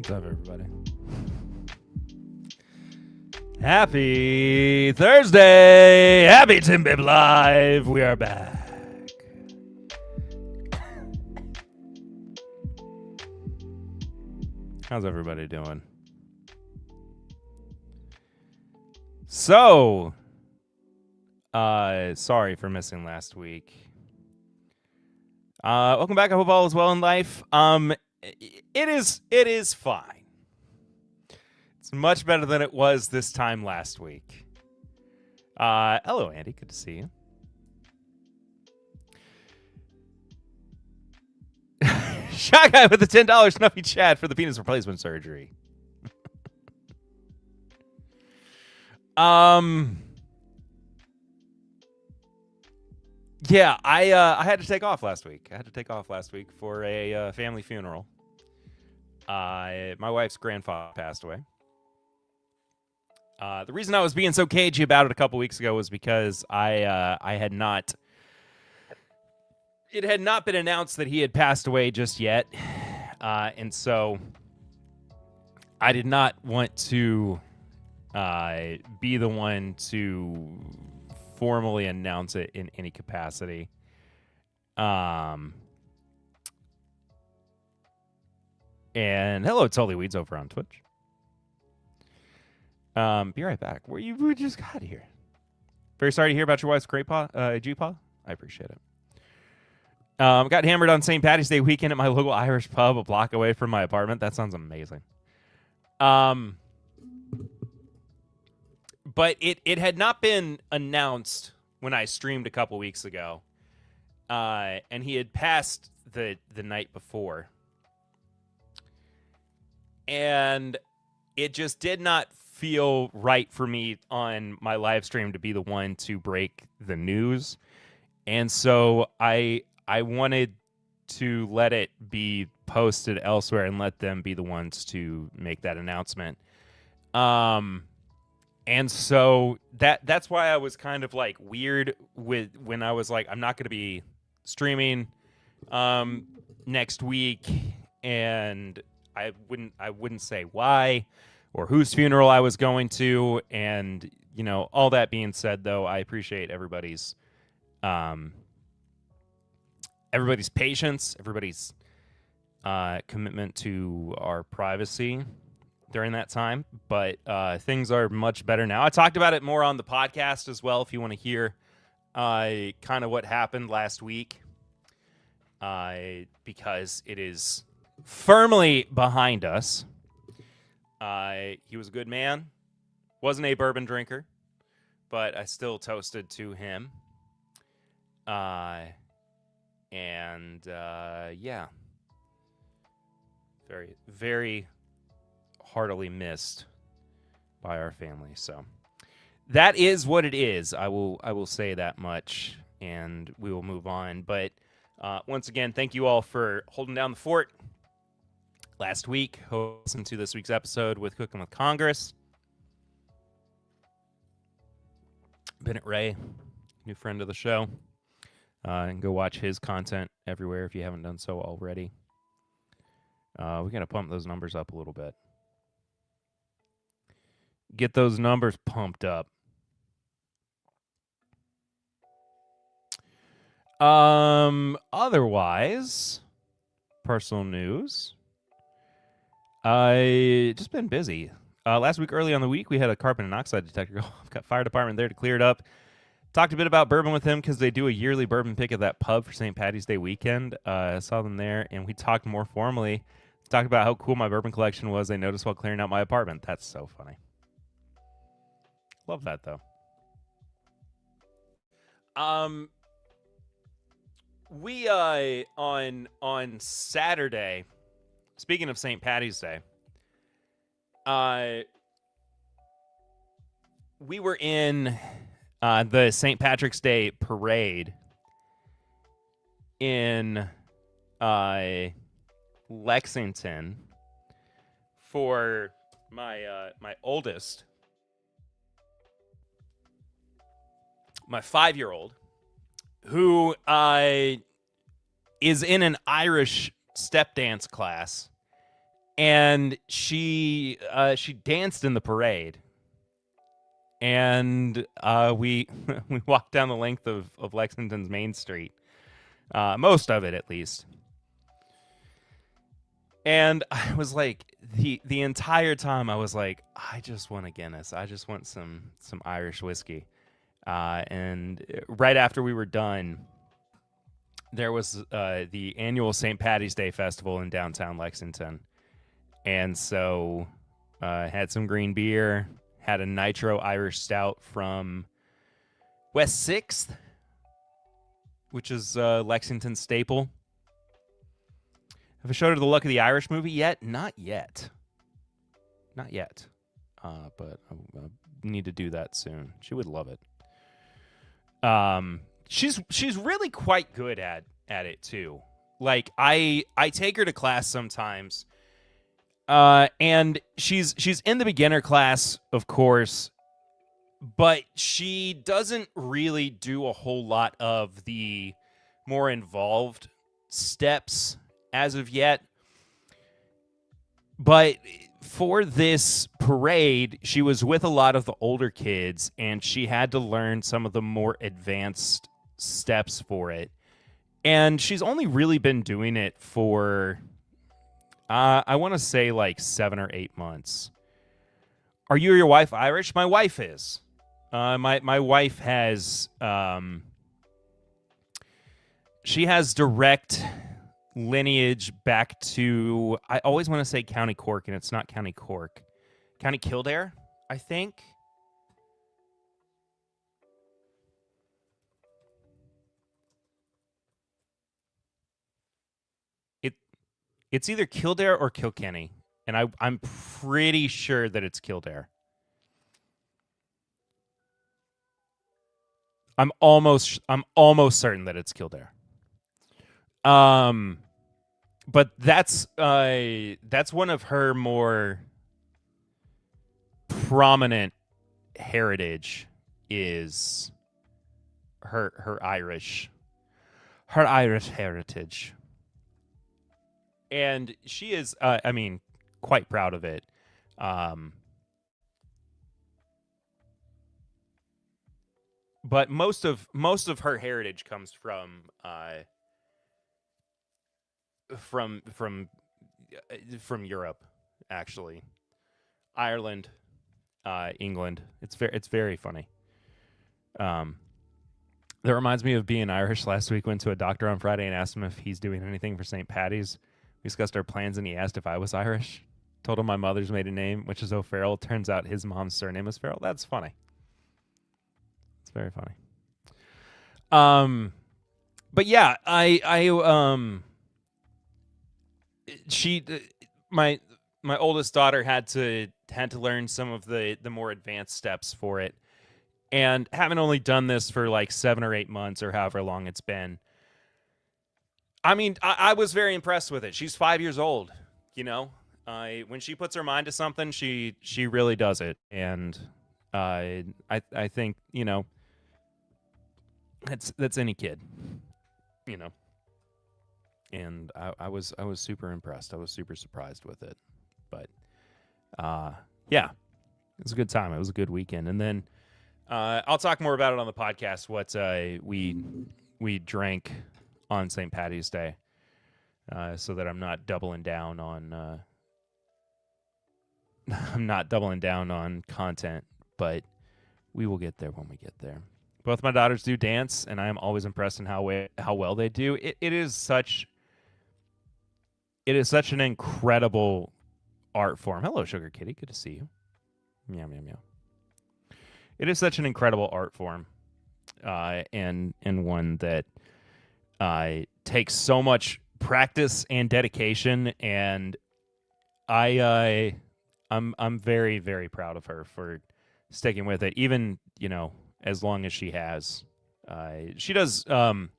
What's up, everybody? Happy Thursday! Happy Tim Bib Live! We are back. How's everybody doing? So, sorry for missing last week. Welcome back. I hope all is well in life. It is fine. It's much better than it was this time last week. Hello, Andy. Good to see you. Shot guy with the $10 snuffy chat for the penis replacement surgery. Yeah, I had to take off last week. For a family funeral. My wife's grandfather passed away. The reason I was being so cagey about it a couple weeks ago was because it had not been announced that he had passed away just yet. And so I did not want to be the one to formally announce it in any capacity. And hello, Totally Weeds over on Twitch. Be right back. We just got here. Very sorry to hear about your wife's G-Paw. I appreciate it. Got hammered on St. Patty's Day weekend at my local Irish pub a block away from my apartment. That sounds amazing. But it had not been announced when I streamed a couple weeks ago. And he had passed the night before. And it just did not feel right for me on my live stream to be the one to break the news. And so I wanted to let it be posted elsewhere and let them be the ones to make that announcement. And so that's why I was kind of like weird when I was like, I'm not going to be streaming next week, and I wouldn't say why or whose funeral I was going to. And, you know, all that being said, though, I appreciate everybody's patience, everybody's commitment to our privacy during that time. But things are much better now. I talked about it more on the podcast as well, if you want to hear kind of what happened last week, because it is firmly behind us. He was a good man, wasn't a bourbon drinker, but I still toasted to him. Yeah, very, very heartily missed by our family. So that is what it is. I will say that much, and we will move on. But once again, thank you all for holding down the fort last week. Listen to this week's episode with Cooking with Congress. Bennett Ray, new friend of the show. And go watch his content everywhere if you haven't done so already. We got to pump those numbers up a little bit. Get those numbers pumped up. Otherwise, personal news. I just been busy. Last week, early on the week, we had a carbon monoxide detector go off. Got fire department there to clear it up. Talked a bit about bourbon with him because they do a yearly bourbon pick at that pub for St. Patty's Day weekend. I saw them there, and we talked more formally. Talked about how cool my bourbon collection was. They noticed while clearing out my apartment. That's so funny. Love that, though. We on Saturday, speaking of St. Patty's Day, we were in the St. Patrick's Day parade in Lexington for my oldest, my 5-year-old, who is in an Irish step dance class and she danced in the parade, and we we walked down the length of Lexington's Main Street, most of it at least. And I was like, the entire time I was like, I just want a Guinness. I just want some Irish whiskey. And right after we were done, there was the annual St. Paddy's Day Festival in downtown Lexington. And so had some green beer, had a nitro Irish stout from West 6th, which is Lexington's staple. Have I showed her the Luck of the Irish movie yet? Not yet. Not yet. But I need to do that soon. She would love it. She's really quite good at it too. Like I take her to class sometimes. And she's in the beginner class, of course, but she doesn't really do a whole lot of the more involved steps as of yet. But for this parade, she was with a lot of the older kids, and she had to learn some of the more advanced steps for it. And she's only really been doing it for, I want to say like 7 or 8 months. Are you or your wife Irish? My wife is. My wife has, she has direct lineage back to, I always want to say County Cork, and it's not County Cork. County Kildare, I think. It's either Kildare or Kilkenny, and I'm pretty sure that it's Kildare. I'm almost certain that it's Kildare. But that's one of her more prominent heritage is her Irish heritage. And she is, I mean, quite proud of it. But most of her heritage comes from Europe, actually, Ireland, England. It's very funny. That reminds me of being Irish. Last week, went to a doctor on Friday and asked him if he's doing anything for St. Paddy's. We discussed our plans, and he asked if I was Irish. Told him my mother's maiden name, which is O'Farrell. Turns out his mom's surname is Farrell. That's funny. It's very funny. But yeah, my oldest daughter had to learn some of the more advanced steps for it, and having only done this for like 7 or 8 months or however long it's been, I mean, I was very impressed with it. She's 5 years old, you know. When she puts her mind to something, she really does it, and I think, you know, that's any kid, you know. And I was super impressed. I was super surprised with it, but yeah, it was a good time. It was a good weekend, and then I'll talk more about it on the podcast. What we drank on St. Paddy's Day, so that I'm not doubling down on content, but we will get there when we get there. Both my daughters do dance, and I am always impressed in how well they do. It is such an incredible art form. Hello, Sugar Kitty. Good to see you. Meow, meow, meow. It is such an incredible art form, and one that takes so much practice and dedication, and I'm very, very proud of her for sticking with it, even, you know, as long as she has. She does some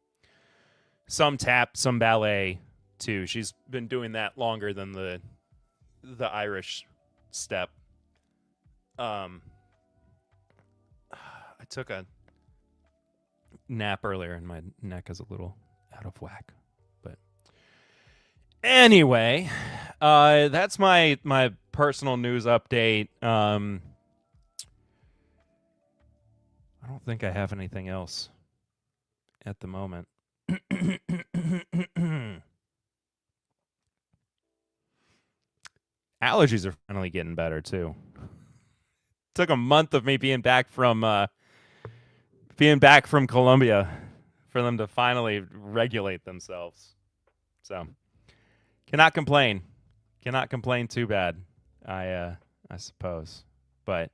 tap, some ballet too. She's been doing that longer than the Irish step. I took a nap earlier and my neck is a little out of whack. But anyway, That's my personal news update. I don't think I have anything else at the moment. Allergies are finally getting better too. Took a month of me being back from Colombia for them to finally regulate themselves. So, cannot complain. Cannot complain too bad. I suppose. But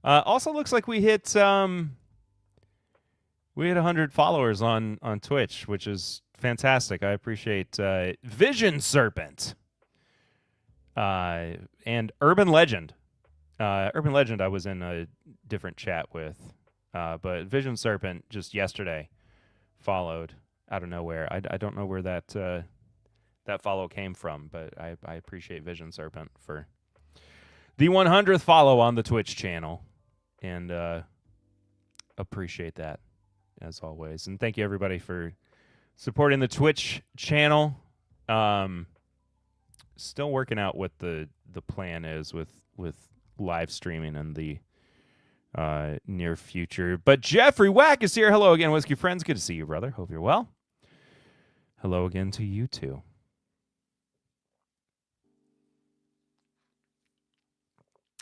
also looks like we hit 100 followers on Twitch, which is fantastic. I appreciate Vision Serpent and Urban Legend. Urban Legend I was in a different chat with, but Vision Serpent just yesterday followed out of nowhere. I don't know where that follow came from, but I appreciate Vision Serpent for the 100th follow on the Twitch channel, and appreciate that as always. And thank you everybody for supporting the Twitch channel. Still working out what the plan is with live streaming in the near future. But Jeffrey Wack is here. Hello again, Whiskey Friends. Good to see you, brother. Hope you're well. Hello again to you too.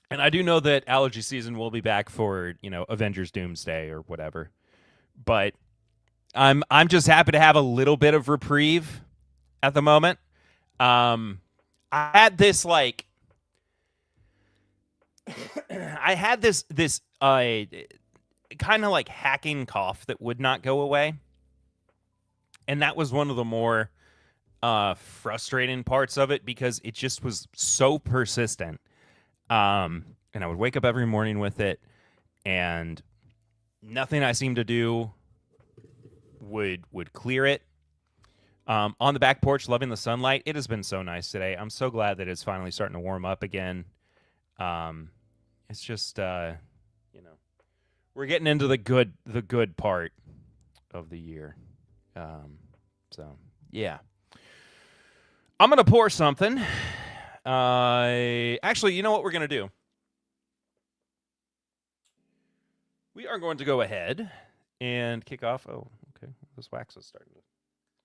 And I do know that allergy season will be back for, Avengers Doomsday or whatever. But I'm just happy to have a little bit of reprieve at the moment. I had this kind of like hacking cough that would not go away. And that was one of the more frustrating parts of it because it just was so persistent. And I would wake up every morning with it, and nothing I seemed to do would clear it. On the back porch, loving the sunlight. It has been so nice today. I'm so glad that it's finally starting to warm up again. It's just, we're getting into the good part of the year. So yeah, I'm gonna pour something. Actually, you know what we're gonna do? We are going to go ahead and kick off. Oh, okay. This wax is starting to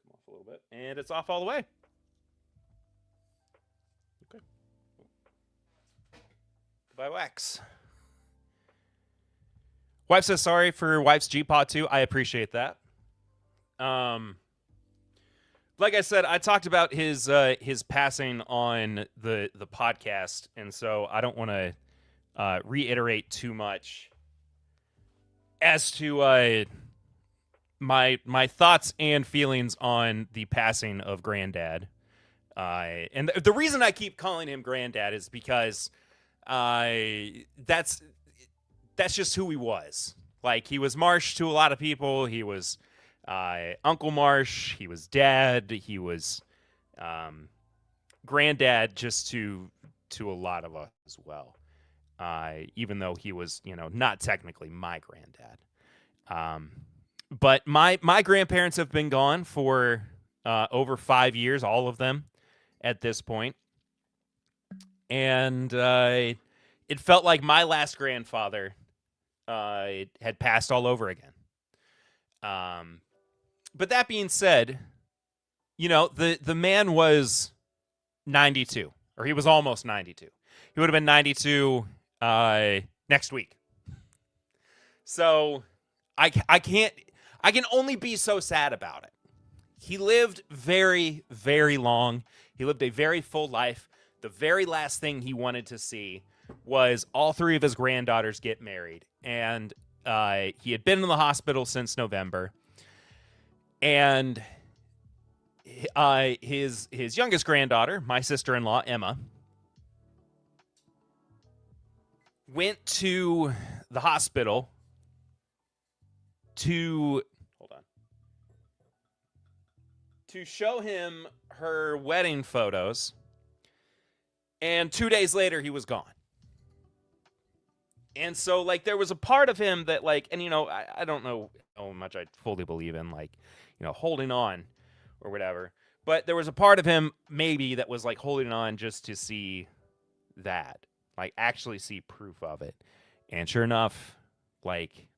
come off a little bit, and it's off all the way. Okay. Goodbye, wax. Wife says sorry for wife's G-Pod too. I appreciate that. Like I said, I talked about his passing on the podcast, and so I don't want to reiterate too much as to my thoughts and feelings on the passing of Granddad. And the reason I keep calling him Granddad is because that's just who he was. Like, he was Marsh to a lot of people. He was Uncle Marsh. He was Dad. He was Granddad just to a lot of us as well. Even though he was, not technically my granddad. But my grandparents have been gone for over 5 years, all of them at this point. And it felt like my last grandfather had passed all over again. But that being said, the man was 92, or he was almost 92. He would have been 92 next week. So I can only be so sad about it. He lived very, very long. He lived a very full life. The very last thing he wanted to see was all three of his granddaughters get married. And he had been in the hospital since November. And his youngest granddaughter, my sister-in-law, Emma, went to the hospital to show him her wedding photos, and 2 days later he was gone. And so, there was a part of him that, and I don't know how much I fully believe in, holding on or whatever, But there was a part of him maybe that was like holding on just to see that, like actually see proof of it. And sure enough, like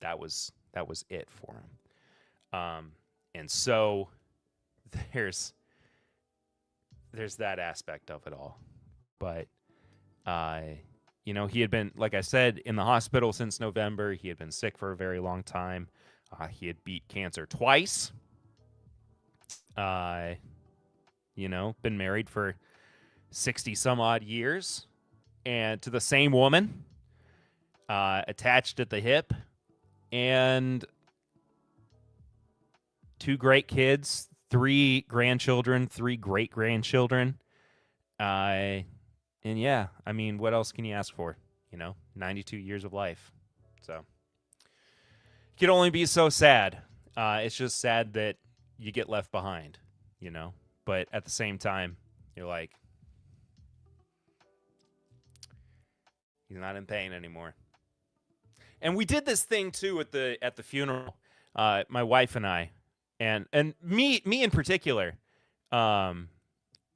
that was it for him. And so there's that aspect of it all. But you know, he had been, like I said, in the hospital since November. He had been sick for a very long time. He had beat cancer twice. You know, been married for 60 some odd years, and to the same woman, attached at the hip, and 2 great kids, 3 grandchildren, 3 great grandchildren. And yeah, I mean, what else can you ask for? You know, 92 years of life. So it can only be so sad. It's just sad that you get left behind, you know, but at the same time, you're like, he's not in pain anymore. And we did this thing too at the funeral, my wife and I, and me in particular,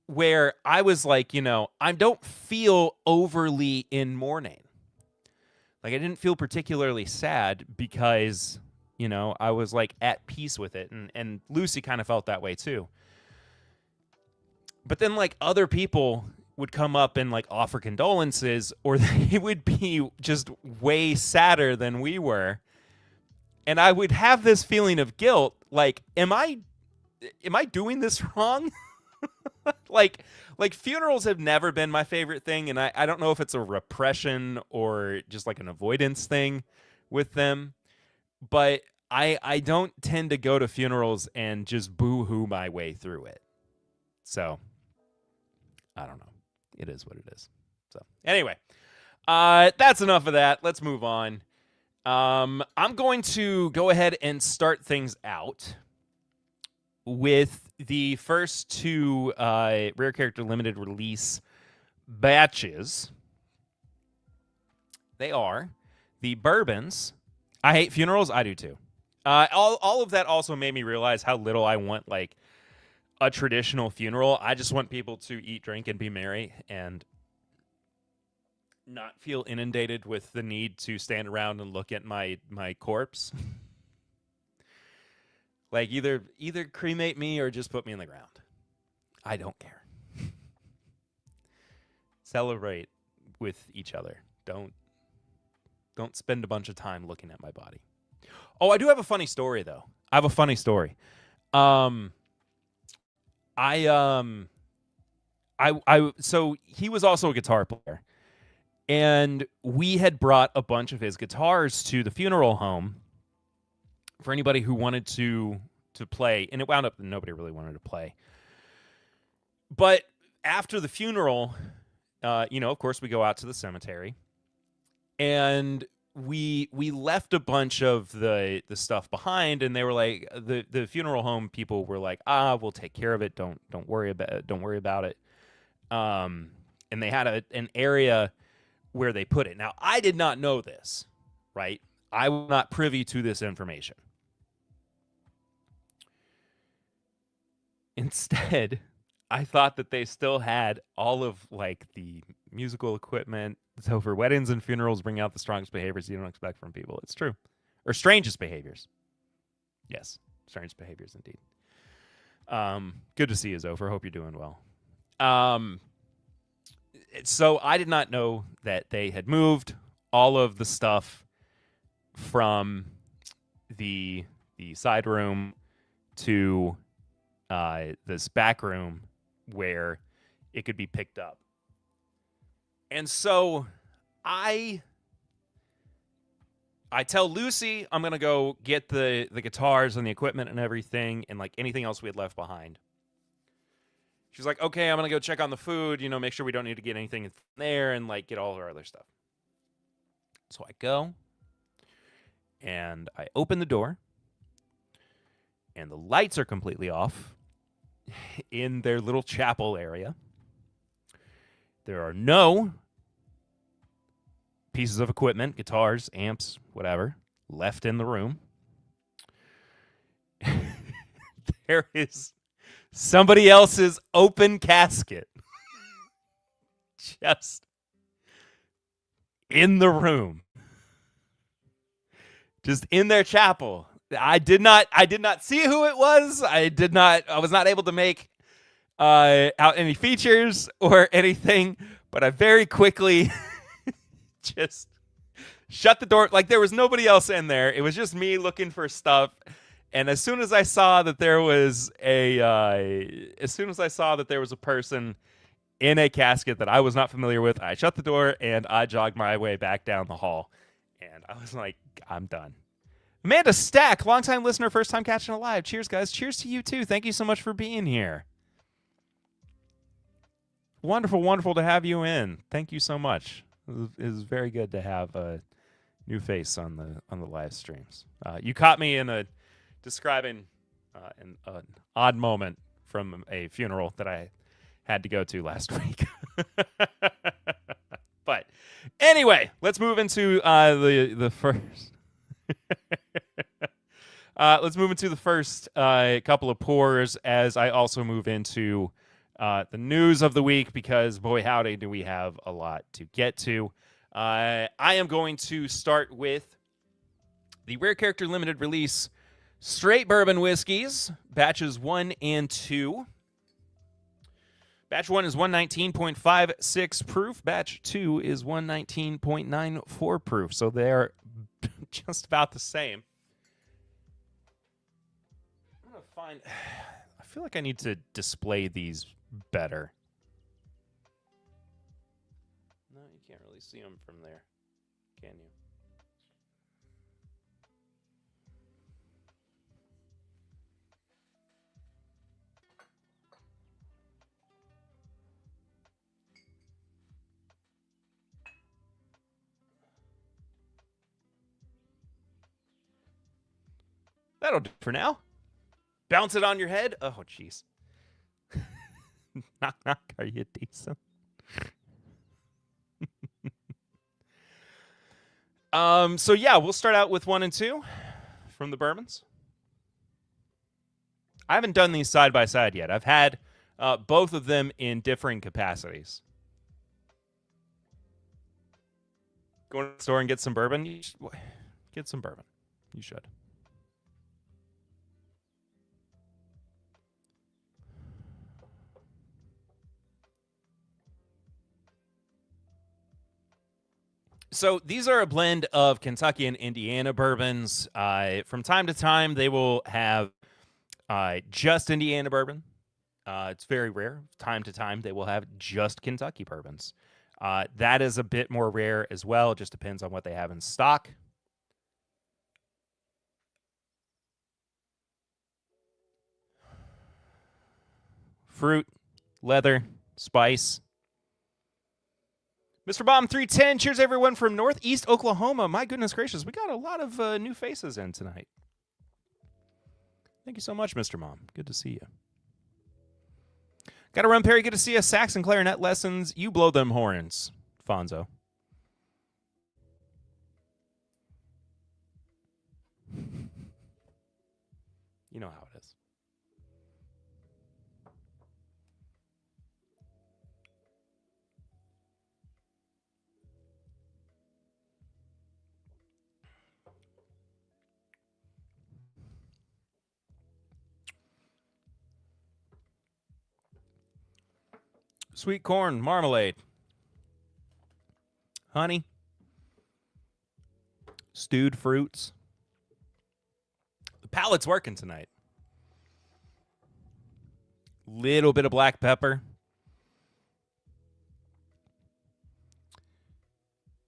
where I was like, you know, I don't feel overly in mourning. Like I didn't feel particularly sad because, you know, I was like at peace with it, and Lucy kind of felt that way too. But then like other people would come up and like offer condolences, or they would be just way sadder than we were. And I would have this feeling of guilt, like, am I doing this wrong? like funerals have never been my favorite thing, and I don't know if it's a repression or just like an avoidance thing with them. But I don't tend to go to funerals and just boo-hoo my way through it. So, I don't know. It is what it is. So, anyway, that's enough of that. Let's move on. I'm going to go ahead and start things out with the first 2 Rare Character Limited Release batches. They are the bourbons. I hate funerals. I do too. All of that also made me realize how little I want like a traditional funeral. I just want people to eat, drink, and be merry, and not feel inundated with the need to stand around and look at my corpse. Like either cremate me or just put me in the ground. I don't care. Celebrate with each other. Don't spend a bunch of time looking at my body. Oh, I do have a funny story though. I have a funny story. So he was also a guitar player, and we had brought a bunch of his guitars to the funeral home for anybody who wanted to play, and it wound up that nobody really wanted to play. But after the funeral, you know, of course, we go out to the cemetery, and we left a bunch of the stuff behind, and they were like, the funeral home people were like, we'll take care of it. Don't worry about it. And they had an area where they put it. Now, I did not know this, right? I was not privy to this information. Instead, I thought that they still had all of like the musical equipment. So for weddings and funerals, bring out the strongest behaviors you don't expect from people. It's true. Or strangest behaviors. Yes, strange behaviors indeed. Good to see you, Zofer. Hope you're doing well. So I did not know that they had moved all of the stuff from the side room to this back room where it could be picked up. And so I tell Lucy I'm going to go get the guitars and the equipment and everything and like anything else we had left behind. She's like, okay, I'm going to go check on the food, you know, make sure we don't need to get anything in there and like get all of our other stuff. So I go and I open the door and the lights are completely off in their little chapel area. There are no pieces of equipment, guitars, amps, whatever, left in the room. There is somebody else's open casket just in the room, just in their chapel. I did not see who it was. I was not able to make out any features or anything, but I very quickly just shut the door. Like, there was nobody else in there. It was just me looking for stuff. And as soon as I saw that there was a person in a casket that I was not familiar with, I shut the door and I jogged my way back down the hall. And I was like, I'm done. Amanda Stack, longtime listener, first time catching it live. Cheers, guys. Cheers to you, too. Thank you so much for being here. Wonderful, wonderful to have you in. Thank you so much. It was very good to have a new face on the live streams. You caught me in describing an odd moment from a funeral that I had to go to last week. But anyway, let's move into the first. Let's move into the first couple of pours as I also move into the news of the week, because boy howdy do we have a lot to get to. I am going to start with the Rare Character Limited Release Straight Bourbon Whiskeys, batches 1 and 2. Batch 1 is 119.56 proof. Batch 2 is 119.94 proof. So they're just about the same. I'm going to find... I feel like I need to display these better. No, you can't really see them from there, can you? That'll do for now. Bounce it on your head. Oh, jeez. Knock, knock. Are you decent? So yeah, we'll start out with 1 and 2 from the bourbons. I haven't done these side by side yet. I've had both of them in differing capacities. Going to the store and get some bourbon? Get some bourbon. You should. So these are a blend of Kentucky and Indiana bourbons. From time to time, they will have just Indiana bourbon. It's very rare. Time to time, they will have just Kentucky bourbons. That is a bit more rare as well. It just depends on what they have in stock. Fruit, leather, spice. Mr. Bomb 310, cheers everyone from Northeast Oklahoma. My goodness gracious, we got a lot of new faces in tonight. Thank you so much, Mr. Mom. Good to see you. Got to run, Perry. Good to see you. Sax and clarinet lessons. You blow them horns, Fonzo. You know how it is. Sweet corn, marmalade, honey, stewed fruits. The palate's working tonight. Little bit of black pepper.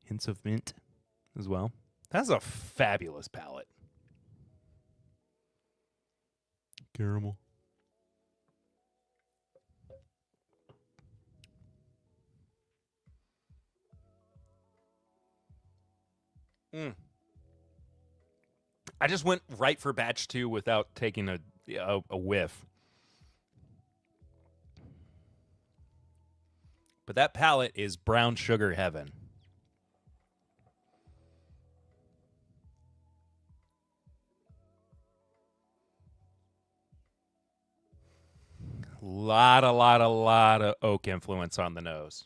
Hints of mint as well. That's a fabulous palate. Caramel. I just went right for batch 2 without taking a whiff. But that palate is brown sugar heaven. Lot of oak influence on the nose.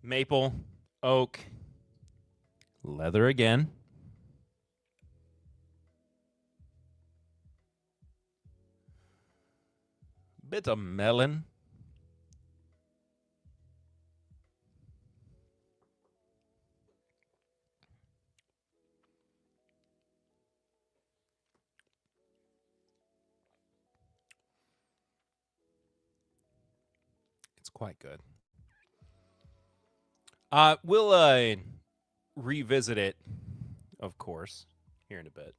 Maple, oak, leather again. Bit of melon. It's quite good. We'll revisit it, of course, here in a bit.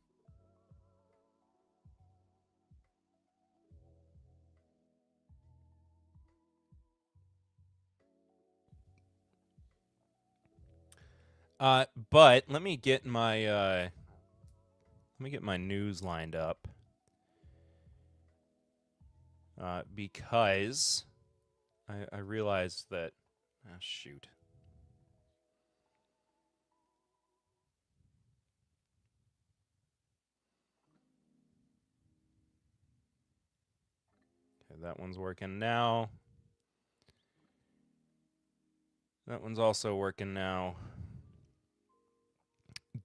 But let me get my news lined up. Because I realized that shoot. Okay, that one's working now. That one's also working now.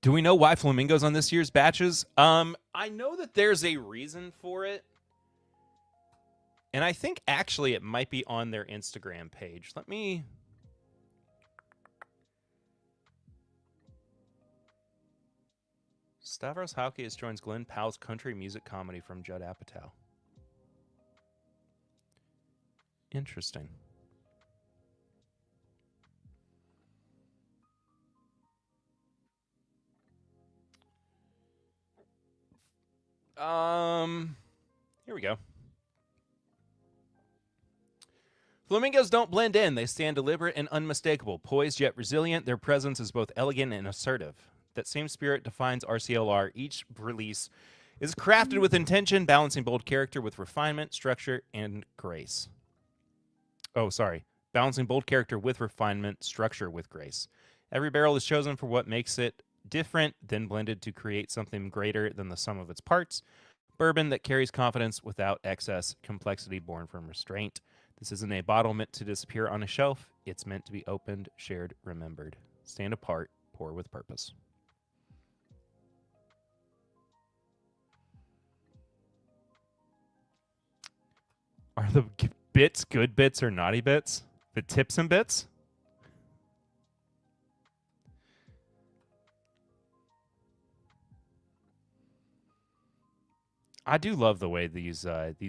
Do we know why Flamingo's on this year's batches? I know that there's a reason for it. And I think actually it might be on their Instagram page. Let me... Stavros Halkias joins Glenn Powell's country music comedy from Judd Apatow. Interesting. Here we go. Flamingos don't blend in. They stand deliberate and unmistakable, poised yet resilient. Their presence is both elegant and assertive. That same spirit defines RCLR. Each release is crafted with intention, balancing bold character with refinement, structure, and grace. Oh, sorry. Balancing bold character with refinement, structure with grace. Every barrel is chosen for what makes it different, then blended to create something greater than the sum of its parts. Bourbon that carries confidence without excess, complexity born from restraint. This isn't a bottle meant to disappear on a shelf. It's meant to be opened, shared, remembered. Stand apart, pour with purpose. Are the bits good bits or naughty bits? The tips and bits? I do love the way these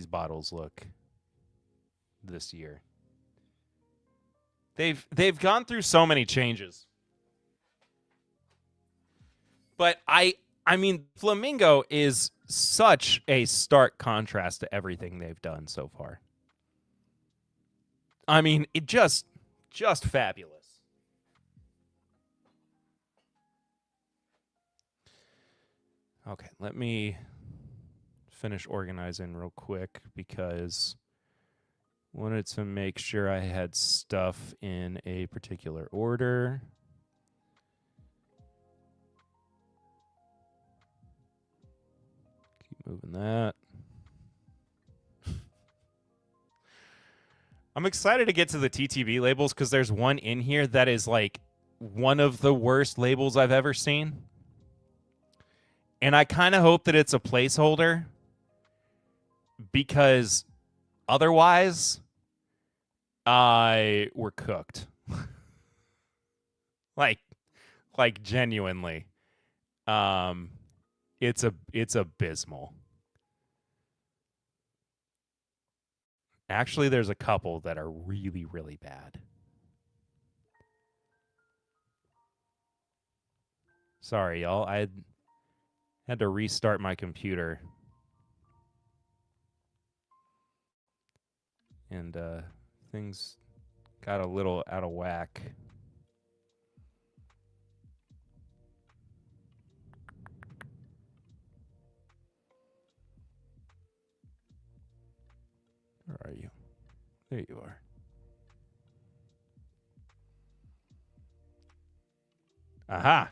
bottles look this year. They've gone through so many changes. But I mean, Flamingo is such a stark contrast to everything they've done so far. I mean, it just fabulous. Okay, let me finish organizing real quick because I wanted to make sure I had stuff in a particular order. Keep moving that. I'm excited to get to the TTB labels because there's one in here that is like one of the worst labels I've ever seen. And I kind of hope that it's a placeholder because otherwise we're cooked. like genuinely. It's abysmal. Actually, there's a couple that are really, really bad. Sorry, y'all. I had to restart my computer. And things got a little out of whack. Where are you? There you are. Aha.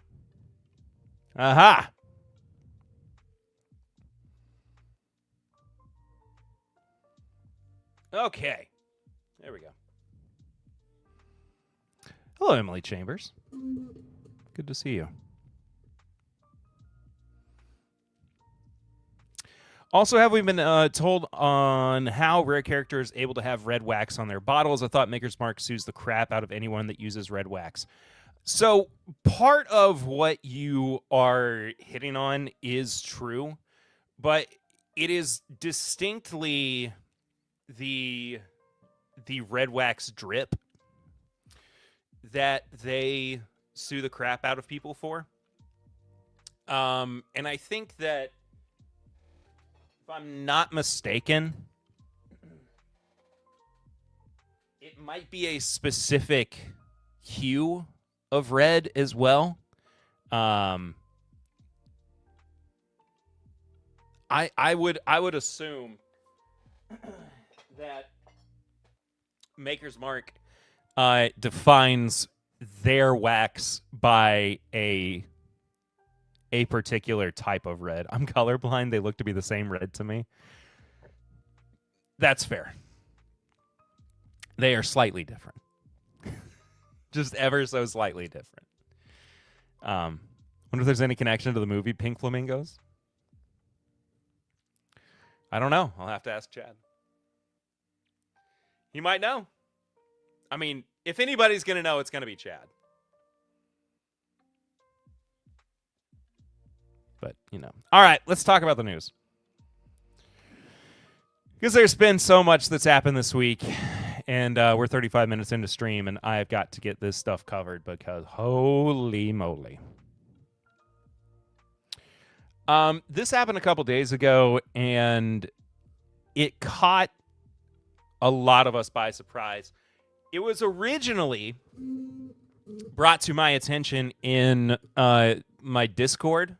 Aha. Okay. There we go. Hello, Emily Chambers. Good to see you. Also, have we been told on how Rare Character is able to have red wax on their bottles? I thought Maker's Mark sues the crap out of anyone that uses red wax. So part of what you are hitting on is true, but it is distinctly the red wax drip that they sue the crap out of people for. And I think that, if I'm not mistaken, it might be a specific hue of red as well. I would assume that Maker's Mark defines their wax by a particular type of red. I'm colorblind. They look to be the same red to me. That's fair. They are slightly different. Just ever so slightly different. Wonder if there's any connection to the movie Pink Flamingos? I don't know. I'll have to ask Chad. He might know. I mean, if anybody's going to know, it's going to be Chad. But, you know. All right, let's talk about the news. Because there's been so much that's happened this week, and we're 35 minutes into stream, and I've got to get this stuff covered because holy moly. This happened a couple days ago, and it caught a lot of us by surprise. It was originally brought to my attention in my Discord,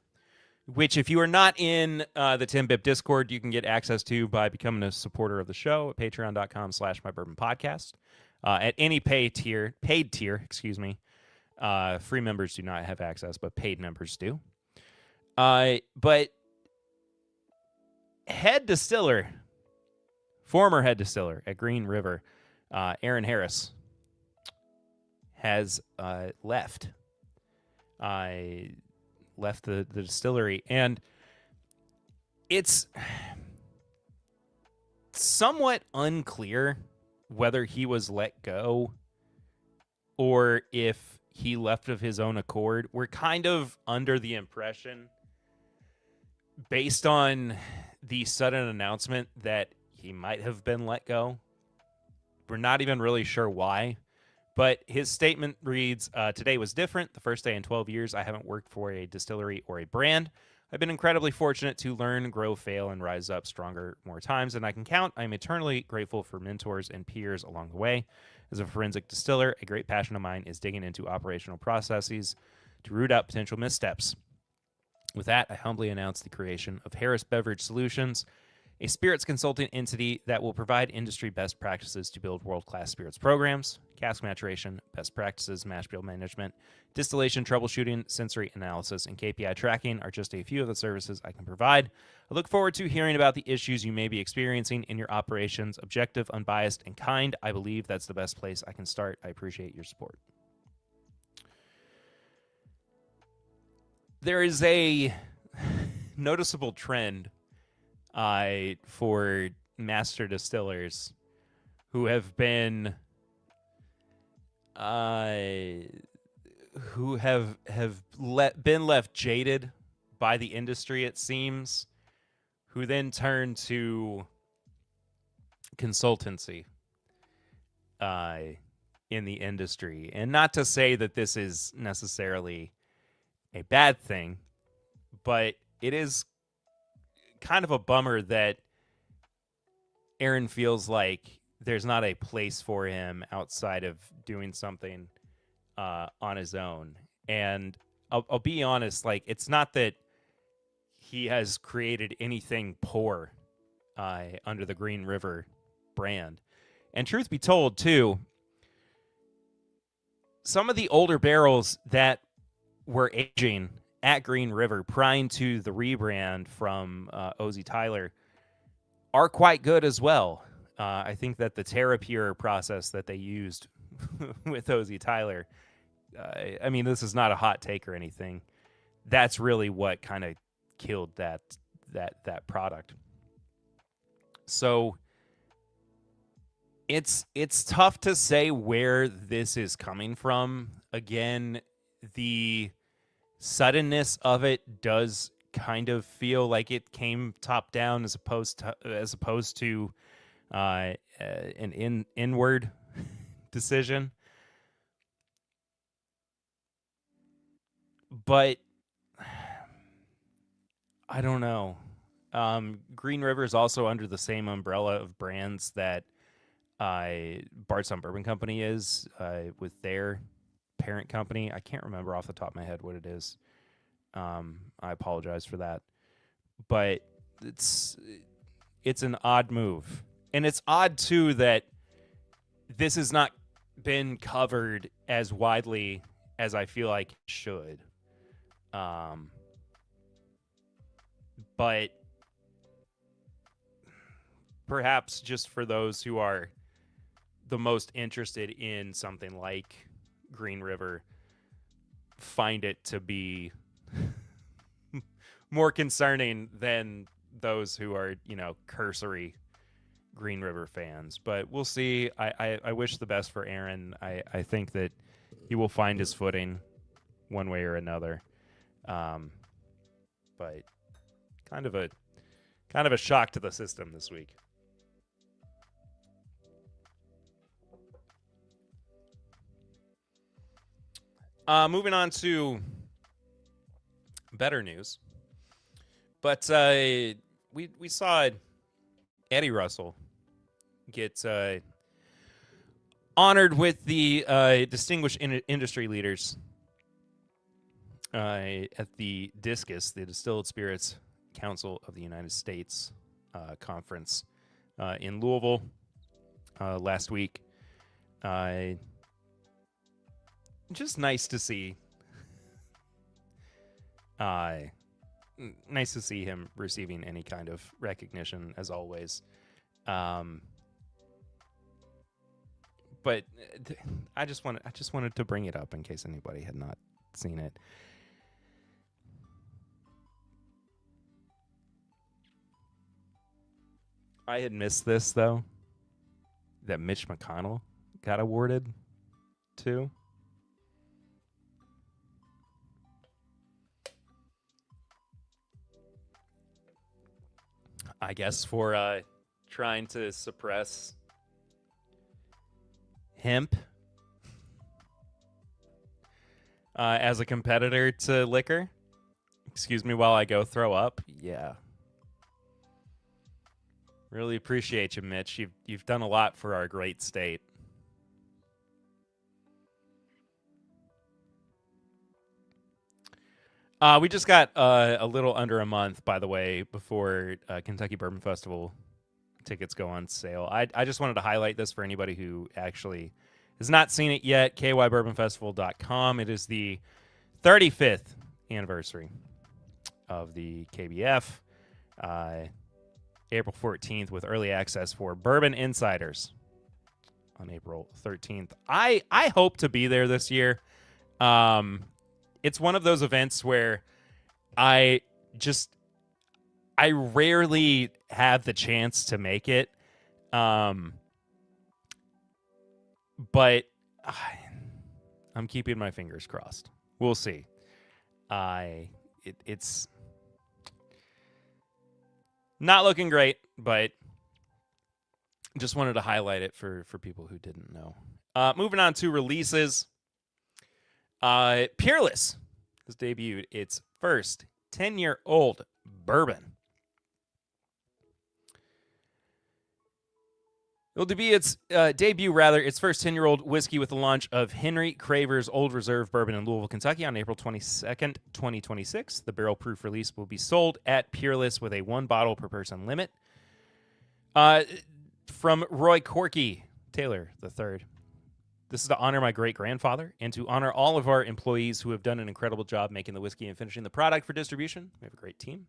which if you are not in the 10-Bip Discord, you can get access to by becoming a supporter of the show at patreon.com/mybourbonpodcast. At any paid tier, free members do not have access, but paid members do. But former head distiller at Green River, Aaron Harris, has left the distillery, and it's somewhat unclear whether he was let go or if he left of his own accord. We're kind of under the impression, based on the sudden announcement, that he might have been let go. We're not even really sure why. But his statement reads, today was different. The first day in 12 years I haven't worked for a distillery or a brand. I've been incredibly fortunate to learn, grow, fail, and rise up stronger more times than I can count. I'm eternally grateful for mentors and peers along the way. As a forensic distiller, a great passion of mine is digging into operational processes to root out potential missteps. With that, I humbly announce the creation of Harris Beverage Solutions, a spirits consulting entity that will provide industry best practices to build world-class spirits programs, cask maturation, best practices, mash bill management, distillation troubleshooting, sensory analysis, and KPI tracking are just a few of the services I can provide. I look forward to hearing about the issues you may be experiencing in your operations. Objective, unbiased, and kind. I believe that's the best place I can start. I appreciate your support. There is a noticeable trend for Master Distillers who have been been left jaded by the industry, it seems, who then turn to consultancy in the industry. And not to say that this is necessarily a bad thing, but it is kind of a bummer that Aaron feels like there's not a place for him outside of doing something on his own. And I'll be honest, like, it's not that he has created anything poor under the Green River brand. And truth be told, too, some of the older barrels that were aging at Green River prior to the rebrand from OZ Tyler are quite good as well. I think that the TerraPure process that they used with OZ Tyler, I mean, this is not a hot take or anything. That's really what kind of killed that product. So it's tough to say where this is coming from. Again, the suddenness of it does kind of feel like it came top down as opposed to an inward decision. But I don't know. Green River is also under the same umbrella of brands that Bardstown Bourbon Company is with their parent company. I can't remember off the top of my head what it is. I apologize for that. But it's an odd move. And it's odd, too, that this has not been covered as widely as I feel like it should. But perhaps just for those who are the most interested in something like Green River, find it to be more concerning than those who are, cursory Green River fans. But we'll see. I wish the best for Aaron. I think that he will find his footing one way or another. But kind of a shock to the system this week. Moving on to better news. But we saw Eddie Russell get honored with the Distinguished Industry Leaders at the DISCUS, the Distilled Spirits Council of the United States conference in Louisville last week. Just nice to see. Nice to see him receiving any kind of recognition, as always. But I just wanted to bring it up in case anybody had not seen it. I had missed this, though, that Mitch McConnell got awarded too. I guess for trying to suppress hemp as a competitor to liquor. Excuse me while I go throw up. Yeah. Really appreciate you, Mitch. You've done a lot for our great state. We just got a little under a month, by the way, before Kentucky Bourbon Festival tickets go on sale. I just wanted to highlight this for anybody who actually has not seen it yet. kybourbonfestival.com. It is the 35th anniversary of the KBF. April 14th with early access for Bourbon Insiders on April 13th. I hope to be there this year. It's one of those events where I rarely have the chance to make it. But I'm keeping my fingers crossed. We'll see. It's not looking great, but just wanted to highlight it for people who didn't know. Moving on to releases. Peerless has debuted its first 10-year-old bourbon. It'll be its debut, its first 10-year-old whiskey with the launch of Henry Craver's Old Reserve Bourbon in Louisville, Kentucky on April 22nd, 2026. The barrel-proof release will be sold at Peerless with a 1 bottle per person limit. From Roy Corky Taylor III. This is to honor my great-grandfather and to honor all of our employees who have done an incredible job making the whiskey and finishing the product for distribution. We have a great team.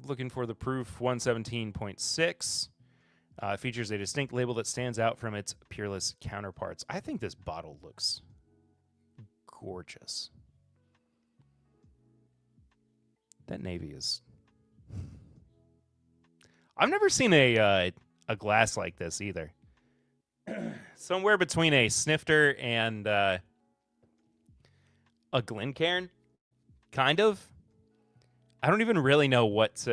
Looking for the proof 117.6. Features a distinct label that stands out from its peerless counterparts. I think this bottle looks gorgeous. That navy is... I've never seen a glass like this either. Somewhere between a snifter and a Glencairn, kind of. I don't even really know what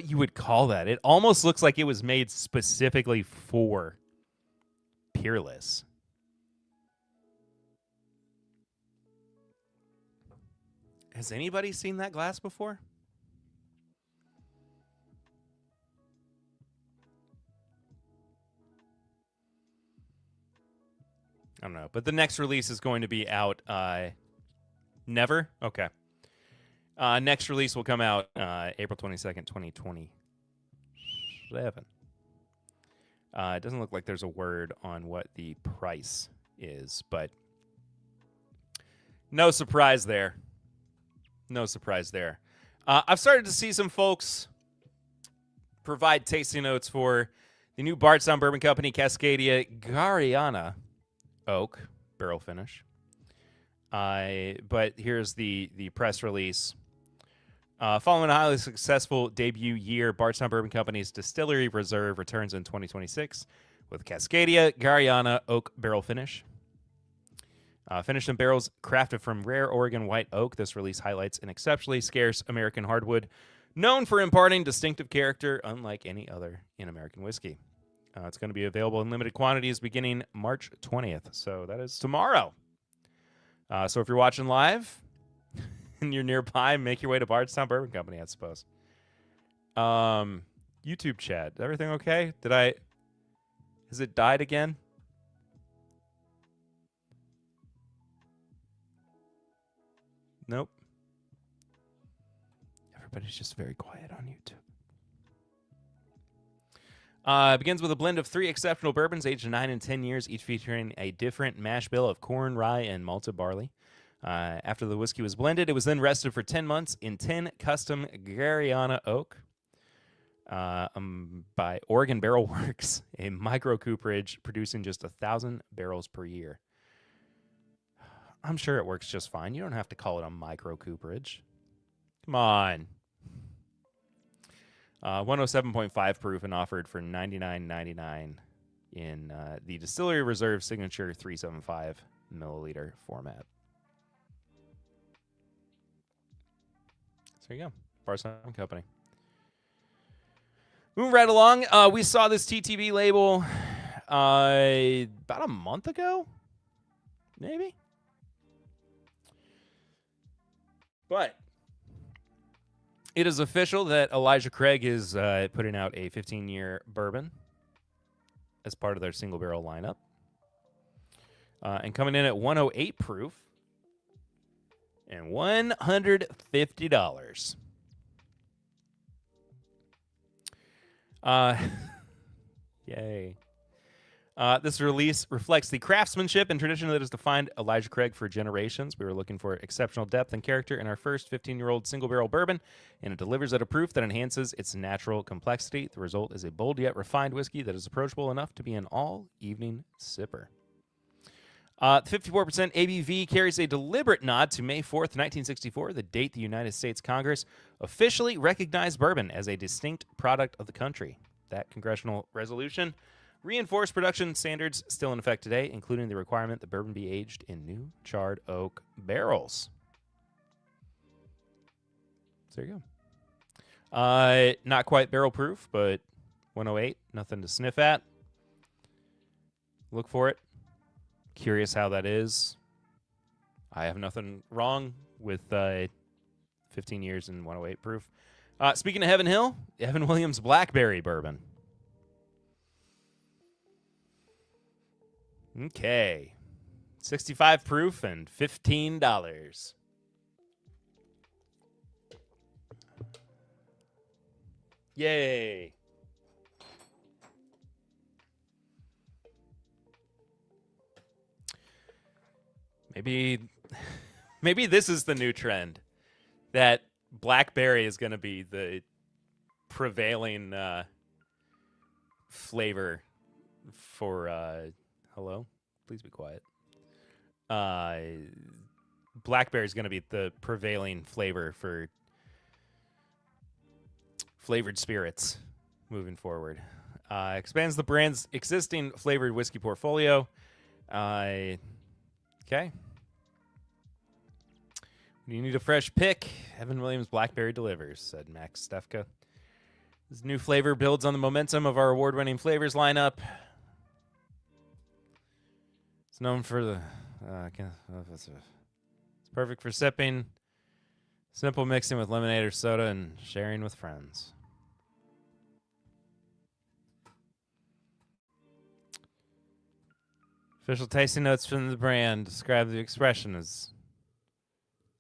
you would call that. It almost looks like it was made specifically for Peerless. Has anybody seen that glass before? I don't know, but the next release is going to be out never? Okay. Next release will come out April 22nd, 2027. It doesn't look like there's a word on what the price is, but no surprise there. No surprise there. I've started to see some folks provide tasting notes for the new Bardstown Bourbon Company Cascadia Gariana Oak barrel finish. But here's the press release. Following a highly successful debut year, Bardstown Bourbon Company's Distillery Reserve returns in 2026 with Cascadia Gariana Oak barrel finish. Finished in barrels crafted from rare Oregon white oak, this release highlights an exceptionally scarce American hardwood known for imparting distinctive character unlike any other in American whiskey. It's going to be available in limited quantities beginning March 20th, so that is tomorrow. So if you're watching live and you're nearby, make your way to Bardstown Bourbon Company, I suppose. YouTube chat, everything okay? Has it died again? Nope. Everybody's just very quiet on YouTube. Begins with a blend of 3 exceptional bourbons aged 9 and 10 years, each featuring a different mash bill of corn, rye, and malted barley. After the whiskey was blended, it was then rested for 10 months in 10 custom Gariana oak by Oregon Barrel Works, a micro cooperage producing just 1,000 barrels per year. I'm sure it works just fine. You don't have to call it a micro cooperage. Come on. 107.5 proof and offered for $99.99 in the Distillery Reserve Signature 375 milliliter format. So there you go. Bardstown Company. Moving right along, we saw this TTB label about a month ago, maybe? But it is official that Elijah Craig is putting out a 15-year bourbon as part of their single barrel lineup. And coming in at 108 proof and $150. Yay. This release reflects the craftsmanship and tradition that has defined Elijah Craig for generations. We were looking for exceptional depth and character in our first 15-year-old single-barrel bourbon, and it delivers at a proof that enhances its natural complexity. The result is a bold yet refined whiskey that is approachable enough to be an all-evening sipper. 54% ABV carries a deliberate nod to May 4th, 1964, the date the United States Congress officially recognized bourbon as a distinct product of the country. That congressional resolution reinforced production standards still in effect today, including the requirement that bourbon be aged in new charred oak barrels. So there you go. Not quite barrel proof, but 108, nothing to sniff at. Look for it. Curious how that is. I have nothing wrong with 15 years and 108 proof. Speaking of Heaven Hill, Evan Williams Blackberry Bourbon. Okay. 65 proof and $15. Yay. Maybe maybe this is the new trend, that blackberry is going to be the prevailing flavor for hello? Please be quiet. Blackberry is going to be the prevailing flavor for flavored spirits moving forward. Expands the brand's existing flavored whiskey portfolio. Okay. When you need a fresh pick, Evan Williams Blackberry delivers, said Max Stefka. This new flavor builds on the momentum of our award-winning flavors lineup. It's known for the... it's perfect for sipping, simple mixing with lemonade or soda, and sharing with friends. Official tasting notes from the brand describe the expression as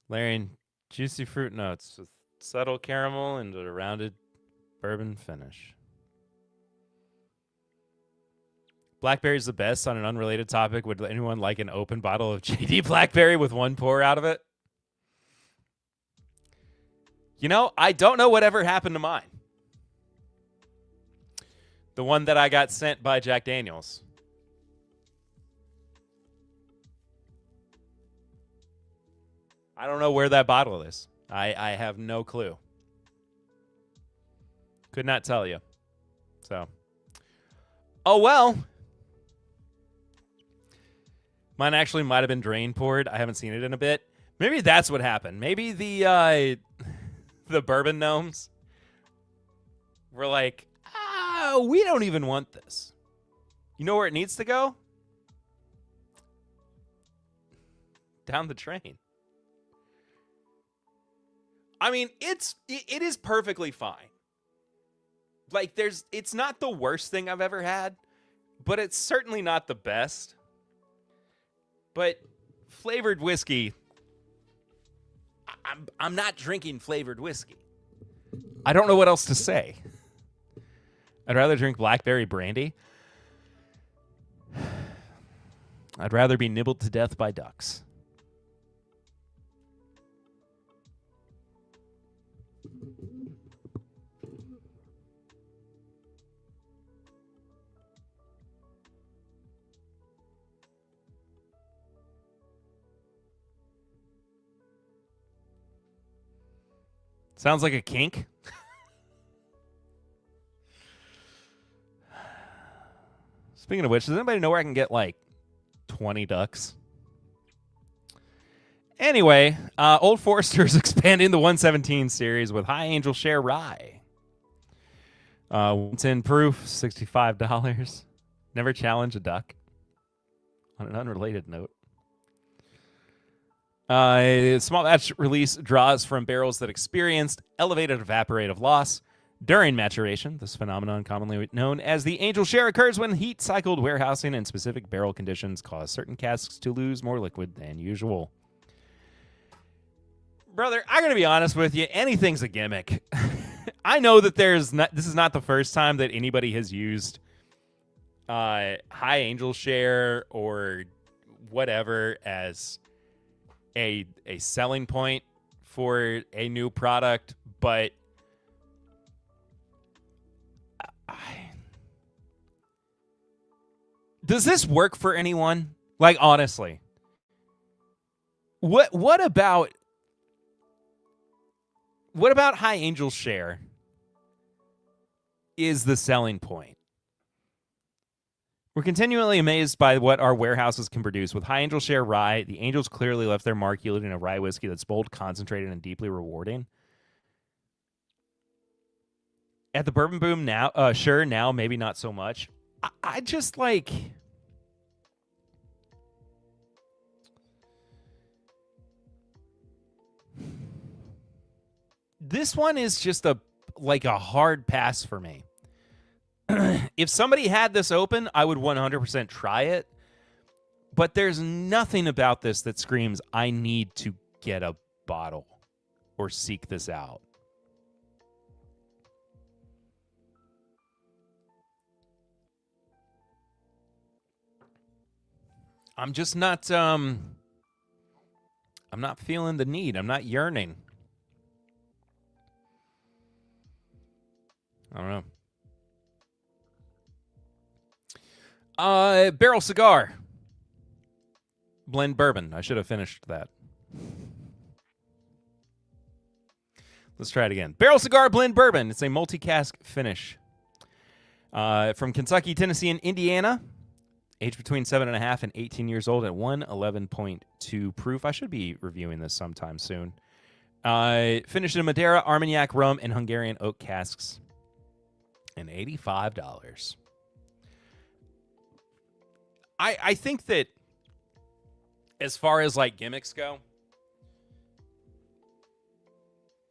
layering juicy fruit notes with subtle caramel and a rounded bourbon finish. Blackberry's the best. On an unrelated topic, would anyone like an open bottle of JD Blackberry with one pour out of it? You know, I don't know whatever happened to mine. The one that I got sent by Jack Daniels. I don't know where that bottle is. I have no clue. Could not tell you. So. Oh, well. Mine actually might have been drain poured. I haven't seen it in a bit. Maybe that's what happened. Maybe the bourbon gnomes were like, we don't even want this. You know where it needs to go? Down the drain. I mean, it is perfectly fine. Like, it's not the worst thing I've ever had, but it's certainly not the best. But flavored whiskey, I'm not drinking flavored whiskey. I don't know what else to say. I'd rather drink blackberry brandy. I'd rather be nibbled to death by ducks. Sounds like a kink. Speaking of which, does anybody know where I can get like 20 ducks? Anyway, Old Forester's expanding the 117 series with High Angel Share Rye. 110 proof, $65. Never challenge a duck. On an unrelated note. Small batch release draws from barrels that experienced elevated evaporative loss during maturation. This phenomenon, commonly known as the angel share, occurs when heat-cycled warehousing and specific barrel conditions cause certain casks to lose more liquid than usual. Brother, I gotta be honest with you, anything's a gimmick. I know that this is not the first time that anybody has used high angel share or whatever as a selling point for a new product, but does this work for anyone? Like, honestly, what about High Angel Share is the selling point? We're continually amazed by what our warehouses can produce. With High Angel Share Rye, the Angels clearly left their mark, yielding a rye whiskey that's bold, concentrated, and deeply rewarding. At the Bourbon Boom now, sure, now maybe not so much. I just like... This one is just a hard pass for me. If somebody had this open, I would 100% try it. But there's nothing about this that screams, I need to get a bottle or seek this out. I'm just not, I'm not feeling the need. I'm not yearning. I don't know. Barrel Cigar. Blend bourbon. I should have finished that. Let's try it again. Barrel Cigar Blend Bourbon. It's a multi-cask finish. From Kentucky, Tennessee, and Indiana. Aged between 7.5 and 18 years old at 111.2 proof. I should be reviewing this sometime soon. Finished in Madeira, Armagnac rum, and Hungarian oak casks. And $85. I think that as far as like gimmicks go,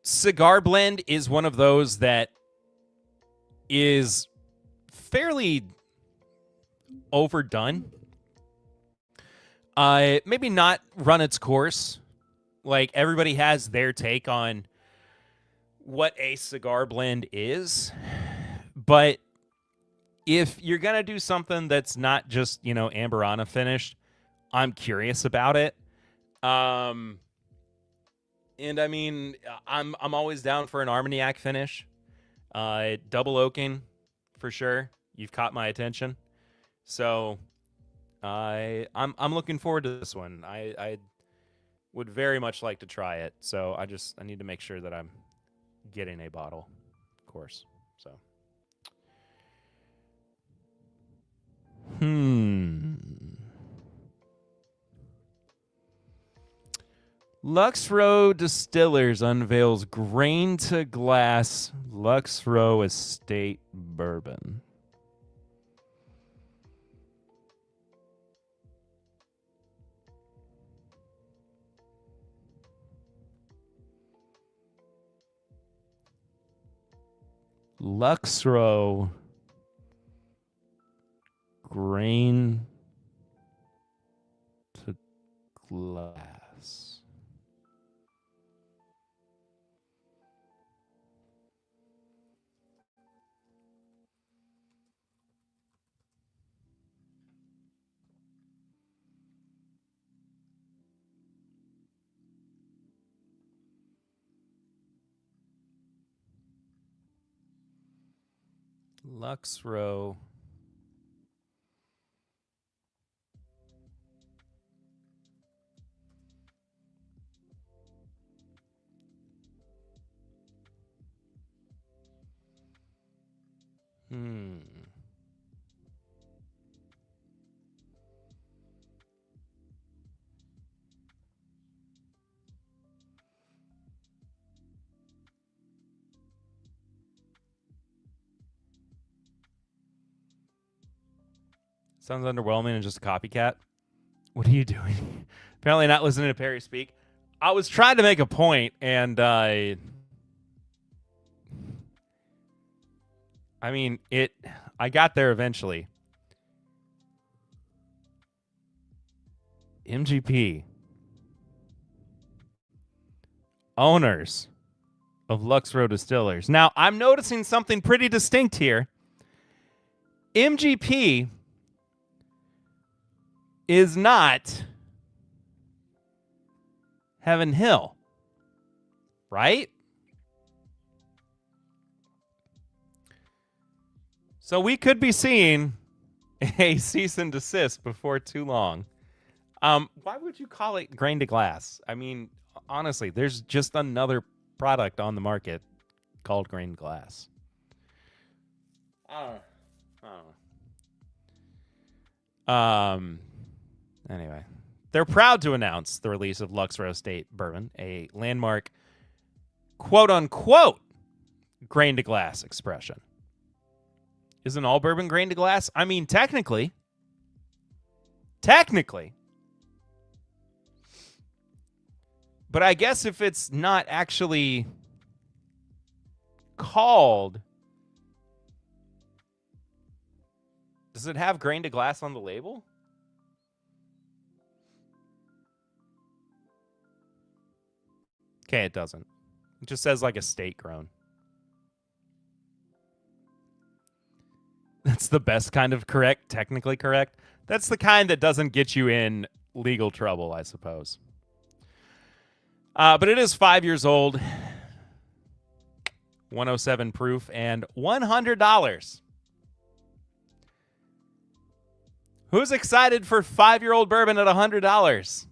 Cigar Blend is one of those that is fairly overdone. Maybe not run its course. Like, everybody has their take on what a cigar blend is. But if you're going to do something that's not just, Amberana finished, I'm curious about it. And I mean, I'm always down for an Armagnac finish. Double oaking, for sure. You've caught my attention. So I'm looking forward to this one. I would very much like to try it. So I need to make sure that I'm getting a bottle, of course. So Lux Row Distillers unveils grain to glass Lux Row Estate Bourbon. Lux Row grain to glass. Lux Row. Sounds underwhelming and just a copycat. What are you doing? Apparently not listening to Perry speak. I was trying to make a point, and I got there eventually. MGP. Owners of Lux Row Distillers. Now, I'm noticing something pretty distinct here. MGP is not Heaven Hill, right? So we could be seeing a cease and desist before too long. Why would you call it grain to glass? I mean, honestly, there's just another product on the market called grain glass. I don't know. Anyway, they're proud to announce the release of Lux Row Estate Bourbon, a landmark, quote-unquote, grain to glass expression. Isn't all bourbon grain to glass? I mean, technically. But I guess if it's not actually called, does it have grain to glass on the label? Okay, it doesn't. It just says like estate grown. That's the best kind of correct, technically correct. That's the kind that doesn't get you in legal trouble, I suppose. But it is 5 years old, 107 proof, and $100. Who's excited for 5-year-old bourbon at $100?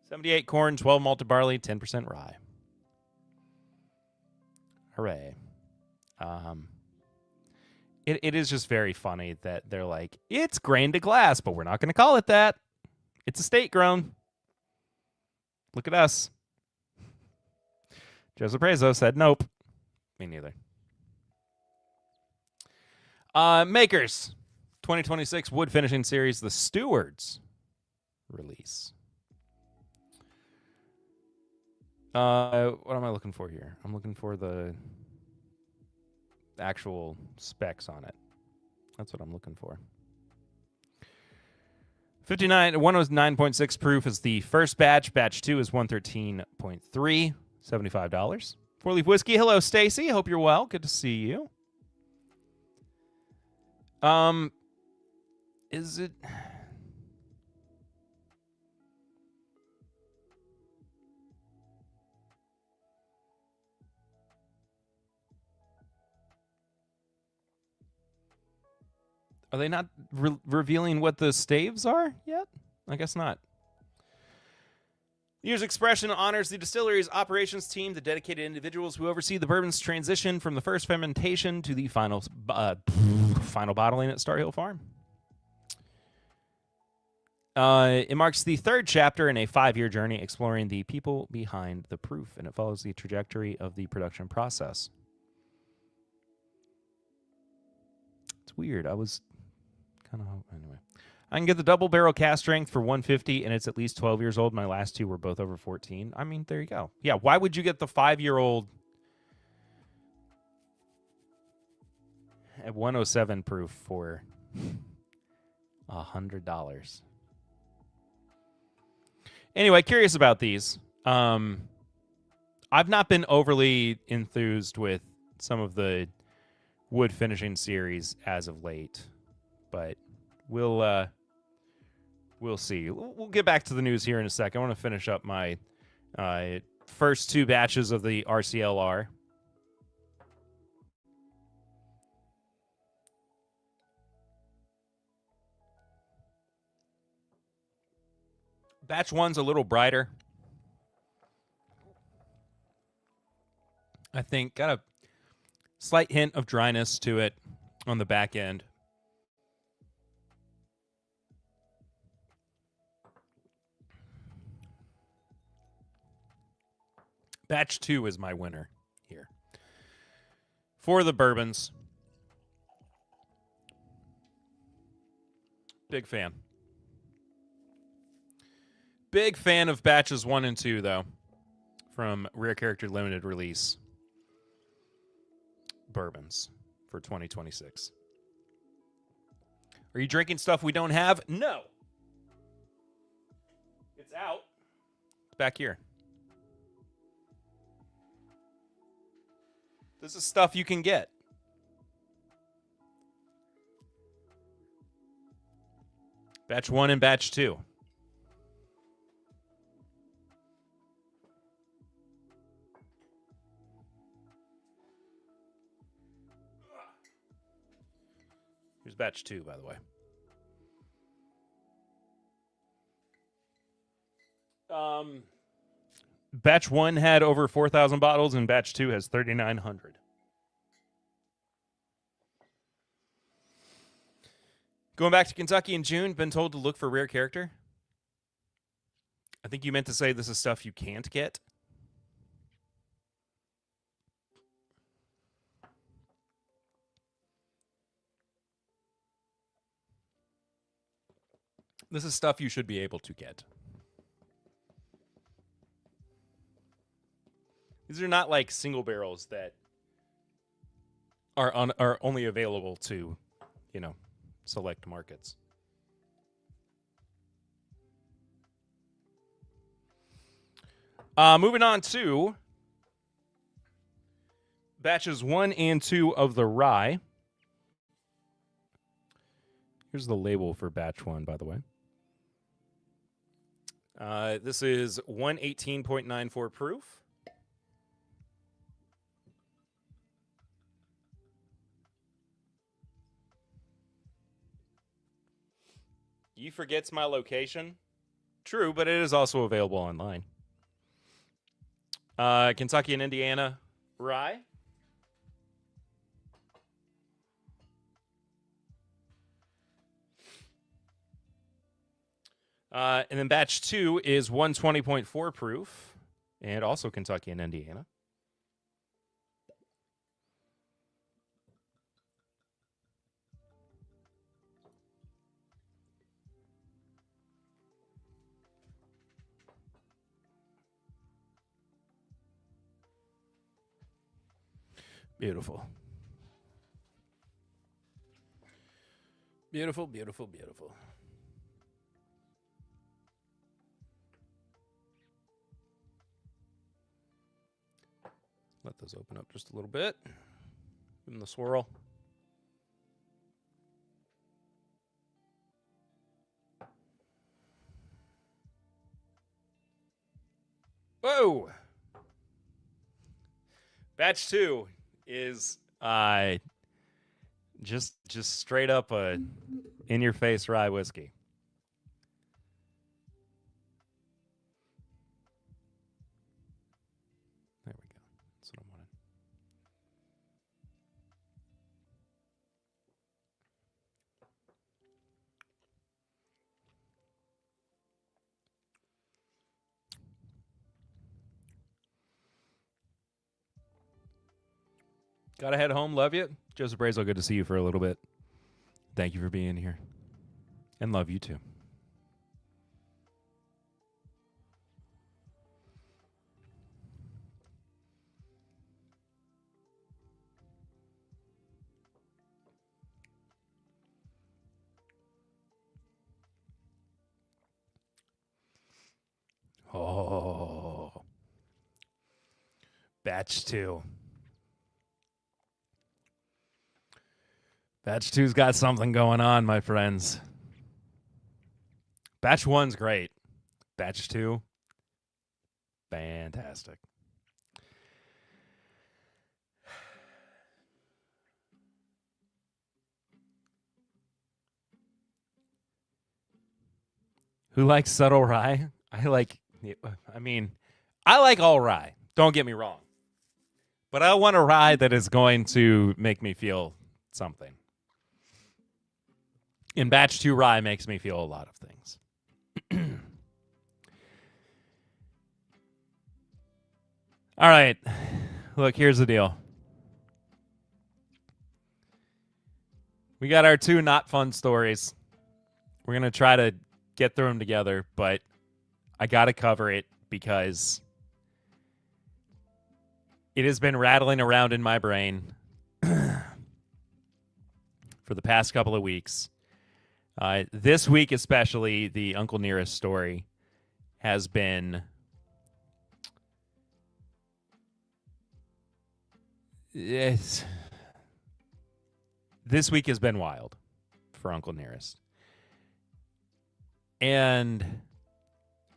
78 corn, 12 malted barley, 10% rye. Hooray. It is just very funny that they're like, it's grain to glass, but we're not going to call it that. It's estate grown. Look at us. Joseph Prezo said nope. Me neither. Makers 2026 wood finishing series, The Stewards release. What am I looking for here? I'm looking for the actual specs on it. That's what I'm looking for. 109.6 proof is the first batch. Batch 2 is 113.3, $75. 4-Leaf Whiskey. Hello, Stacy. Hope you're well. Good to see you. Is it... Are they not revealing what the staves are yet? I guess not. The year's expression honors the distillery's operations team, the dedicated individuals who oversee the bourbon's transition from the first fermentation to the final bottling at Star Hill Farm. It marks the third chapter in a 5-year journey exploring the people behind the proof, and it follows the trajectory of the production process. It's weird. I was kind of... Anyway. I can get the double barrel cast strength for $150, and it's at least 12 years old. My last two were both over 14. I mean, there you go. Yeah, why would you get the 5-year-old at 107 proof for $100? Anyway, curious about these. I've not been overly enthused with some of the wood finishing series as of late, but we'll see. We'll get back to the news here in a second. I want to finish up my first two batches of the RCLR. Batch one's a little brighter. I think got a slight hint of dryness to it on the back end. Batch 2 is my winner here. For the bourbons. Big fan. Big fan of batches 1 and 2, though, from Rare Character Limited Release bourbons for 2026. Are you drinking stuff we don't have? No. It's out. It's back here. This is stuff you can get. Batch 1 and batch 2. Here's batch 2, by the way. Batch 1 had over 4,000 bottles, and batch 2 has 3,900. Going back to Kentucky in June, been told to look for Rare Character. I think you meant to say this is stuff you can't get. This is stuff you should be able to get. These are not like single barrels that are only available to, select markets. Moving on to batches 1 and 2 of the rye. Here's the label for batch 1, by the way. This is 118.94 proof. You forgets my location. True, but it is also available online. Kentucky and Indiana rye. And then batch 2 is 120.4 proof, and also Kentucky and Indiana. Beautiful. Beautiful, beautiful, beautiful. Let those open up just a little bit. Give them the swirl. Whoa! Batch 2 is just straight up a in-your-face rye whiskey. There we go. That's what I wanted. Gotta head home. Love you. Joseph Brazel, good to see you for a little bit. Thank you for being here. And love you too. Oh. Batch 2. Batch 2's got something going on, my friends. Batch 1's great. Batch 2, fantastic. Who likes subtle rye? I like all rye. Don't get me wrong. But I want a rye that is going to make me feel something. And batch 2 rye makes me feel a lot of things. All right. Look, here's the deal. We got our 2 not fun stories. We're going to try to get through them together, but I got to cover it because it has been rattling around in my brain for the past couple of weeks. This week especially, the Uncle Nearest story has been this week has been wild for Uncle Nearest. And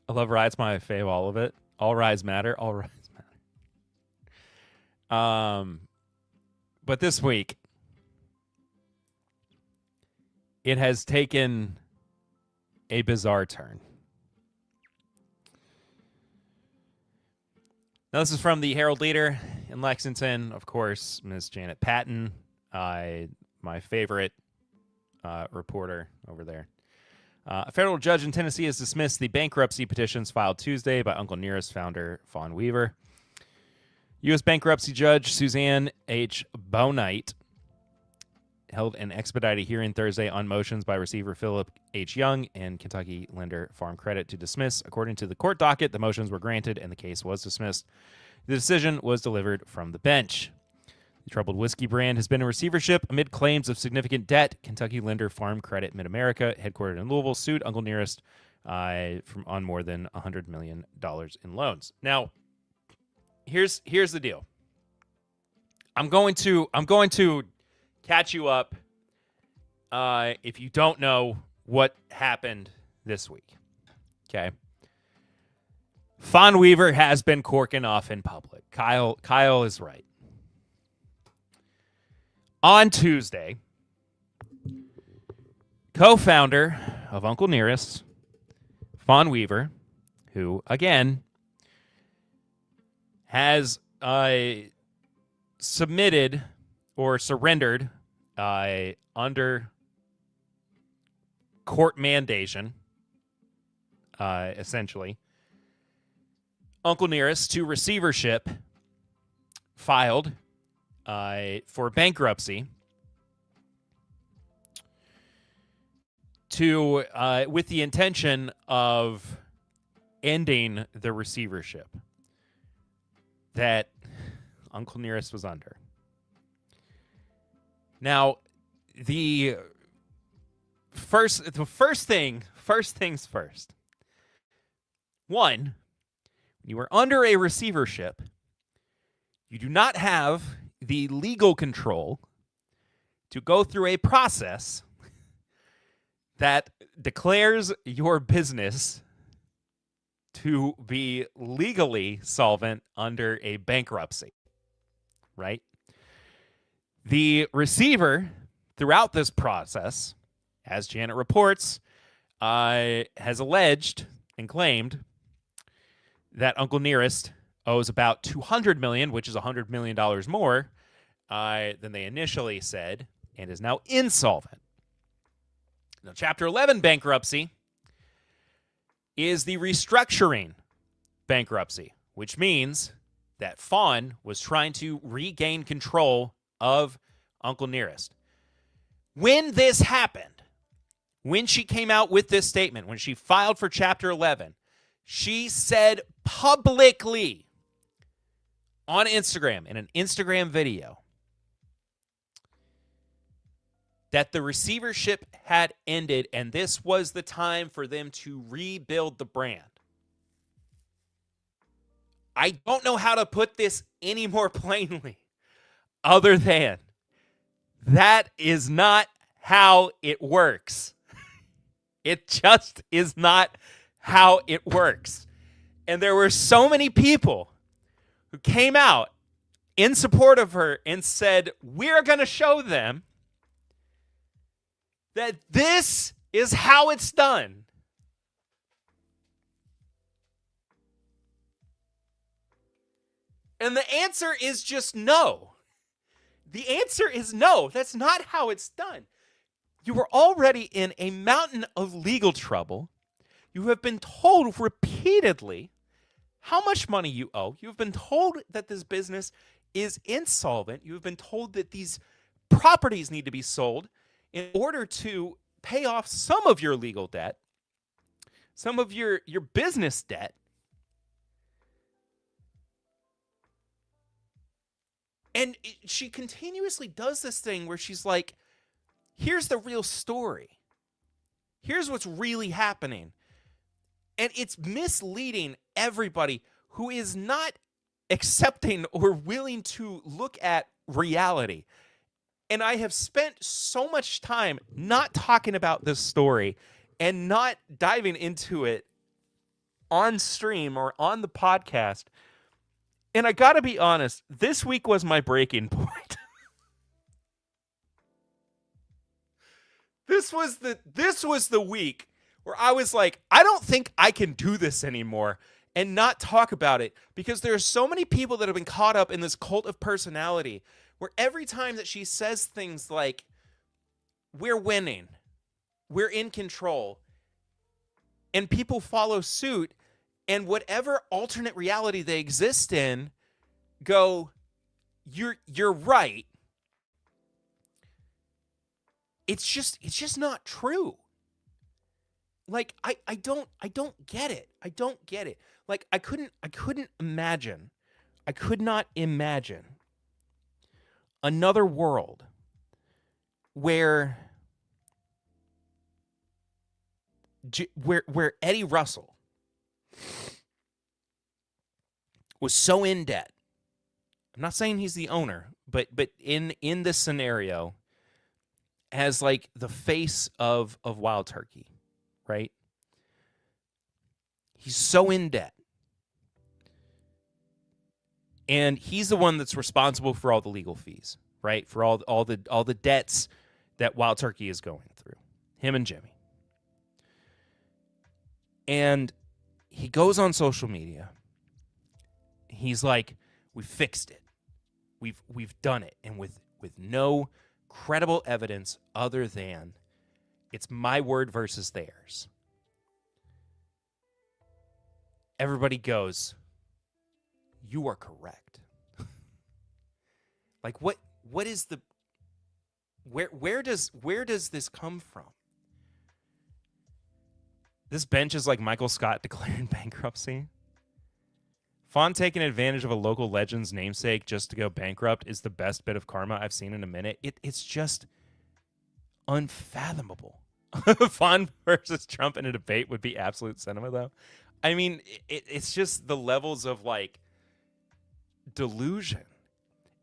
I love rye. It's my fave, all of it. All ryes matter. All ryes matter. But this week, it has taken a bizarre turn. Now, this is from the Herald Leader in Lexington. Of course, Ms. Janet Patton, my favorite reporter over there. A federal judge in Tennessee has dismissed the bankruptcy petitions filed Tuesday by Uncle Nearest founder Fawn Weaver. U.S. bankruptcy judge Suzanne H. Bonite held an expedited hearing Thursday on motions by receiver Philip H. Young and Kentucky lender Farm Credit to dismiss. According to the court docket, the motions were granted and the case was dismissed. The decision was delivered from the bench. The troubled whiskey brand has been in receivership amid claims of significant debt. Kentucky lender Farm Credit Mid-America, headquartered in Louisville, sued Uncle Nearest on more than $100 million in loans. Now, here's the deal. I'm going to catch you up if you don't know what happened this week. Okay. Fawn Weaver has been corking off in public. Kyle is right. On Tuesday, co-founder of Uncle Nearest, Fawn Weaver, who, again, has submitted or surrendered under court mandation, essentially, Uncle Nearest to receivership filed for bankruptcy with the intention of ending the receivership that Uncle Nearest was under. Now, first things first. One, you are under a receivership. You do not have the legal control to go through a process that declares your business to be legally solvent under a bankruptcy, right? The receiver, throughout this process, as Janet reports, has alleged and claimed that Uncle Nearest owes about $200 million, which is $100 million more than they initially said, and is now insolvent. Now, Chapter 11 bankruptcy is the restructuring bankruptcy, which means that Fawn was trying to regain control of Uncle Nearest. When this happened, when she came out with this statement, when she filed for Chapter 11, she said publicly on Instagram, in an Instagram video, that the receivership had ended and this was the time for them to rebuild the brand. I don't know how to put this any more plainly other than that is not how it works. It just is not how it works. And there were so many people who came out in support of her and said, we're going to show them that this is how it's done. And the answer is just no. The answer is no. That's not how it's done. You are already in a mountain of legal trouble. You have been told repeatedly how much money you owe. You've been told that this business is insolvent. You've been told that these properties need to be sold in order to pay off some of your legal debt, some of your business debt. And she continuously does this thing where she's like, here's the real story. Here's what's really happening. And it's misleading everybody who is not accepting or willing to look at reality. And I have spent so much time not talking about this story and not diving into it on stream or on the podcast. And I got to be honest, this week was my breaking point. This was the week where I was like, I don't think I can do this anymore and not talk about it, because there are so many people that have been caught up in this cult of personality where every time that she says things like, we're winning, we're in control, and people follow suit, and whatever alternate reality they exist in go, you're right. It's just not true. Like, I don't get it. I don't get it. Like, I could not imagine another world where Eddie Russell was so in debt. I'm not saying he's the owner, but in this scenario, as like the face of Wild Turkey, right? He's so in debt And he's the one that's responsible for all the legal fees, right? For all the debts that Wild Turkey is going through. Him and Jimmy. And he goes on social media. He's like, "We fixed it. We've done it." And with no credible evidence other than it's my word versus theirs. Everybody goes, "You are correct." Like what is the where does this come from? This bench is like Michael Scott declaring bankruptcy. Fawn taking advantage of a local legend's namesake just to go bankrupt is the best bit of karma I've seen in a minute. It's just unfathomable. Fawn versus Trump in a debate would be absolute cinema, though. I mean, it's just the levels of like delusion,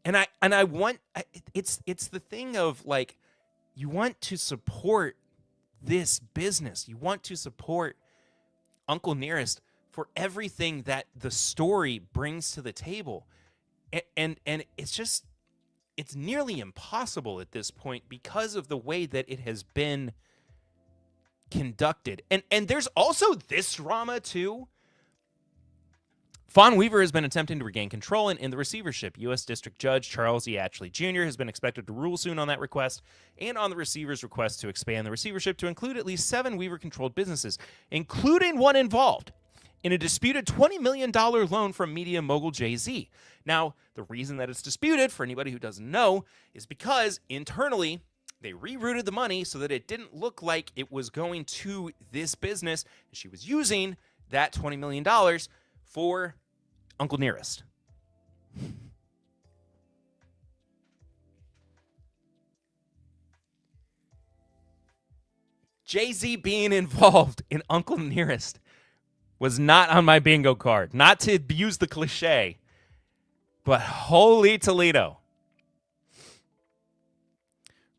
and I want it's the thing of like you want to support this business, you want to support Uncle Nearest for everything that the story brings to the table, and it's nearly impossible at this point because of the way that it has been conducted. And there's also this drama too. Fawn Weaver has been attempting to regain control in the receivership. U.S. District Judge Charles E. Ashley Jr. has been expected to rule soon on that request and on the receiver's request to expand the receivership to include at least 7 Weaver-controlled businesses, including one involved in a disputed $20 million loan from media mogul Jay-Z. Now, the reason that it's disputed, for anybody who doesn't know, is because internally they rerouted the money so that it didn't look like it was going to this business. And she was using that $20 million for Uncle Nearest. Jay-Z being involved in Uncle Nearest was not on my bingo card. Not to use the cliche, but holy Toledo.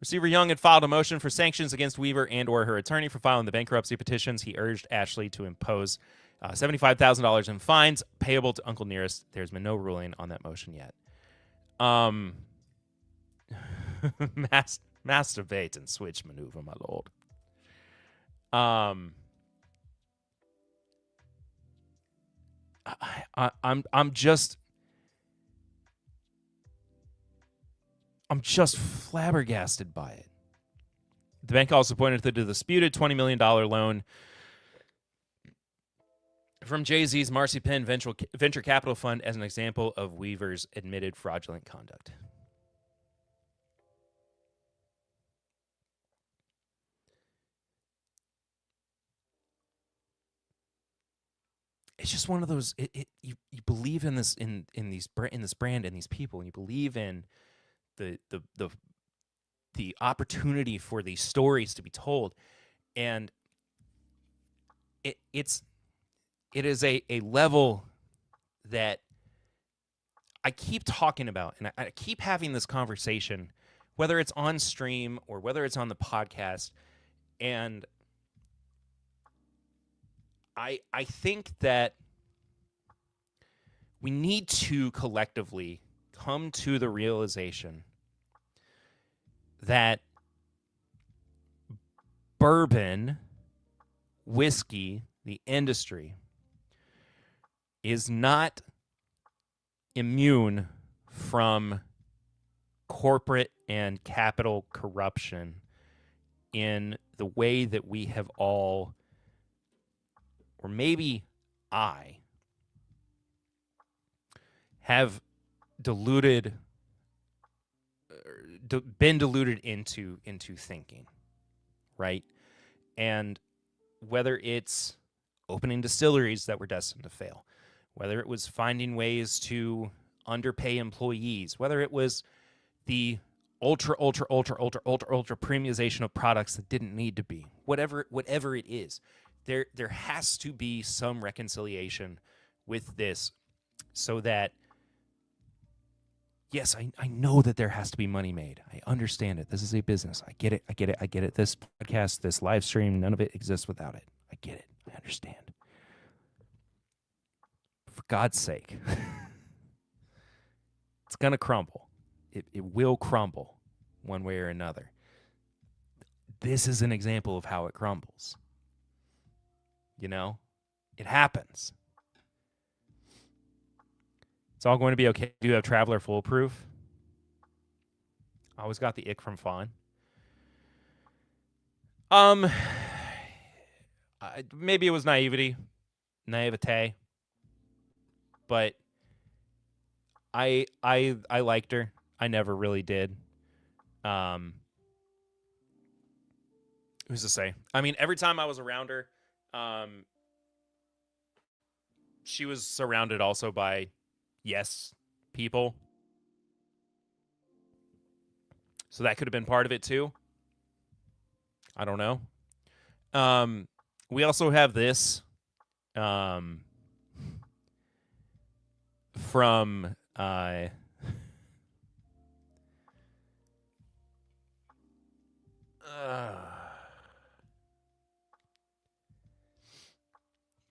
Receiver Young had filed a motion for sanctions against Weaver and or her attorney for filing the bankruptcy petitions. He urged Ashley to impose $75,000 in fines payable to Uncle Nearest. There's been no ruling on that motion yet. Masturbate and switch maneuver, my lord. I'm just flabbergasted by it. The bank also pointed to the disputed $20 million loan from Jay-Z's Marcy Penn venture capital fund as an example of Weaver's admitted fraudulent conduct. It's just one of those. You believe in this in this brand and these people, and you believe in the opportunity for these stories to be told, and it is a level that I keep talking about, and I keep having this conversation, whether it's on stream or whether it's on the podcast, and I think that we need to collectively come to the realization that bourbon, whiskey, the industry, is not immune from corporate and capital corruption in the way that we have all, or maybe I, have been deluded into thinking, right? And whether it's opening distilleries that were destined to fail, whether it was finding ways to underpay employees, whether it was the ultra premiumization of products that didn't need to be, whatever it is, there has to be some reconciliation with this, so that, yes, I know that there has to be money made. I understand it. This is a business. I get it. This podcast, this live stream, none of it exists without it. I get it. I understand. For God's sake. It's going to crumble. It will crumble one way or another. This is an example of how it crumbles. You know, it happens. It's all going to be okay. Do you have Traveler Foolproof? I always got the ick from Fawn. Maybe it was naivete, but I liked her. I never really did. Who's to say? I mean, every time I was around her, she was surrounded also by yes people. So that could have been part of it too. I don't know. We also have this from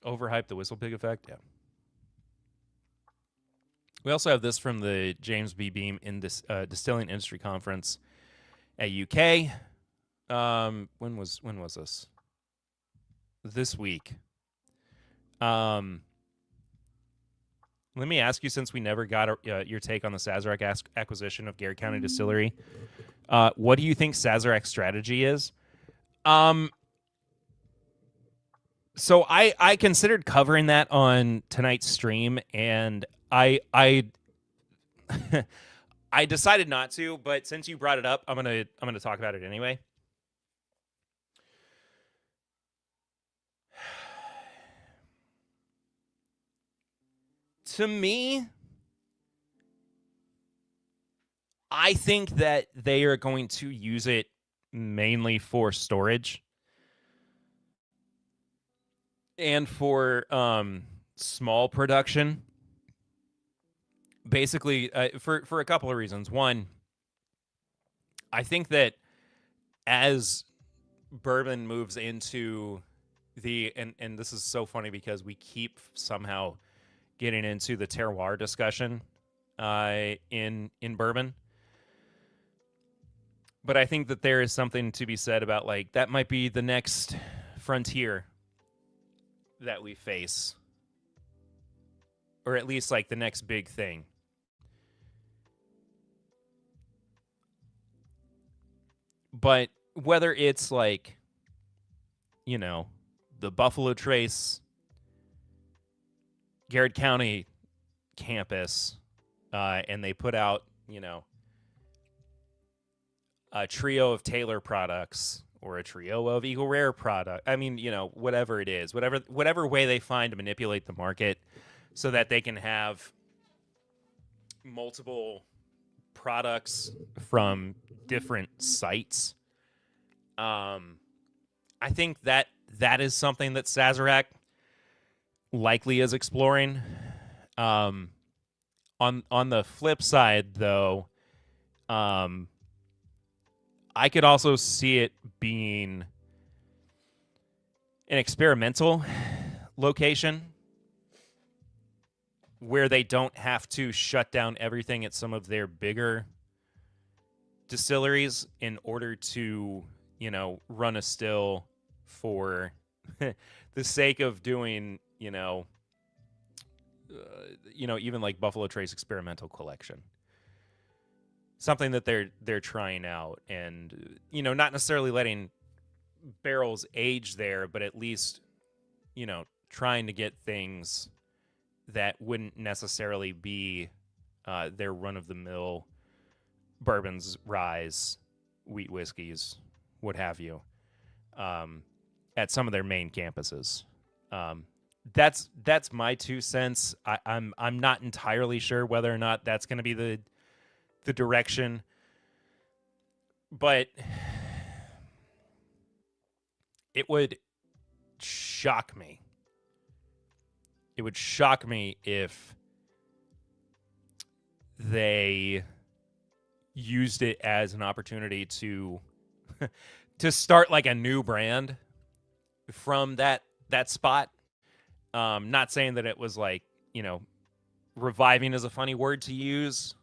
overhyped the whistle pig effect. Yeah. We also have this from the James B. Beam in this Distilling Industry Conference at UK. When was this? This week. Let me ask you, since we never got your take on the Sazerac acquisition of Garrett County Distillery, what do you think Sazerac's strategy is? So I considered covering that on tonight's stream, and I I decided not to, but since you brought it up, I'm gonna talk about it anyway. To me, I think that they are going to use it mainly for storage and for small production. Basically, for a couple of reasons. One, I think that as bourbon moves into and this is so funny because we keep somehow getting into the terroir discussion in bourbon. But I think that there is something to be said about, like, that might be the next frontier that we face. Or at least, like, the next big thing. But whether it's, like, you know, the Buffalo Trace Garrett County campus, and they put out, you know, a trio of Taylor products or a trio of Eagle Rare product. I mean, you know, whatever it is, whatever way they find to manipulate the market so that they can have multiple products from different sites. I think that is something that Sazerac likely is exploring. On the flip side, though, I could also see it being an experimental location where they don't have to shut down everything at some of their bigger distilleries in order to, you know, run a still for the sake of doing, even like Buffalo Trace experimental collection. Something that they're trying out, and, you know, not necessarily letting barrels age there, but at least, you know, trying to get things that wouldn't necessarily be their run-of-the-mill bourbons, ryes, wheat whiskeys, what have you, at some of their main campuses. That's my 2 cents. I'm not entirely sure whether or not that's going to be the direction, but it would shock me. It would shock me if they used it as an opportunity to start like a new brand from that spot. Not saying that it was like, you know, reviving is a funny word to use,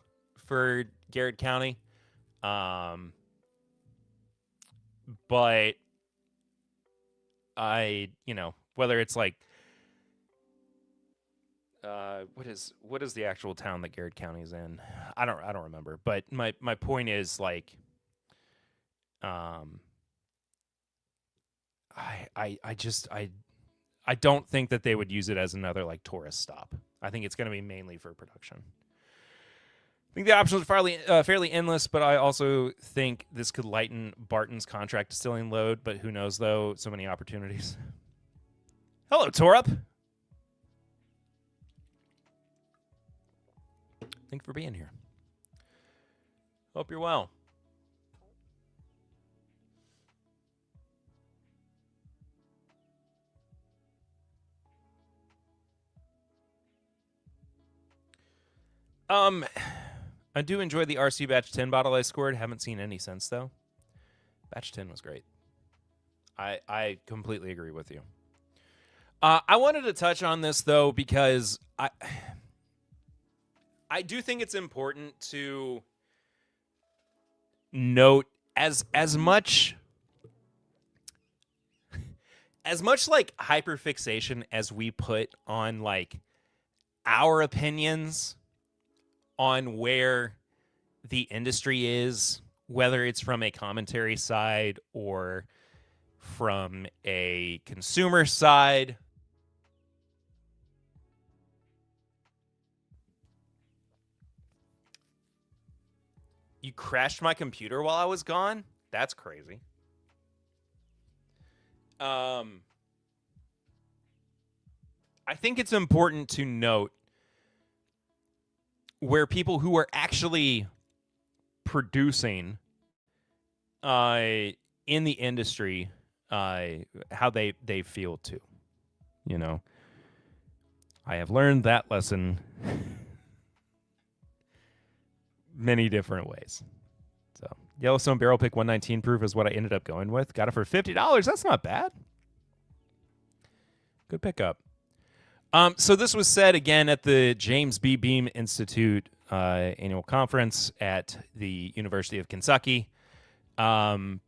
for Garrett County. But whether it's like what is the actual town that Garrett County is in? I don't remember. But my point is like I don't think that they would use it as another like tourist stop. I think it's going to be mainly for production. I think the options are fairly endless, but I also think this could lighten Barton's contract distilling load. But who knows, though? So many opportunities. Hello, Torup. Thanks for being here. Hope you're well. I do enjoy the RC Batch 10 bottle I scored. Haven't seen any since, though. Batch 10 was great. I completely agree with you. I wanted to touch on this, though, because I do think it's important to note as much like hyperfixation as we put on like our opinions on where the industry is, whether it's from a commentary side or from a consumer side. You crashed my computer while I was gone? That's crazy. I think it's important to note where people who are actually producing in the industry, how they feel too. You know, I have learned that lesson many different ways. So Yellowstone Barrel Pick 119 proof is what I ended up going with. Got it for $50. That's not bad. Good pickup. So this was said again at the James B. Beam Institute annual conference at the University of Kentucky. This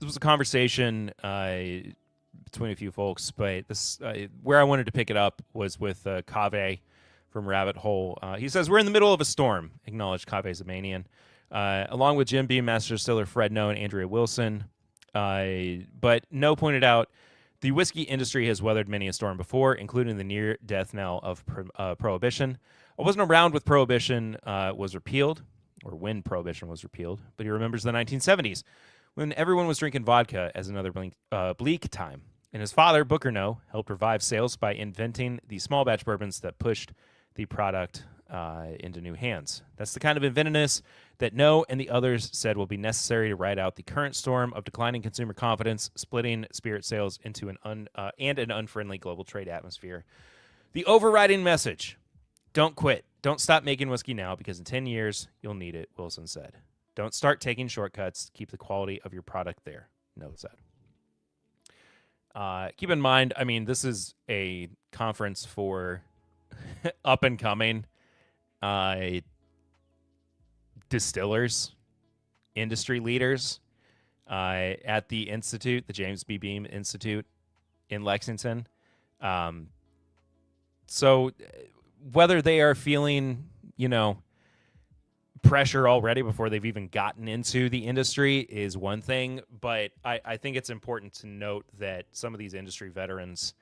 was a conversation between a few folks, but this where I wanted to pick it up was with Kaveh from Rabbit Hole. He says, "We're in the middle of a storm," acknowledged Kaveh Zamanian, along with Jim Beam, Master Distiller Fred No, and Andrea Wilson. But No pointed out, the whiskey industry has weathered many a storm before, including the near-death knell of Prohibition. I wasn't around when Prohibition was repealed, or when Prohibition was repealed, but he remembers the 1970s, when everyone was drinking vodka as another bleak time. And his father, Booker No, helped revive sales by inventing the small batch bourbons that pushed the product into new hands. That's the kind of inventiveness that No and the others said will be necessary to ride out the current storm of declining consumer confidence, splitting spirit sales into an unfriendly global trade atmosphere. The overriding message: don't quit. Don't stop making whiskey now, because in 10 years, you'll need it, Wilson said. Don't start taking shortcuts. Keep the quality of your product there, No said. Keep in mind, I mean, this is a conference for up-and-coming distillers, industry leaders at the Institute, the James B. Beam Institute in Lexington. So whether they are feeling, pressure already before they've even gotten into the industry is one thing, but I think it's important to note that some of these industry veterans,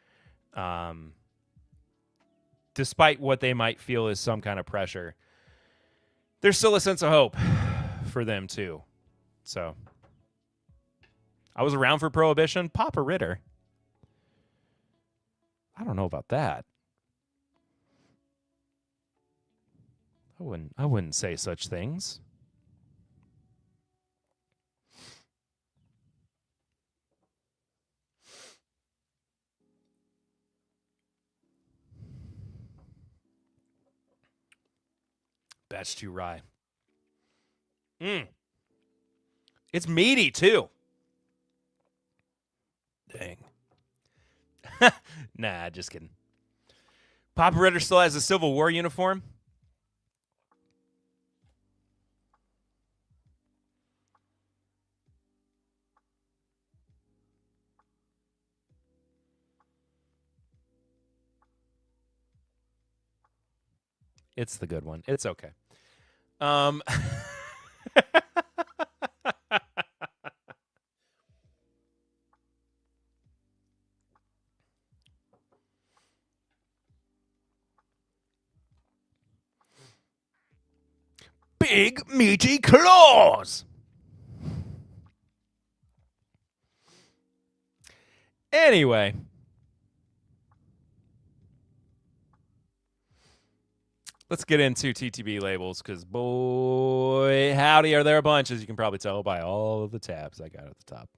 despite what they might feel is some kind of pressure, there's still a sense of hope for them too. So I was around for Prohibition. Papa Ritter, I don't know about that. I wouldn't say such things. Batch 2 rye. It's meaty too. Dang. Nah, just kidding. Papa Ritter still has a Civil War uniform. It's the good one. It's okay. Um, big meaty claws. Anyway. Let's get into TTB labels, because boy, howdy, are there a bunch, as you can probably tell by all of the tabs I got at the top.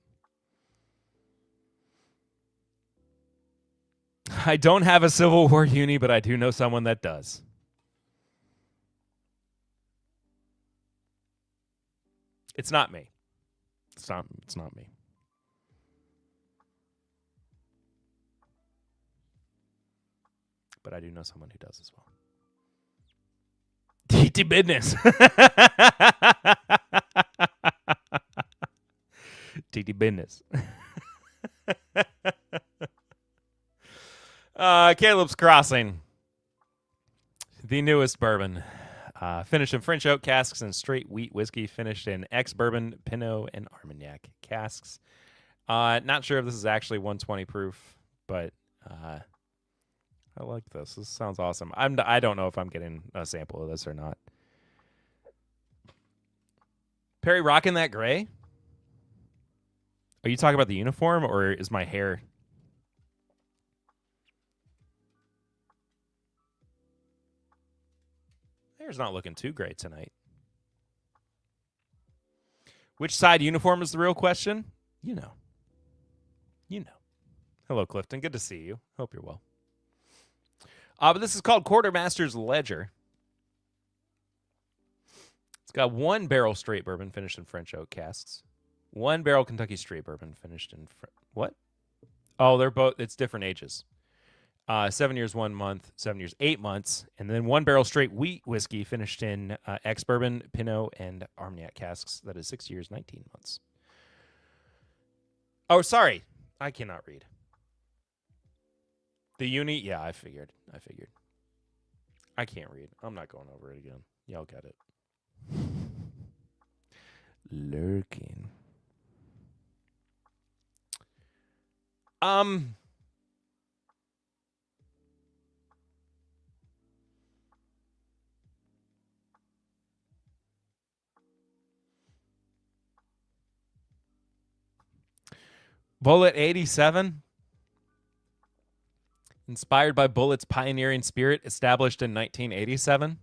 I don't have a Civil War uni, but I do know someone that does. It's not me. It's not me. But I do know someone who does as well. TT business. TT business. Caleb's Crossing. The newest bourbon. Finished in French oak casks and straight wheat whiskey. Finished in ex-bourbon, Pinot, and Armagnac casks. Not sure if this is actually 120 proof, but I like this. This sounds awesome. I don't know if I'm getting a sample of this or not. Perry rocking that gray? Are you talking about the uniform, or is my hair? Hair's not looking too great tonight. Which side uniform is the real question? You know. Hello, Clifton. Good to see you. Hope you're well. But this is called Quartermaster's Ledger. It's got 1 barrel straight bourbon finished in French oak casks. 1 barrel Kentucky straight bourbon finished in... What? Oh, they're both... It's different ages. 7 years, 1 month. 7 years, 8 months. And then 1 barrel straight wheat whiskey finished in ex-bourbon, Pinot, and Armagnac casks. That is 6 years, 19 months. Oh, sorry. I cannot read. The uni? Yeah, I figured. I can't read. I'm not going over it again. Y'all get it. Lurking. Bullet 87. Inspired by Bullet's pioneering spirit, established in 1987.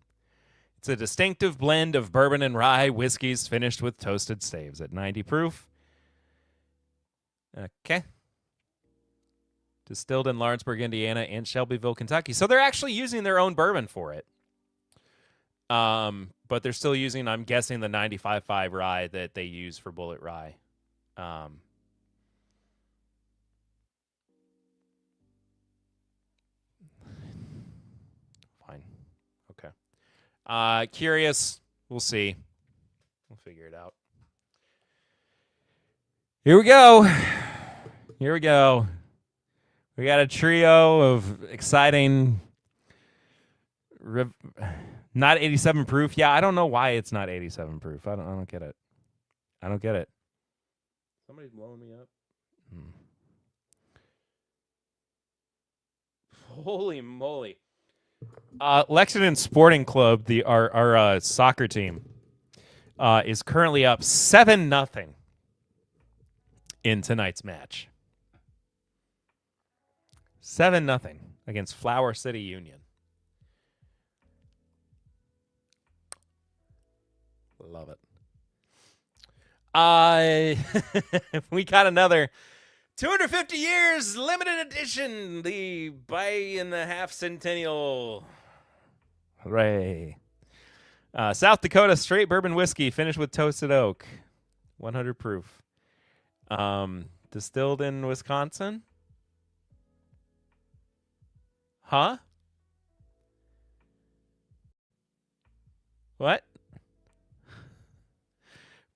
It's a distinctive blend of bourbon and rye whiskeys finished with toasted staves at 90 proof. Okay. Distilled in Lawrenceburg, Indiana and Shelbyville, Kentucky. So they're actually using their own bourbon for it. But they're still using, I'm guessing, the 95.5 rye that they use for Bullet Rye. Fine. Okay. Curious. We'll see. We'll figure it out. Here we go. We got a trio of exciting... Not 87 proof. Yeah, I don't know why it's not 87 proof. I don't get it. Somebody's blowing me up. Holy moly. Lexington Sporting Club, our soccer team, is currently up 7-0 in tonight's match. 7-0 against Flower City Union. Love it. We got another 250 years limited edition, the by-and-a-half centennial. Hooray. South Dakota straight bourbon whiskey finished with toasted oak. 100 proof. Distilled in Wisconsin. Huh? What?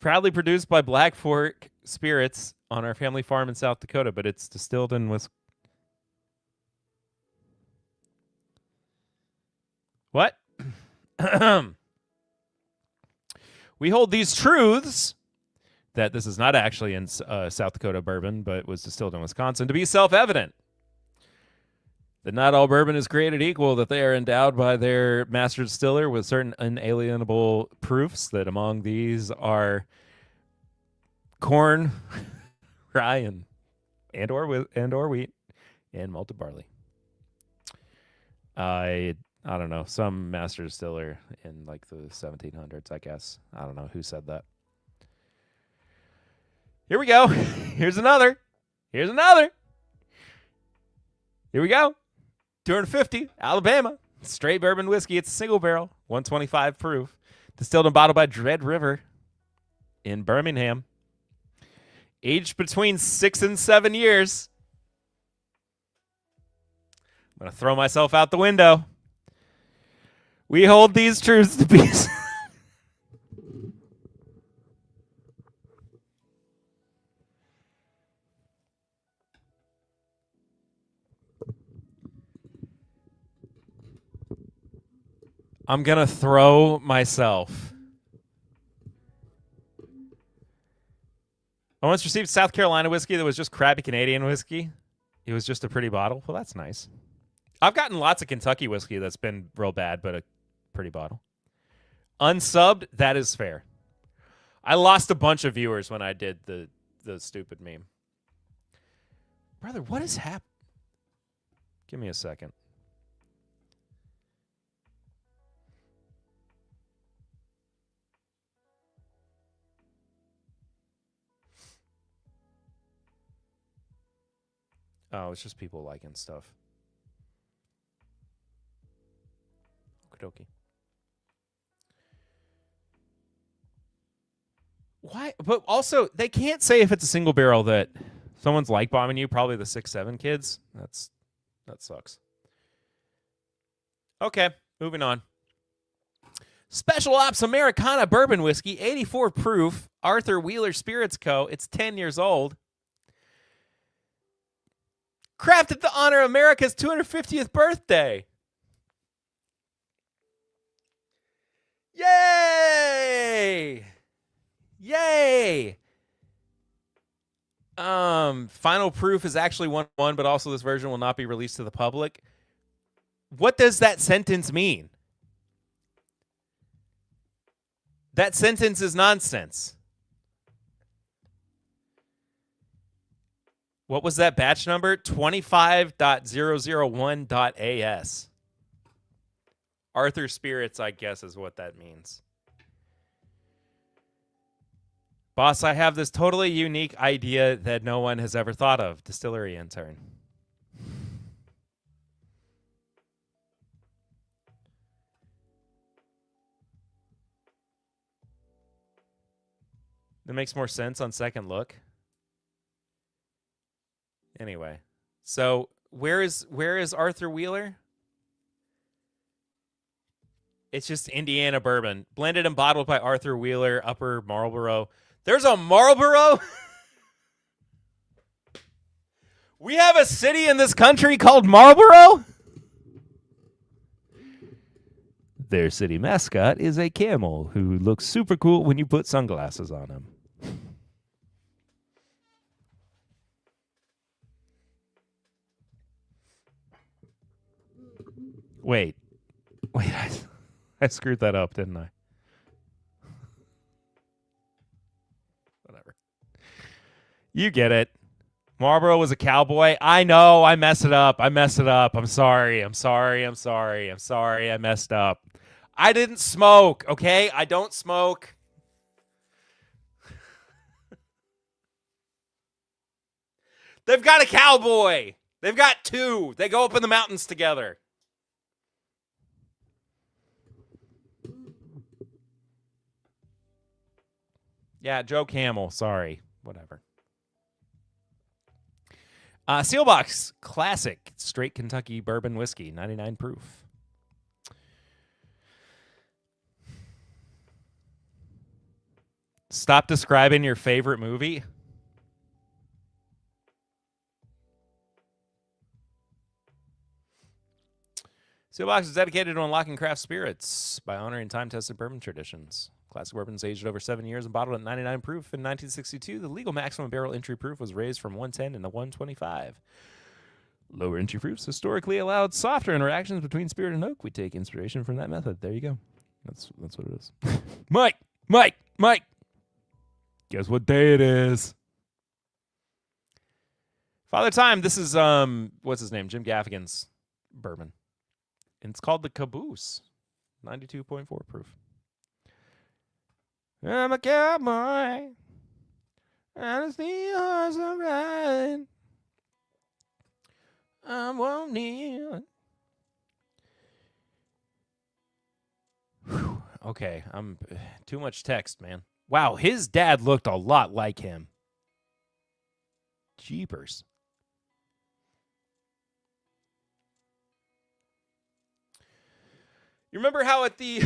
Proudly produced by Black Fork Spirits on our family farm in South Dakota, but it's distilled in What? We hold these truths that this is not actually in South Dakota bourbon, but was distilled in Wisconsin, to be self-evident. That not all bourbon is created equal, that they are endowed by their master distiller with certain unalienable proofs, that among these are corn, rye, and or wheat, and malted barley. I don't know, some master distiller in like the 1700s, I guess. I don't know who said that. Here we go. Here's another. Here we go. 250, Alabama. Straight bourbon whiskey. It's a single barrel, 125 proof. Distilled and bottled by Dread River in Birmingham. Aged between 6 and 7 years. I'm going to throw myself out the window. We hold these truths to be... I'm going to throw myself. I once received South Carolina whiskey that was just crappy Canadian whiskey. It was just a pretty bottle. Well, that's nice. I've gotten lots of Kentucky whiskey that's been real bad, but a pretty bottle. Unsubbed, that is fair. I lost a bunch of viewers when I did the stupid meme. Brother, what is happening? Give me a second. Oh, it's just people liking stuff. Okie-dokie. Why? But also, they can't say if it's a single barrel that someone's like bombing you. Probably the 6-7 kids. That sucks. Okay, moving on. Special Ops Americana Bourbon Whiskey, 84 proof. Arthur Wheeler Spirits Co. It's 10 years old. Crafted to honor America's 250th birthday. Yay! Yay! Final proof is actually 1-1, but also this version will not be released to the public. What does that sentence mean? That sentence is nonsense. What was that batch number? 25.001.AS. Arthur Spirits, I guess, is what that means. Boss, I have this totally unique idea that no one has ever thought of. Distillery intern. That makes more sense on second look. Anyway, so where is Arthur Wheeler? It's just Indiana bourbon, blended and bottled by Arthur Wheeler, Upper Marlboro. There's a Marlboro? We have a city in this country called Marlboro? Their city mascot is a camel who looks super cool when you put sunglasses on him. Wait, I screwed that up, didn't I? Whatever. You get it. Marlboro was a cowboy. I know. I messed it up. I'm sorry. I messed up. I didn't smoke, okay? I don't smoke. They've got a cowboy. They've got two. They go up in the mountains together. Yeah, Joe Camel. Sorry. Whatever. Sealbox Classic Straight Kentucky Bourbon Whiskey, 99 proof. Stop describing your favorite movie. Steelbox is dedicated to unlocking craft spirits by honoring time-tested bourbon traditions. Classic bourbons aged over 7 years and bottled at 99 proof. In 1962, the legal maximum barrel entry proof was raised from 110 to 125. Lower entry proofs historically allowed softer interactions between spirit and oak. We take inspiration from that method. There you go. That's what it is. Mike! Guess what day it is? Father Time. This is, what's his name? Jim Gaffigan's bourbon. And it's called the Caboose. 92.4 proof. I'm a cowboy. I see a horse I'm riding. I won't kneel. Okay, I'm too much text, man. Wow, his dad looked a lot like him. Jeepers. You remember how at the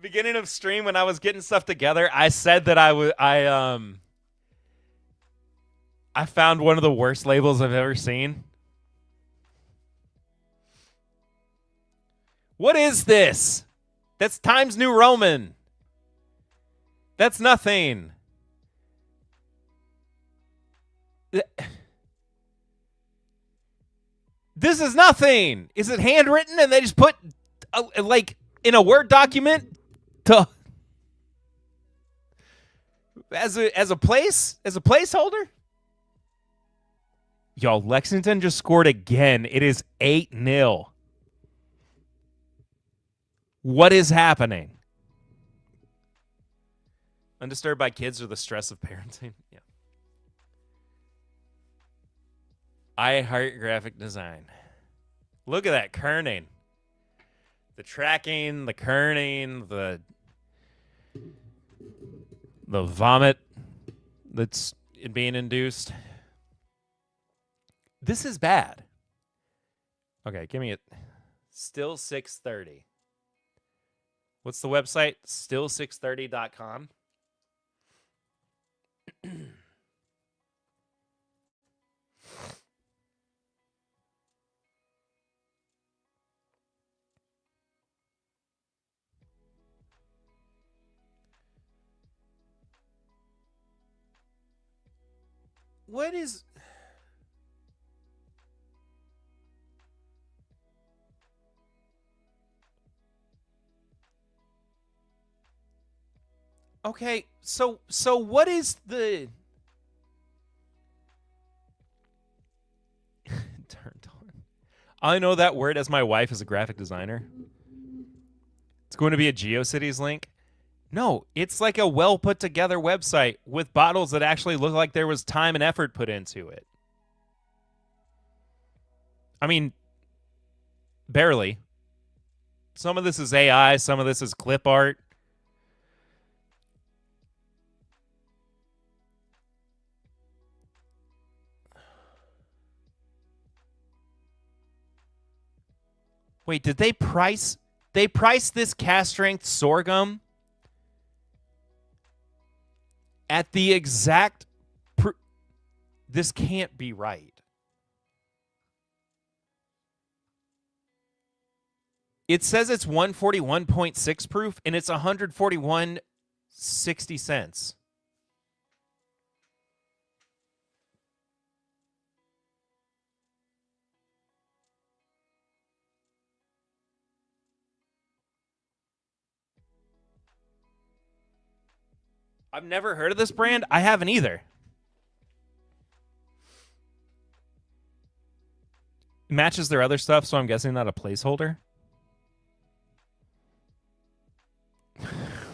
beginning of stream when I was getting stuff together, I said that I found one of the worst labels I've ever seen? What is this? That's Times New Roman. That's nothing. This is nothing. Is it handwritten and they just put like in a Word document to as a placeholder? Y'all, Lexington just scored again. It is 8-0. What is happening? Undisturbed by kids or the stress of parenting? Yeah. I heart graphic design. Look at that kerning. The tracking, the kerning, the vomit that's being induced. This is bad. Okay, give me it. Still 630. What's the website? Still630.com. What is... Okay, so what is the... Turned on. I know that word as my wife is a graphic designer. It's going to be a GeoCities link. No, it's like a well put together website with bottles that actually look like there was time and effort put into it. I mean, barely. Some of this is AI, some of this is clip art. Wait, did they price this cast strength sorghum at the exact this can't be right. It says it's 141.6 proof and it's 141.60 cents. I've never heard of this brand. I haven't either. It matches their other stuff, so I'm guessing not a placeholder.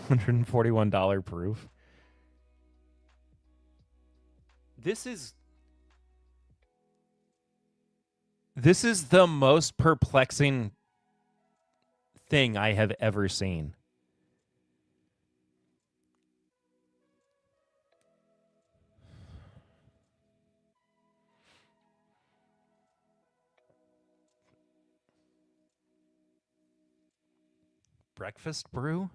$141 proof. This is the most perplexing thing I have ever seen. Breakfast brew?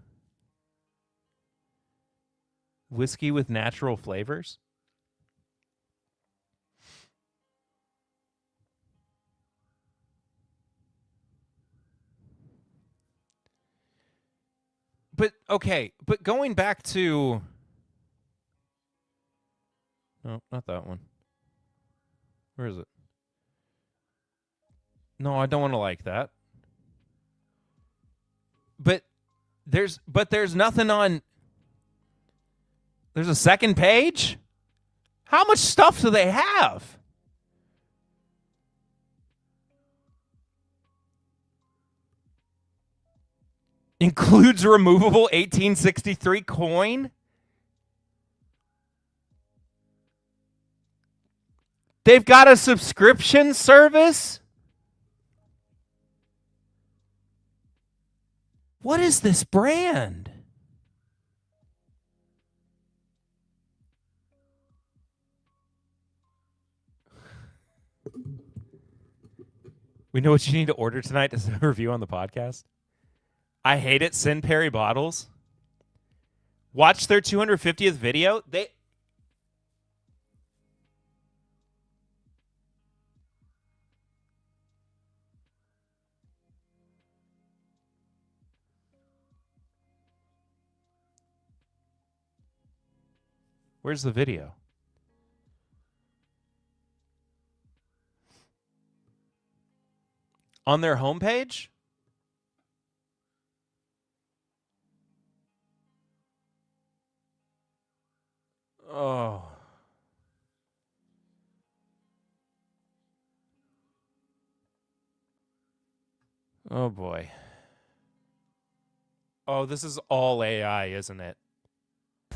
Whiskey with natural flavors? but going back to... No, not that one. Where is it? No, I don't want to like that. But there's nothing on... There's a second page? How much stuff do they have? Includes a removable 1863 coin? They've got a subscription service? What is this brand? We know what you need to order tonight to review on the podcast. I hate it. Send Perry bottles. Watch their 250th video. Where's the video? On their homepage? Oh. Oh, boy. Oh, this is all AI, isn't it?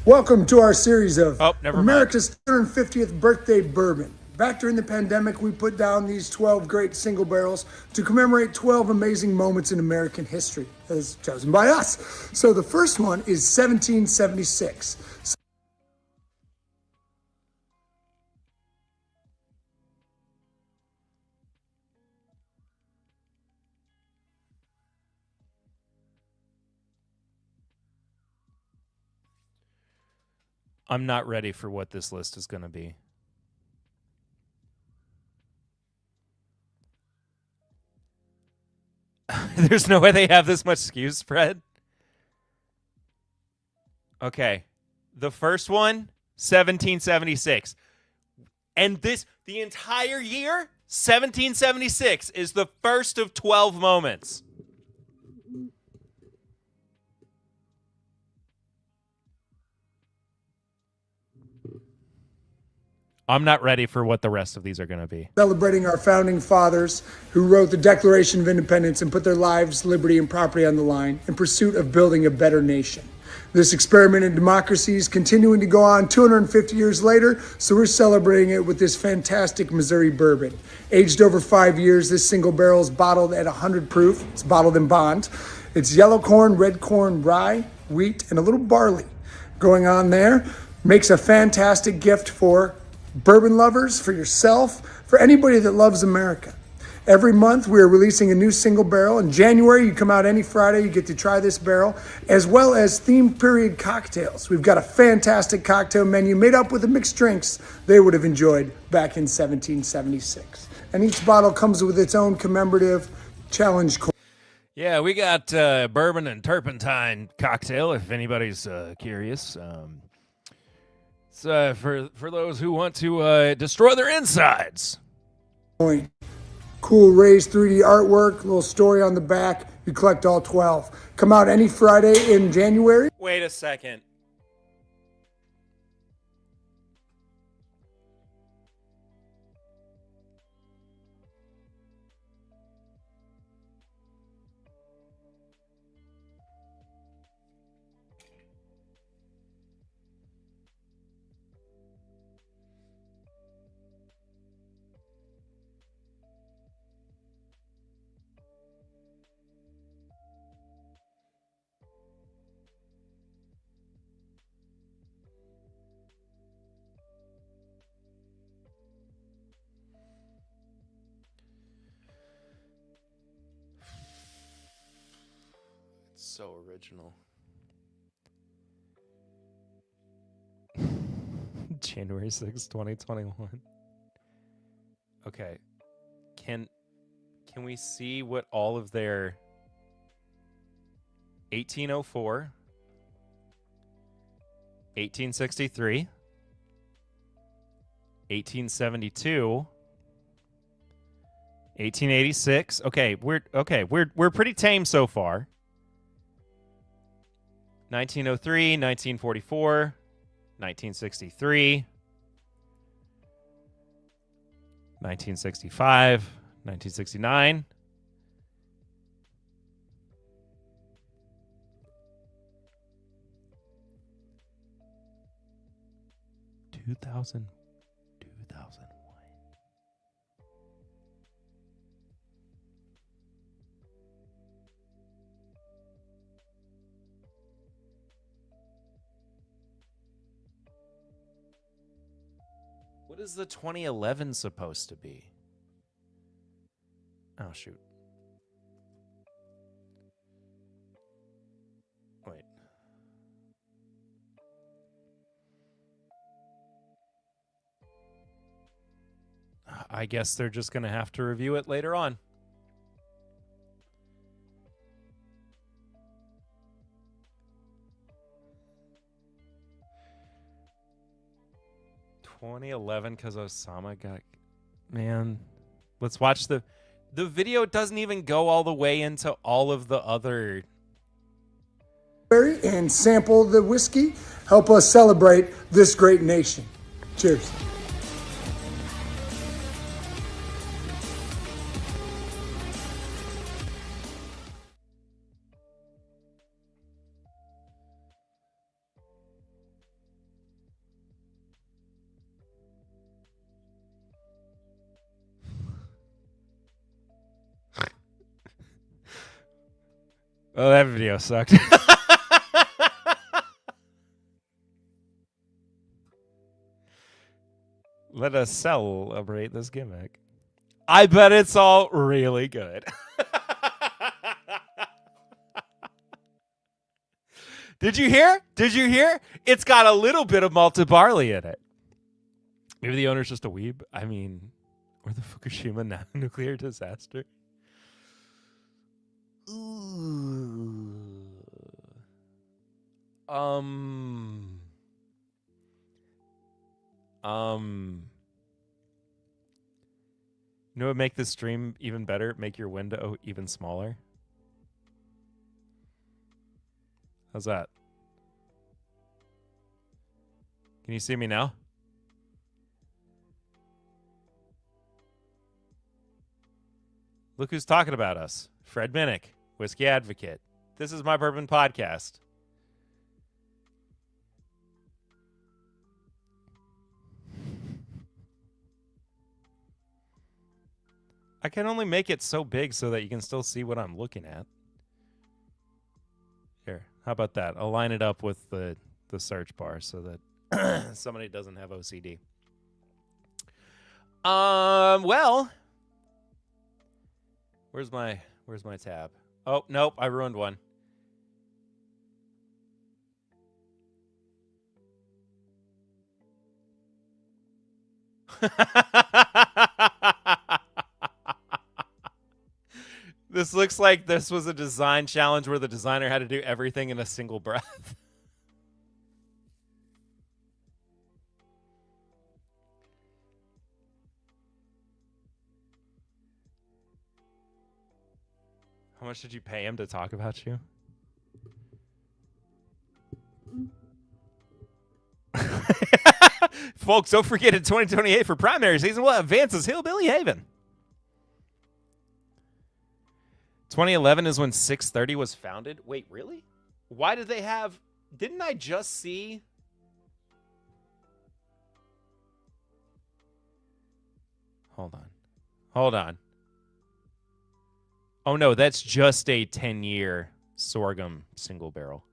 Welcome to our series of America's 250th birthday bourbon. Back during the pandemic, we put down these 12 great single barrels to commemorate 12 amazing moments in American history, as chosen by us. So the first one is 1776. I'm not ready for what this list is going to be. There's no way they have this much SKU spread. Okay. The first one, 1776. And the entire year, 1776 is the first of 12 moments. I'm not ready for what the rest of these are going to be. Celebrating our founding fathers who wrote the Declaration of Independence and put their lives, liberty, and property on the line in pursuit of building a better nation. This experiment in democracy is continuing to go on 250 years later, so we're celebrating it with this fantastic Missouri bourbon. Aged over 5 years, this single barrel is bottled at 100 proof. It's bottled in bond. It's yellow corn, red corn, rye, wheat, and a little barley going on there. Makes a fantastic gift for bourbon lovers, for yourself, for anybody that loves America. Every month we are releasing a new single barrel. In January, you come out any Friday, you get to try this barrel, as well as themed period cocktails. We've got a fantastic cocktail menu made up with the mixed drinks they would have enjoyed back in 1776. And each bottle comes with its own commemorative challenge. Yeah, we got bourbon and turpentine cocktail, if anybody's curious. It's for those who want to destroy their insides. Cool raised 3D artwork, little story on the back. You collect all 12. Come out any Friday in January. Wait a second. So original. January 6th, 2021. Okay. Can we see what all of their 1804, 1863, 1872, 1886. Okay, we're pretty tame so far. 1903, 1944, 1963, 1965, 1969. 2000, 2001. What is the 2011 supposed to be? Oh, shoot. Wait. I guess they're just going to have to review it later on. Because Osama got... Man, let's watch the video. Doesn't even go all the way into all of the other... And sample the whiskey. Help us celebrate this great nation. Cheers. Oh, that video sucked. Let us celebrate this gimmick. I bet it's all really good. Did you hear? It's got a little bit of malted barley in it. Maybe the owner's just a weeb. I mean, or the Fukushima nuclear disaster. Ooh. You know what would make this stream even better? Make your window even smaller. How's that? Can you see me now? Look who's talking about us. Fred Minnick, Whiskey Advocate. This is my Bourbon Podcast. I can only make it so big so that you can still see what I'm looking at. Here, how about that? I'll line it up with the search bar so that somebody doesn't have OCD. Well, where's my tab? Oh, nope, I ruined one. This looks like this was a design challenge where the designer had to do everything in a single breath. How much did you pay him to talk about you? Folks, don't forget in 2028 for primary season, we'll have Vance's Hillbilly Haven. 2011 is when 630 was founded. Wait, really? Why did they have... Didn't I just see... Hold on. Oh, no, that's just a 10-year sorghum single barrel.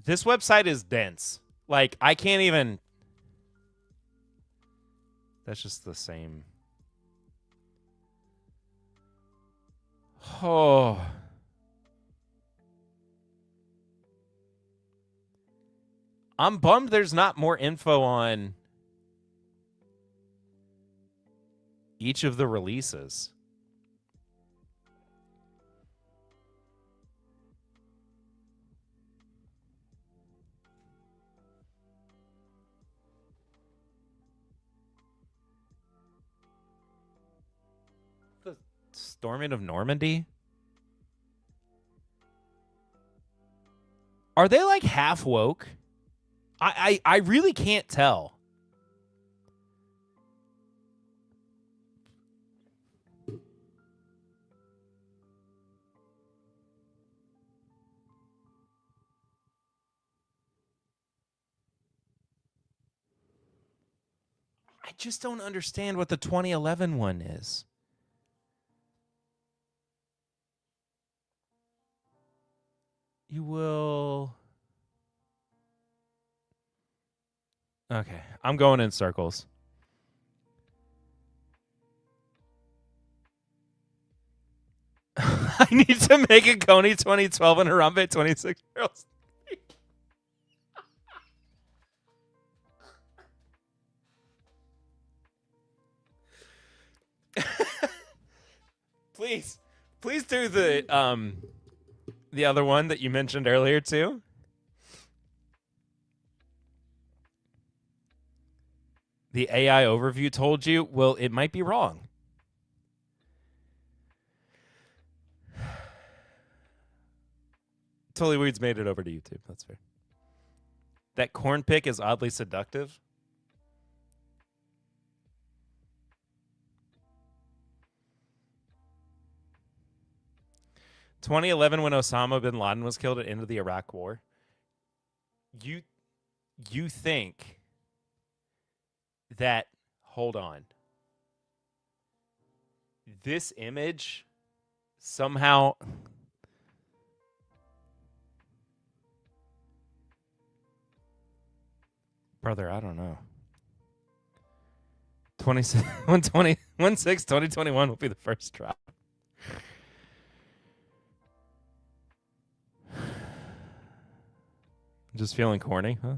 This website is dense. Like, I can't even... That's just the same... Oh. I'm bummed there's not more info on each of the releases. Storming of Normandy? Are they like half woke? I really can't tell. I just don't understand what the 2011 one is. You will... Okay, I'm going in circles. I need to make a Coney 2012 and Harambe 26 barrels. Please do the other one that you mentioned earlier too. The AI overview told you, well, it might be wrong. Totally Weeds made it over to YouTube. That's fair. That corn pick is oddly seductive. (2011) when Osama bin Laden was killed at the end of the Iraq War. You think that, hold on, this image somehow... Brother, I don't know. 1/6/2021 will be the first drop. Just feeling corny, huh?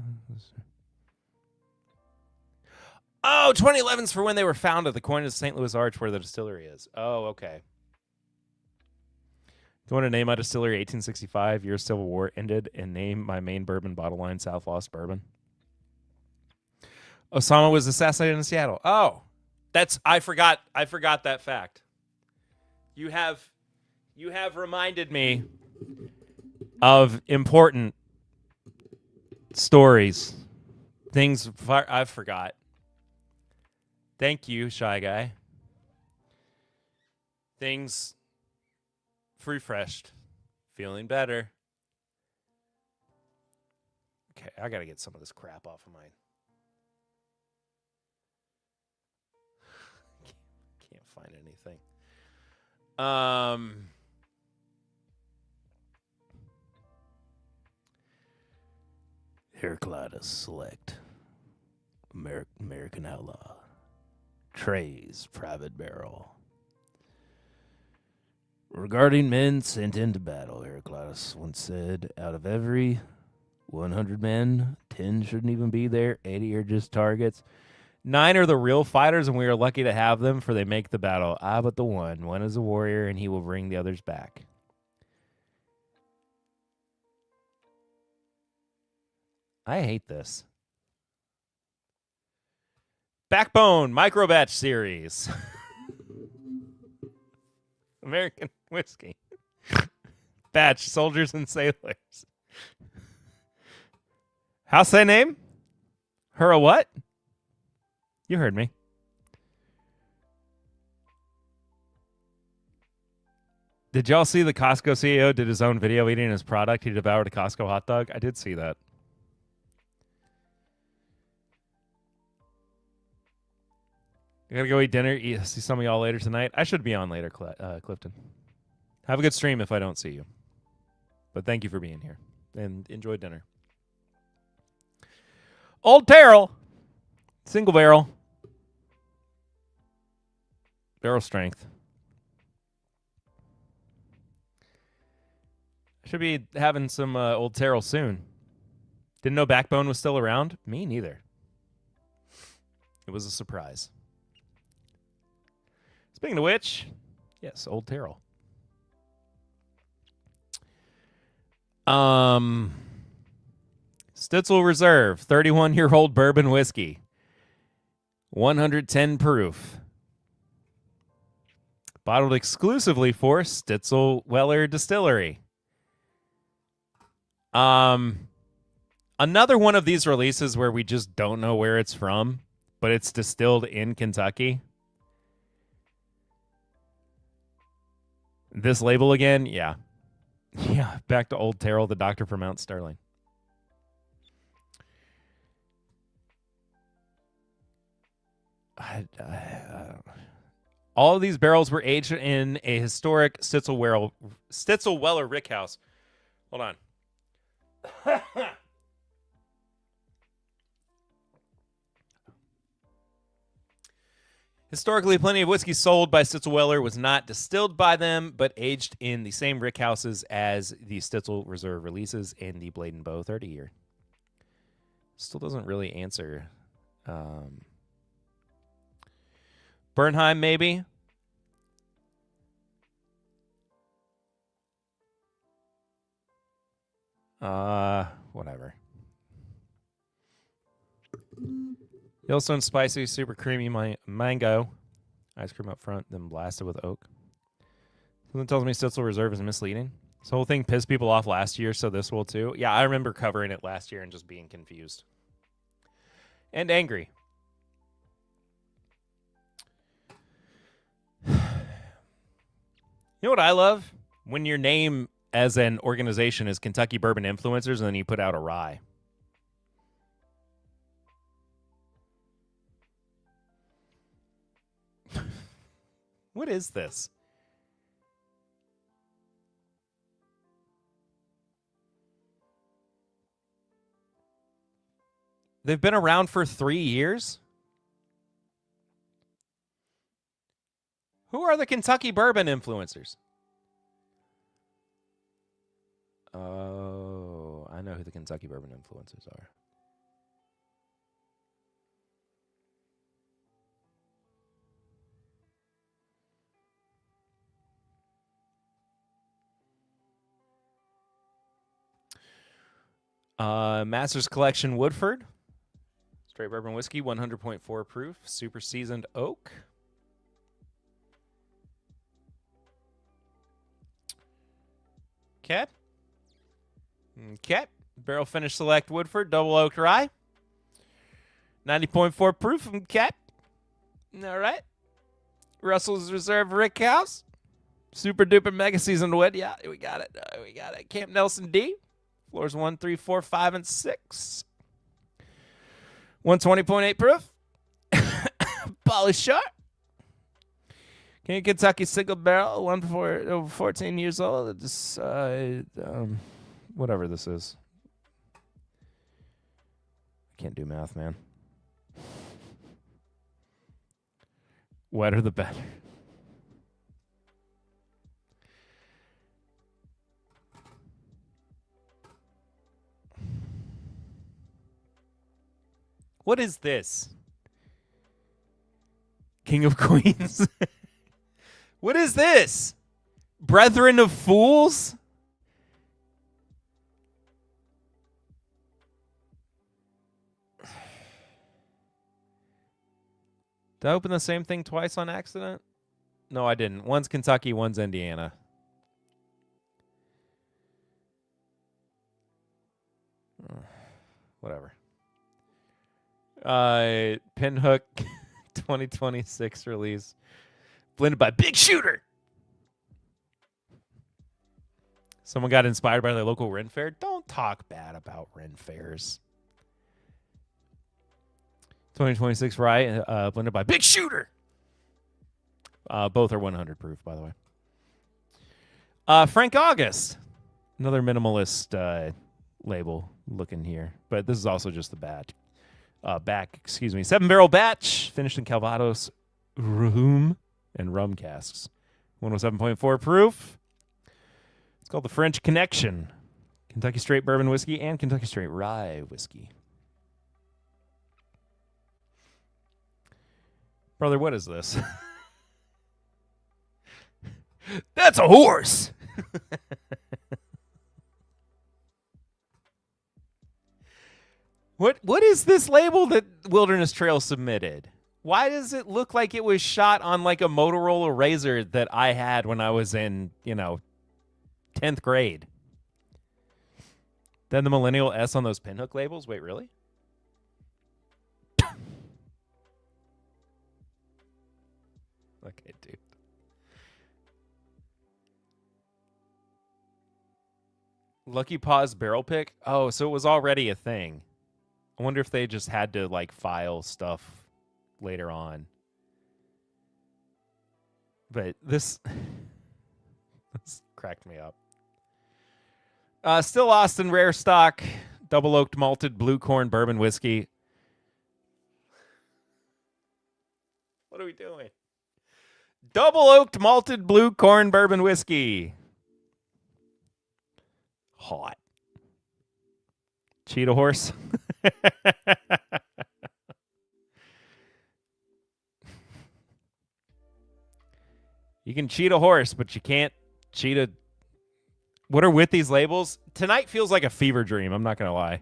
Oh, 2011's for when they were founded. The coin is St. Louis Arch, where the distillery is. Oh, okay. Going to name my distillery 1865, year Civil War ended, and name my main bourbon bottle line South Lost Bourbon. Osama was assassinated in Seattle. Oh, I forgot that fact. You have reminded me of important stories, things I forgot. Thank you, Shy Guy. Things refreshed, feeling better. Okay, I gotta get some of this crap off of mine. Can't find anything. Heraclitus Select, American Outlaw, Trey's Private Barrel. Regarding men sent into battle, Heraclitus once said, out of every 100 men, 10 shouldn't even be there, 80 are just targets. 9 are the real fighters, and we are lucky to have them, for they make the battle. But the one is a warrior, and he will bring the others back. I hate this. Backbone Microbatch Series. American whiskey. Batch Soldiers and Sailors. How's that name? Her a what? You heard me. Did y'all see the Costco CEO did his own video eating his product? He devoured a Costco hot dog. I did see that. I gotta go eat dinner. See some of y'all later tonight. I should be on later, Clifton. Have a good stream if I don't see you. But thank you for being here. And enjoy dinner. Old Terrell. Single barrel. Barrel strength. Should be having some Old Terrell soon. Didn't know Backbone was still around. Me neither. It was a surprise. Speaking of which, yes, Old Terrell. Stitzel Reserve, 31-year-old bourbon whiskey. 110 proof. Bottled exclusively for Stitzel Weller Distillery. Another one of these releases where we just don't know where it's from, but it's distilled in Kentucky. This label again, yeah. Yeah, back to Old Terrell, the doctor from Mount Sterling. I don't know. All of these barrels were aged in a historic Stitzel Weller rickhouse. Hold on. Historically, plenty of whiskey sold by Stitzel Weller was not distilled by them, but aged in the same rickhouses as the Stitzel Reserve releases in the Blade and Bow 30 year. Still doesn't really answer. Bernheim, maybe. Whatever. Yellowstone spicy, super creamy mango. Ice cream up front, then blasted with oak. Something tells me Stitzel Reserve is misleading. This whole thing pissed people off last year, so this will too. Yeah, I remember covering it last year and just being confused. And angry. You know what I love? When your name as an organization is Kentucky Bourbon Influencers and then you put out a rye. What is this? They've been around for 3 years? Who are the Kentucky Bourbon Influencers? Oh, I know who the Kentucky Bourbon Influencers are. Master's Collection Woodford. Straight bourbon whiskey, 100.4 proof. Super seasoned oak. Okay. Okay. Barrel Finish Select Woodford, double oaked rye. 90.4 proof. Okay. All right. Russell's Reserve Rickhouse. Super duper mega seasoned wood. Yeah, we got it. We got it. Camp Nelson D. Floors 1, 3, 4, 5, and 6. 120.8 proof. Polished sharp. Kentucky single barrel, 14 years old. This, whatever this is. I can't do math, man. Wetter the better. What is this? King of Queens. What is this? Brethren of Fools? Did I open the same thing twice on accident? No, I didn't. One's Kentucky, one's Indiana. Whatever. Pinhook 2026 release. Blended by Big Shooter. Someone got inspired by the local Ren Fair. Don't talk bad about Ren Fairs. 2026 rye, blended by Big Shooter. Both are 100 proof, by the way. Frank August. Another minimalist label looking here. But this is also just the back. 7-barrel batch, finished in Calvados, rum, and rum casks. 107.4 proof. It's called the French Connection. Kentucky Straight Bourbon Whiskey and Kentucky Straight Rye Whiskey. Brother, what is this? That's a horse! What is this label that Wilderness Trail submitted? Why does it look like it was shot on like a Motorola Razr that I had when I was in, 10th grade? Then the Millennial S on those pinhook labels? Wait, really? Okay, dude. Lucky Paws barrel pick? Oh, so it was already a thing. I wonder if they just had to, like, file stuff later on. But this cracked me up. Still Austin Rare Stock, double oaked malted blue corn bourbon whiskey. What are we doing? Double oaked malted blue corn bourbon whiskey. Hot. Cheetah horse. You can cheat a horse, but you can't cheat a... What are with these labels? Tonight feels like a fever dream, I'm not going to lie.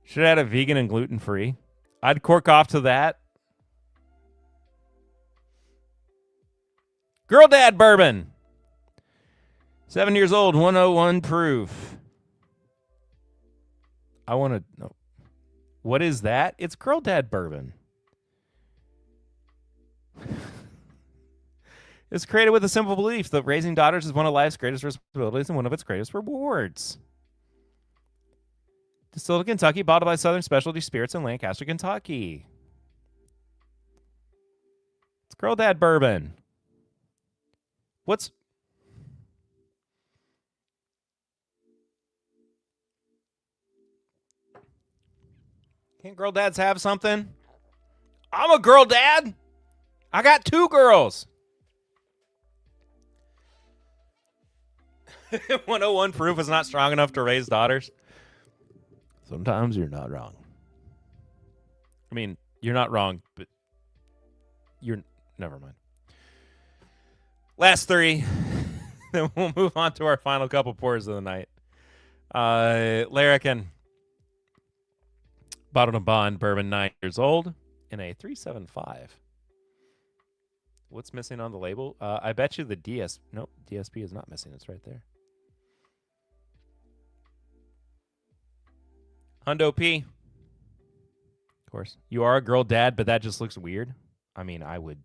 Should have had a vegan and gluten-free. I'd cork off to that. Girl Dad Bourbon. 7 years old, 101 proof. I want to know. What is that? It's Girl Dad Bourbon. It's created with a simple belief that raising daughters is one of life's greatest responsibilities and one of its greatest rewards. Distilled in Kentucky, bottled by Southern Specialty Spirits in Lancaster, Kentucky. It's Girl Dad Bourbon. What's... Can't girl dads have something? I'm a girl dad. I got 2 girls. 101 proof is not strong enough to raise daughters. Sometimes you're not wrong. I mean, you're not wrong, but you're... Never mind. Last 3. Then we'll move on to our final couple pours of the night. Larrikin. Bottled and Bond bourbon, 9 years old, in a 375. What's missing on the label? I bet you the DS... Nope, DSP is not missing. It's right there. Hundo P. Of course. You are a girl dad, but that just looks weird. I mean, I would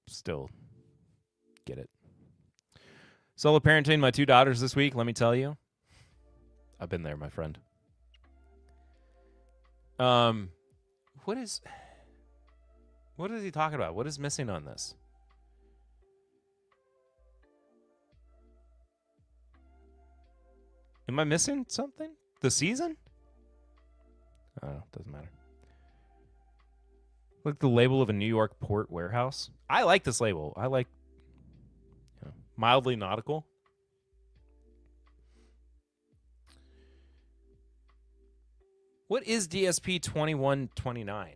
still get it. Solo parenting my 2 daughters this week, let me tell you. I've been there, my friend. What is he talking about? What is missing on this? Am I missing something? The season? I don't know. Doesn't matter. Look, the label of a New York port warehouse. I like this label. I like mildly nautical. What is DSP 2129?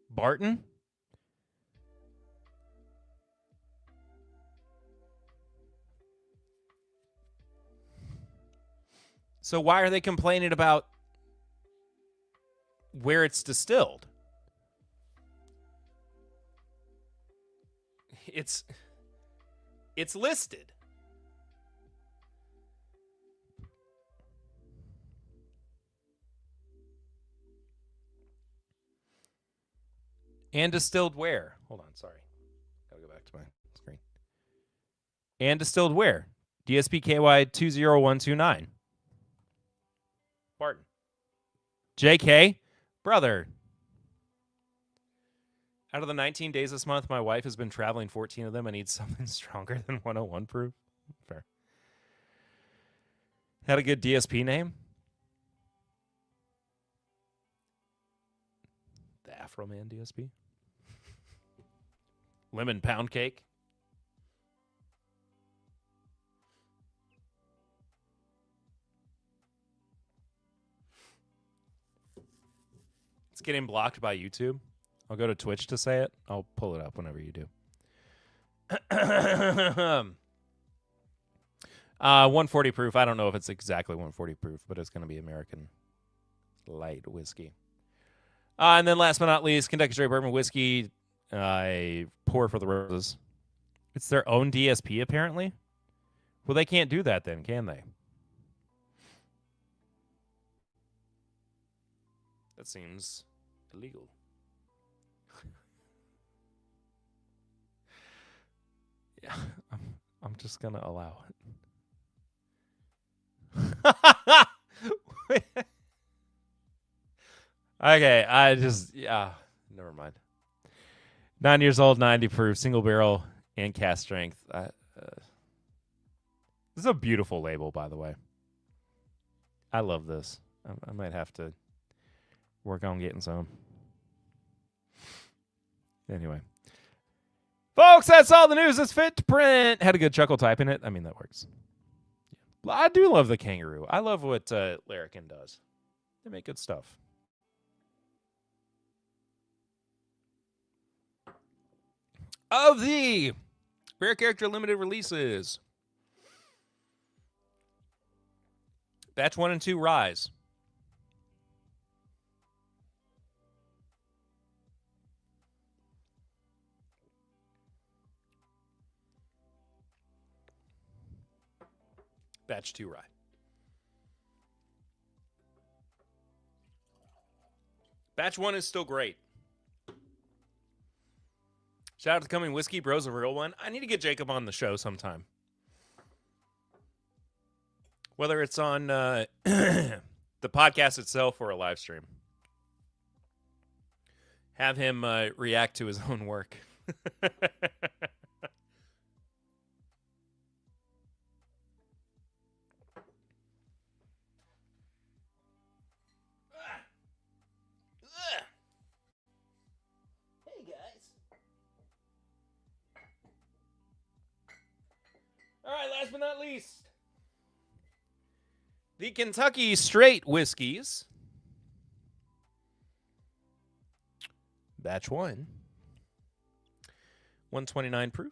Barton? So why are they complaining about where it's distilled? It's listed. And distilled where? Hold on, sorry. Gotta go back to my screen. And distilled where? DSPKY 20129. Barton. JK? Brother. Out of the 19 days this month, my wife has been traveling 14 of them. I need something stronger than 101 proof. Fair. Had a good DSP name? The Afro Man DSP? Lemon pound cake? It's getting blocked by YouTube. I'll go to Twitch to say it. I'll pull it up whenever you do. 140 proof. I don't know if it's exactly 140 proof, but it's going to be American light whiskey. And then last but not least, Kentucky Straight Bourbon Whiskey. I pour for the roses. It's their own DSP, apparently. Well, they can't do that then, can they? That seems illegal. Yeah, I'm just going to allow it. Okay, never mind. 9 years old, 90 proof, single barrel, and cast strength. This is a beautiful label, by the way. I love this. I might have to work on getting some. Anyway. Folks, that's all the news that's fit to print. Had a good chuckle typing it. I mean, that works. Yeah. I do love the Kangaroo. I love what Larrikin does. They make good stuff. Of the Rare Character Limited releases, Batch 1 and 2 Rise. Batch 2 Rye. Batch 1 is still great. Shout out to Coming Whiskey Bros, a real one. I need to get Jacob on the show sometime. Whether it's on the podcast itself or a live stream. Have him react to his own work. All right, last but not least, the Kentucky Straight Whiskeys. Batch 1. 129 proof.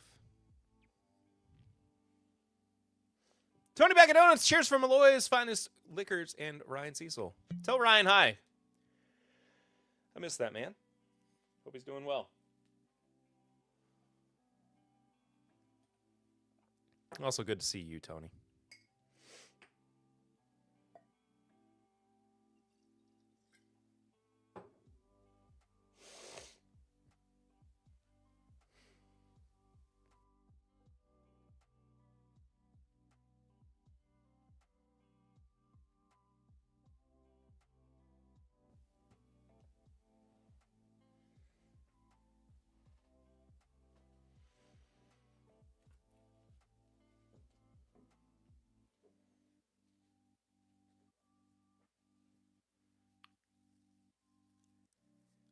Tony Back of Donuts, cheers from Malloy's Finest Liquors and Ryan Cecil. Tell Ryan hi. I miss that man. Hope he's doing well. Also good to see you, Tony.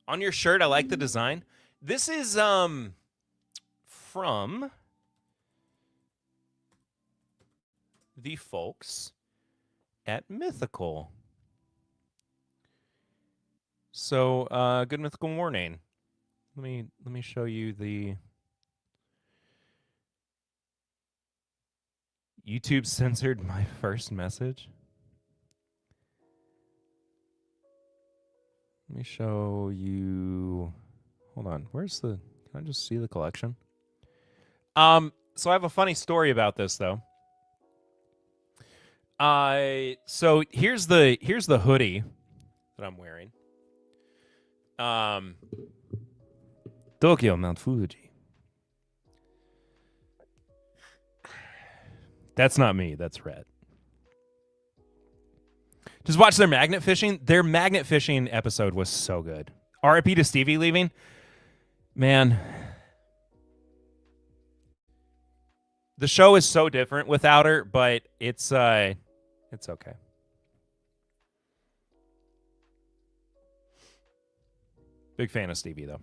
On your shirt, I like the design. This is from the folks at Mythical. So, good mythical morning. Let me show you the YouTube censored my first message. Let me show you. Hold on. Can I just see the collection? So I have a funny story about this though. So here's the hoodie that I'm wearing. Tokyo Mount Fuji. That's not me, that's Red. Just watch their magnet fishing. Their magnet fishing episode was so good. RIP to Stevie leaving. Man. The show is so different without her, but it's okay. Big fan of Stevie though.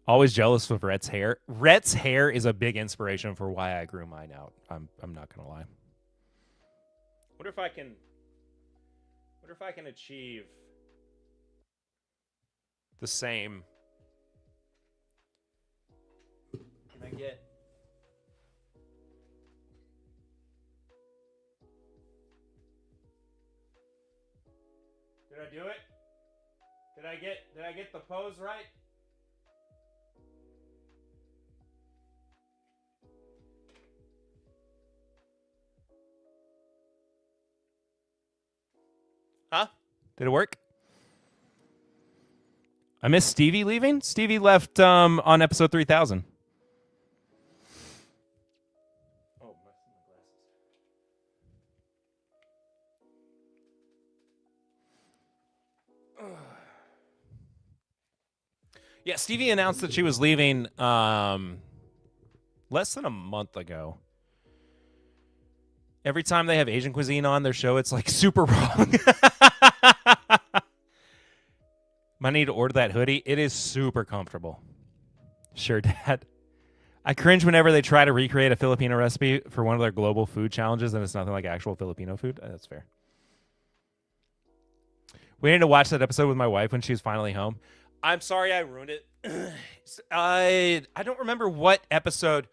Always jealous of Rhett's hair. Rhett's hair is a big inspiration for why I grew mine out. I'm not gonna lie. Wonder Wonder if I can achieve the same. Can I get... Did I do it? Did I get the pose right? Huh? Did it work? I missed Stevie leaving. Stevie left on episode 3000. Oh, my glasses. Yeah, Stevie announced that she was leaving less than a month ago. Every time they have Asian cuisine on their show, it's like super wrong. Might need to order that hoodie. It is super comfortable. Sure, Dad. I cringe whenever they try to recreate a Filipino recipe for one of their global food challenges, and it's nothing like actual Filipino food. That's fair. We need to watch that episode with my wife when she's finally home. I'm sorry I ruined it. I don't remember what episode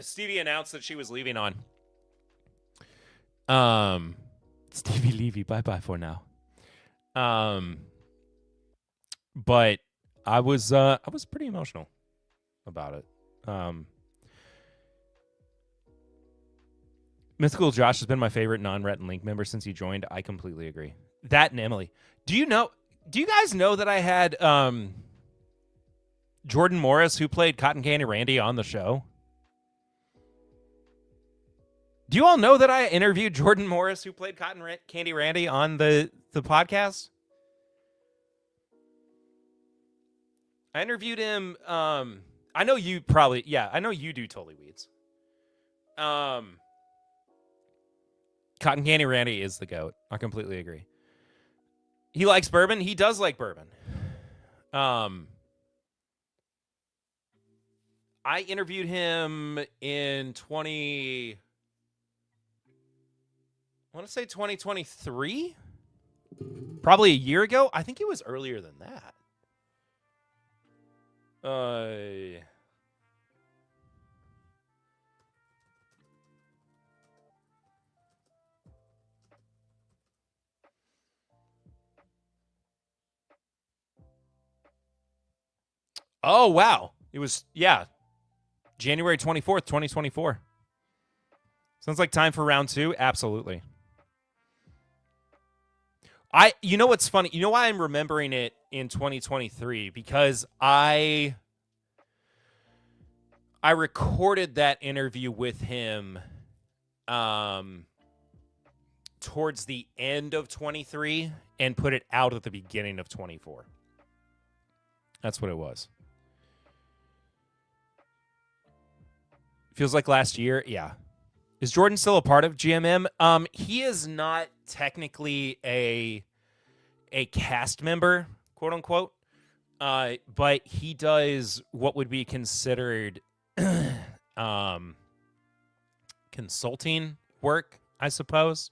Stevie announced that she was leaving on. Stevie Levy, bye-bye for now. But I was pretty emotional about it. Mythical Josh has been my favorite non-Rhett and Link member since he joined. I completely agree. That and Emily. Do you guys know that I had Jordan Morris, who played Cotton Candy Randy, on the show? Do you all know that I interviewed Jordan Morris, who played Cotton Candy Randy, on the podcast? I interviewed him. I know you probably, yeah, I know you do Totally Weeds. Cotton Candy Randy is the GOAT. I completely agree. He likes bourbon. He does like bourbon. I interviewed him in 2023? Probably a year ago. I think it was earlier than that. Oh, wow. It was, yeah, January 24th, 2024. Sounds like time for round 2. Absolutely. You know what's funny? You know why I'm remembering it in 2023? Because I recorded that interview with him towards the end of 23 and put it out at the beginning of 24. That's what it was. Feels like last year. Yeah. Is Jordan still a part of GMM? He is not technically a cast member, quote unquote. But he does what would be considered consulting work, I suppose.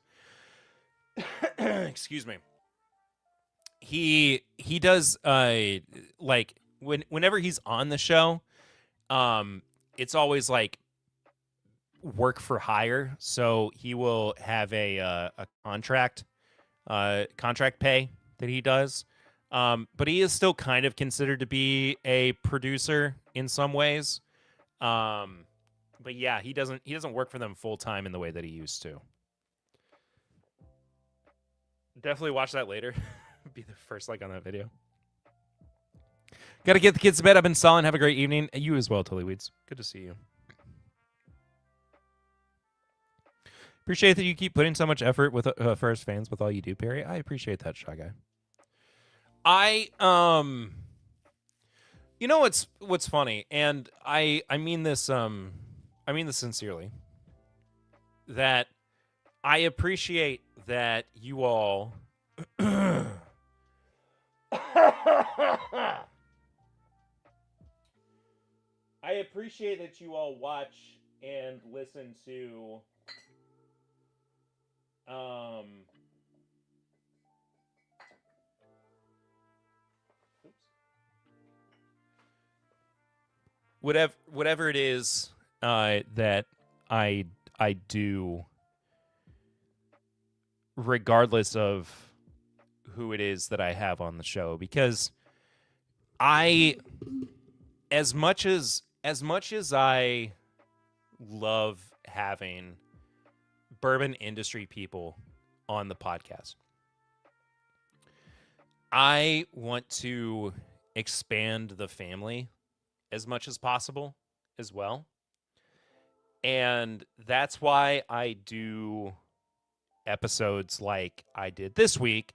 Excuse me. He does like whenever he's on the show, it's always like work for hire. So he will have a contract pay that he does. But he is still kind of considered to be a producer in some ways. But yeah, he doesn't work for them full time in the way that he used to. Definitely watch that later. Be the first like on that video. Got to get the kids to bed. I've been solid. Have a great evening. You as well, Tully Weeds. Good to see you. Appreciate that you keep putting so much effort with first fans with all you do, Perry. I appreciate that, Shy Guy. You know what's funny, and I mean this sincerely. That I appreciate that you all I appreciate that you all watch and listen to whatever it is that I do, regardless of who it is that I have on the show, because as much as I love having bourbon industry people on the podcast, I want to expand the family as much as possible as well. And that's why I do episodes like I did this week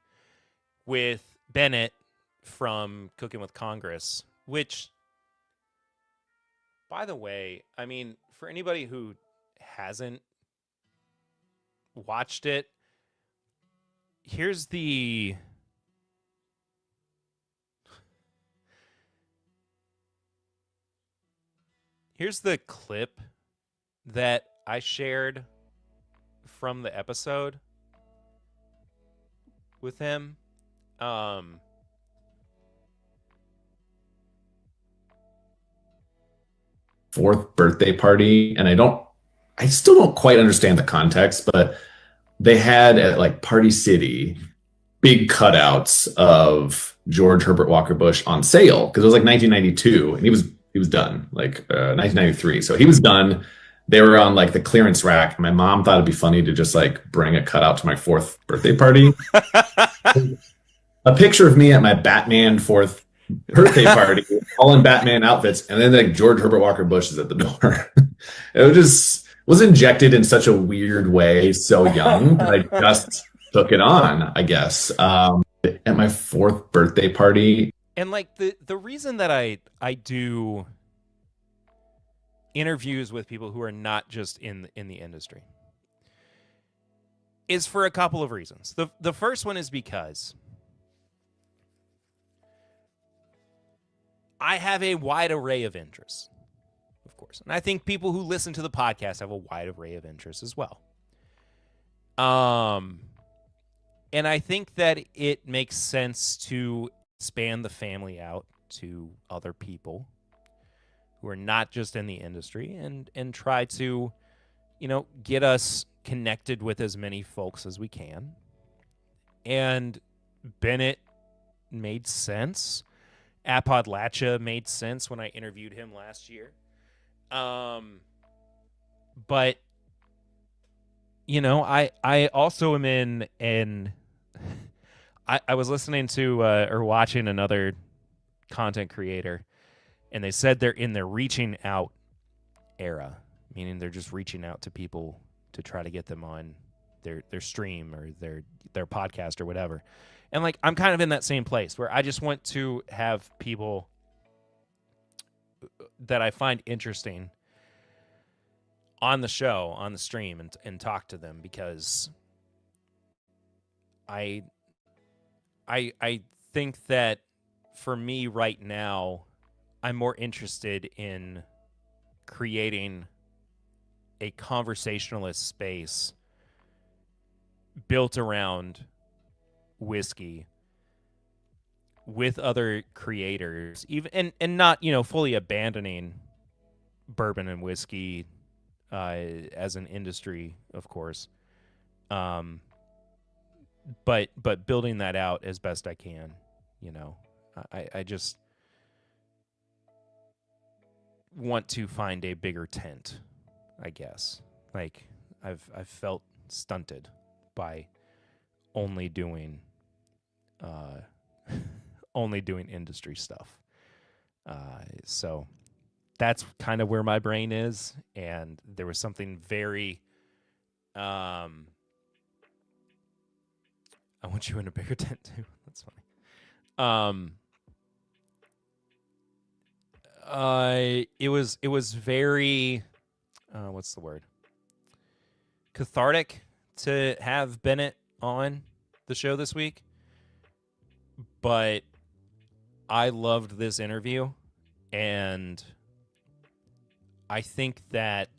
with Bennett from Cooking with Congress, which, by the way, I mean, for anybody who hasn't watched it, here's the clip that I shared from the episode with him. Fourth birthday party, and I still don't quite understand the context, but they had at like Party City big cutouts of George Herbert Walker Bush on sale because it was like 1992 and he was done, like 1993, so he was done. They were on like the clearance rack. My mom thought it'd be funny to just like bring a cutout to my fourth birthday party. A picture of me at my Batman fourth birthday party, all in Batman outfits, and then like George Herbert Walker Bush is at the door. It was injected in such a weird way, so young, but I just took it on, I guess. At my fourth birthday party. And like the reason that I do interviews with people who are not just in the industry is for a couple of reasons. The first one is because I have a wide array of interests, of course. And I think people who listen to the podcast have a wide array of interests as well. And I think that it makes sense to expand the family out to other people who are not just in the industry and try to, get us connected with as many folks as we can. And Bennett made sense. Appalachia made sense when I interviewed him last year. But I also am in I was listening to or watching another content creator, and they said they're in their reaching out era, meaning they're just reaching out to people to try to get them on their stream or their podcast or whatever. And like I'm kind of in that same place where I just want to have people that I find interesting on the show, on the stream, and talk to them, because I think that for me right now, I'm more interested in creating a conversationalist space built around whiskey with other creators, even and not fully abandoning bourbon and whiskey as an industry, of course, but building that out as best I can. I just want to find a bigger tent, I guess. Like I've felt stunted by only doing industry stuff. So that's kind of where my brain is, and there was something very I want you in a bigger tent too. That's funny. It was very what's the word? Cathartic to have Bennett on the show this week. But I loved this interview, and I think that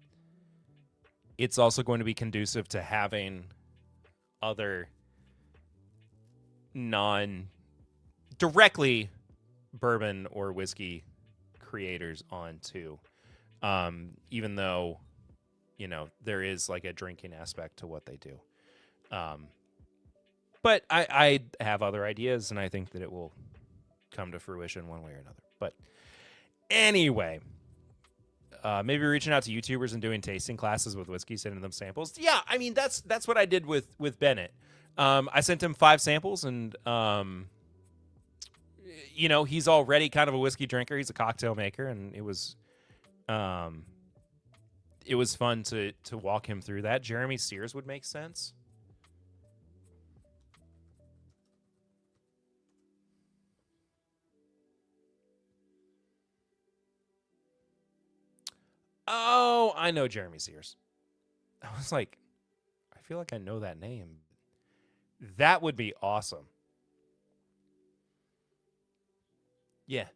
it's also going to be conducive to having other non-directly bourbon or whiskey creators on too. Even though, there is like a drinking aspect to what they do. But I have other ideas, and I think that it will come to fruition one way or another. But anyway, maybe reaching out to YouTubers and doing tasting classes with whiskey, sending them samples. Yeah, I mean, that's what I did with Bennett. I sent him 5 samples, and he's already kind of a whiskey drinker. He's a cocktail maker, and it was fun to walk him through that. Jeremy Sears would make sense. Oh, I know Jeremy Sears. I was like, I feel like I know that name. That would be awesome. Yeah.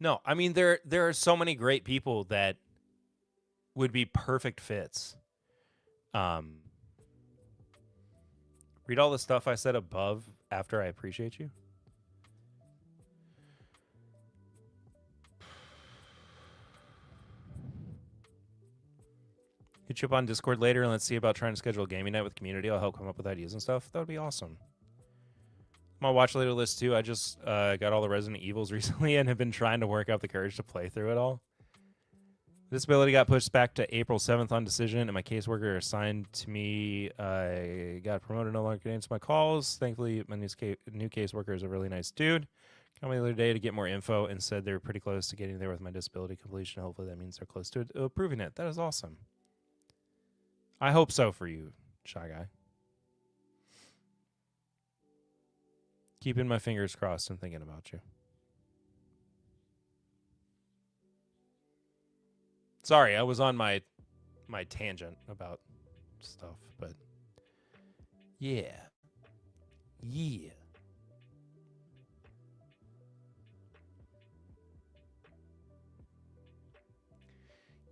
No, I mean, there are so many great people that would be perfect fits. Read all the stuff I said above after I appreciate you. Hit you up on Discord later and let's see about trying to schedule a gaming night with community. I'll help come up with ideas and stuff. That would be awesome. My watch later list too. I just got all the Resident Evils recently and have been trying to work up the courage to play through it all. Disability got pushed back to April 7th on decision, and my caseworker assigned to me got promoted, no longer can answer my calls. Thankfully, my new caseworker is a really nice dude. Called me the other day to get more info and said they're pretty close to getting there with my disability completion. Hopefully that means they're close to approving it. That is awesome. I hope so for you, Shy Guy. Keeping my fingers crossed and thinking about you. Sorry, I was on my tangent about stuff, but yeah. Yeah.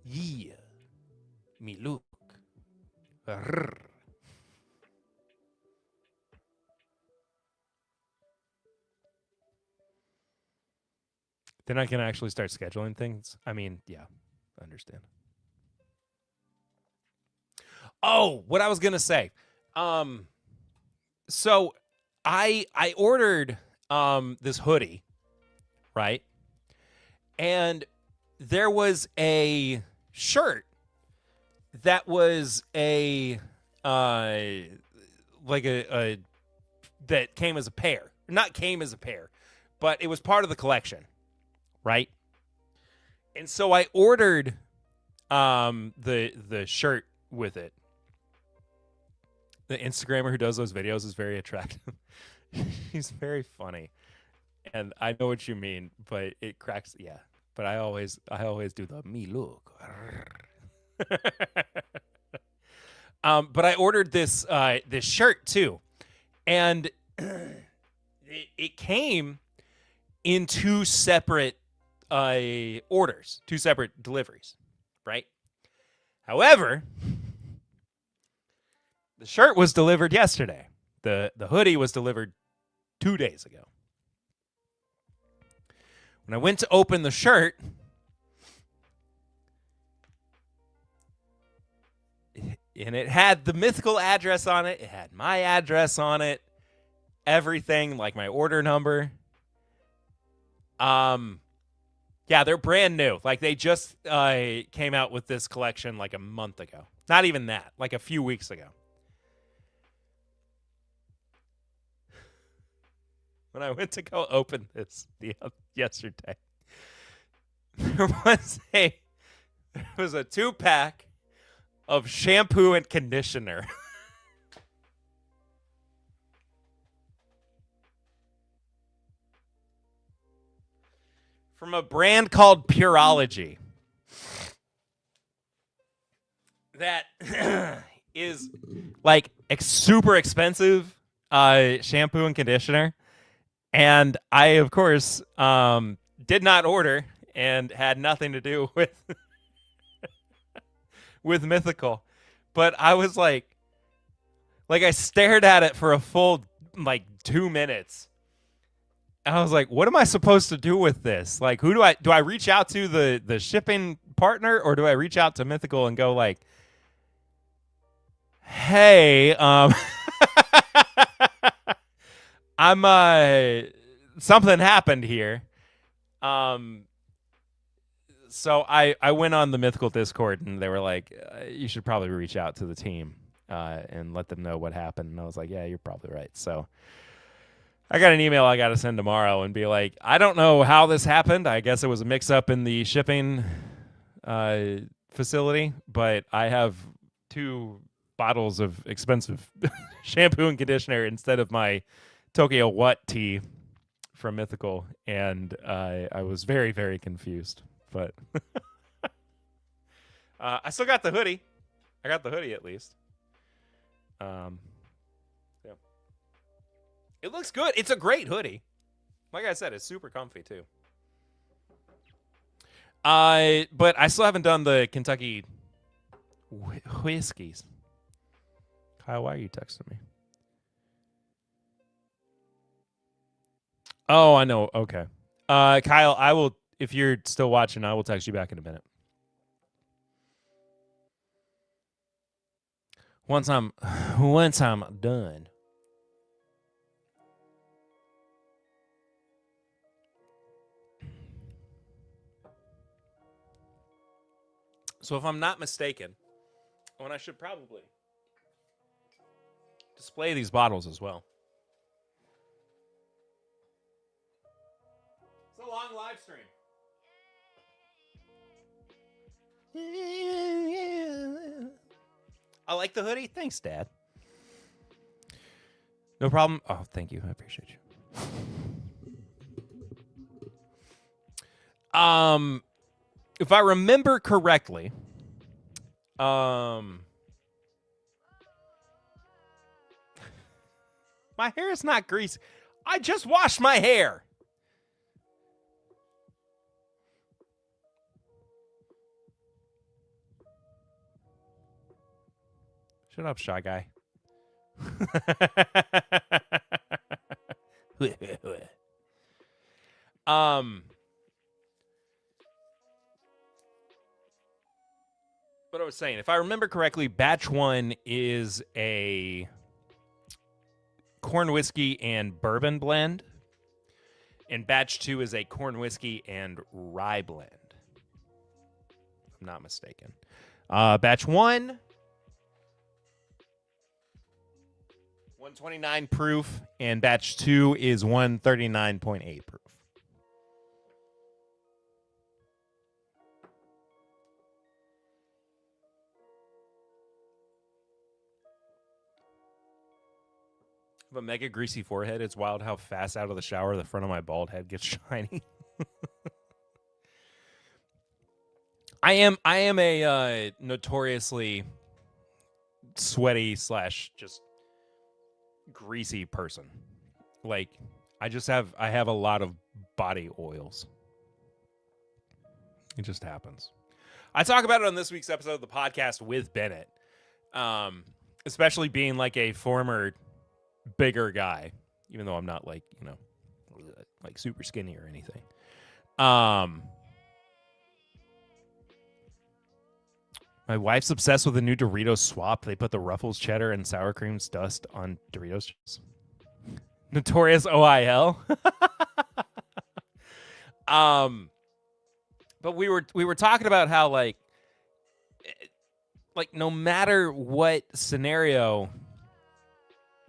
Yeah. Me look. Arrr. Then I can actually start scheduling things. I mean, yeah, I understand. Oh, what I was gonna say. So I ordered this hoodie, right? And there was a shirt that was that came as a pair. Not came as a pair, but it was part of the collection, right? And so I ordered the shirt with it. The Instagrammer who does those videos is very attractive. He's very funny. And I know what you mean, but it cracks, yeah. But I always do the me look. But I ordered this shirt too, and it came in 2 separate orders, 2 separate deliveries, right? However, the shirt was delivered yesterday. The hoodie was delivered 2 days ago. When I went to open the shirt, and it had the mythical address on it. It had my address on it. Everything, like my order number. Yeah, they're brand new. Like they just came out with this collection like a month ago. Not even that, like a few weeks ago. When I went to go open this yesterday, there was a 2-pack of shampoo and conditioner. From a brand called Pureology. That is like super expensive shampoo and conditioner. And I, of course, did not order and had nothing to do with with Mythical. But I was like I stared at it for a full 2 minutes. I was like, what am I supposed to do with this? Like, who do I reach out to the shipping partner, or do I reach out to Mythical and go like, hey, I'm something happened here. So I went on the Mythical Discord, and they were like, you should probably reach out to the team and let them know what happened. And I was like, yeah, you're probably right. So I got an email I got to send tomorrow and be like, I don't know how this happened. I guess it was a mix-up in the shipping facility, but I have 2 bottles of expensive shampoo and conditioner instead of my Tokyo What tea from Mythical, and I was very, very confused. But I still got the hoodie. I got the hoodie at least. Yeah. It looks good. It's a great hoodie. Like I said, it's super comfy too. But I still haven't done the Kentucky whiskeys. Kyle, why are you texting me? Oh, I know. Okay. Kyle, I will, if you're still watching, I will text you back in a minute. Once I'm done. So if I'm not mistaken, and I should probably display these bottles as well. It's a long live stream. I like the hoodie. Thanks, Dad. No problem. Oh, thank you. I appreciate you. If I remember correctly, my hair is not greasy. I just washed my hair. Shut up, shy guy. What I was saying, if I remember correctly, batch 1 is a corn whiskey and bourbon blend, and batch 2 is a corn whiskey and rye blend. If I'm not mistaken. Batch 1, 129 proof, and batch 2 is 139.8 proof. I have a mega greasy forehead. It's wild how fast out of the shower the front of my bald head gets shiny. I am a notoriously sweaty / just greasy person. Like I have a lot of body oils. It just happens. I talk about it on this week's episode of the podcast with Bennett. Especially being like a former bigger guy, even though I'm not like, like super skinny or anything. My wife's obsessed with the new Doritos swap. They put the Ruffles cheddar and sour cream's dust on Doritos chips. Notorious OIL. But we were talking about how like no matter what scenario,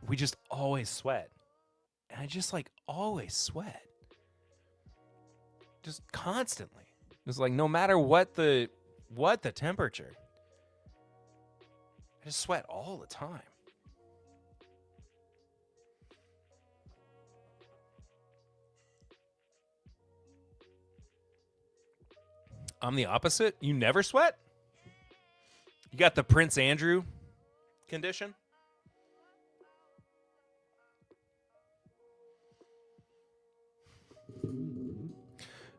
we just always sweat. And I just like always sweat. Just constantly. Just like no matter what the temperature. I just sweat all the time. I'm the opposite. You never sweat? You got the Prince Andrew condition?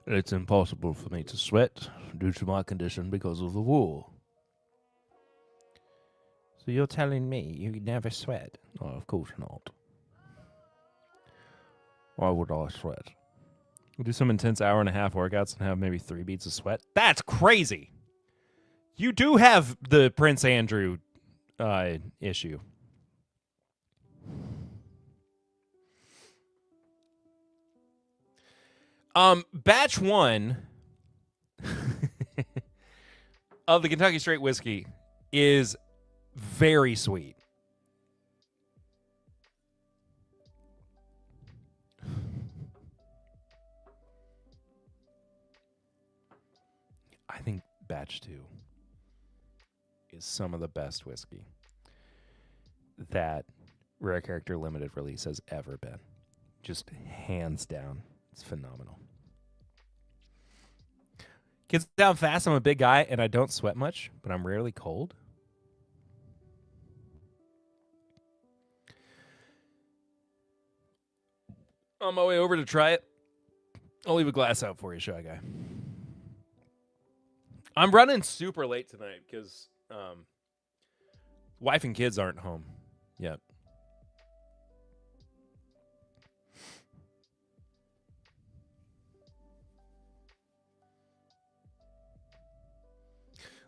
It's impossible for me to sweat due to my condition because of the wool. So you're telling me you never sweat? Oh, of course not. Why would I sweat? We'll do some intense 1.5 hour workouts and have maybe 3 beats of sweat. That's crazy. You do have the Prince Andrew issue. Batch 1 of the Kentucky Straight Whiskey is very sweet. I think Batch 2 is some of the best whiskey that Rare Character Limited Release has ever been. Just hands down. It's phenomenal. Gets down fast. I'm a big guy, and I don't sweat much, but I'm rarely cold. On my way over to try it, I'll leave a glass out for you, Shy Guy. I'm running super late tonight because wife and kids aren't home yet.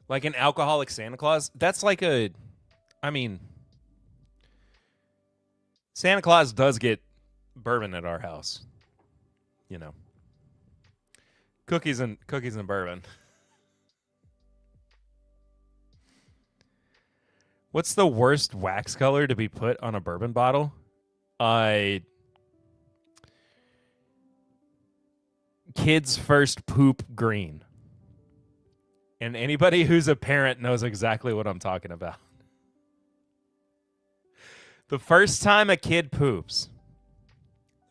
Like an alcoholic Santa Claus, that's like Santa Claus does get bourbon at our house. You know. Cookies and bourbon. What's the worst wax color to be put on a bourbon bottle? Kids first poop green. And anybody who's a parent knows exactly what I'm talking about. The first time a kid poops,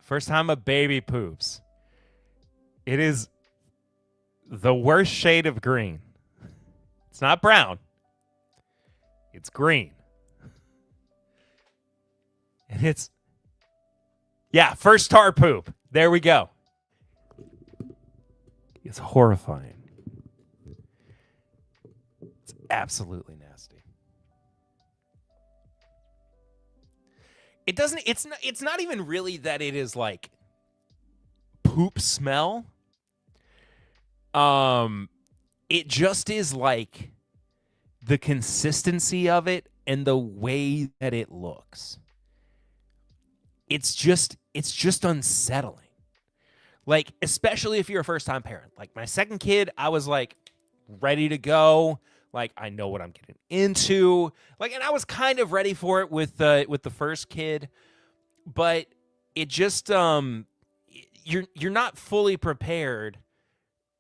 first time a baby poops, it is the worst shade of green. It's not brown. It's green. And first tar poop. There we go. It's horrifying. It's absolutely nasty. It's not even really that it is like poop smell. It just is like the consistency of it and the way that it looks. It's just unsettling. Like, especially if you're a first-time parent. Like, my second kid, I was, like, ready to go. Like, I know what I'm getting into. Like, and I was kind of ready for it with the first kid. But it just, you're not fully prepared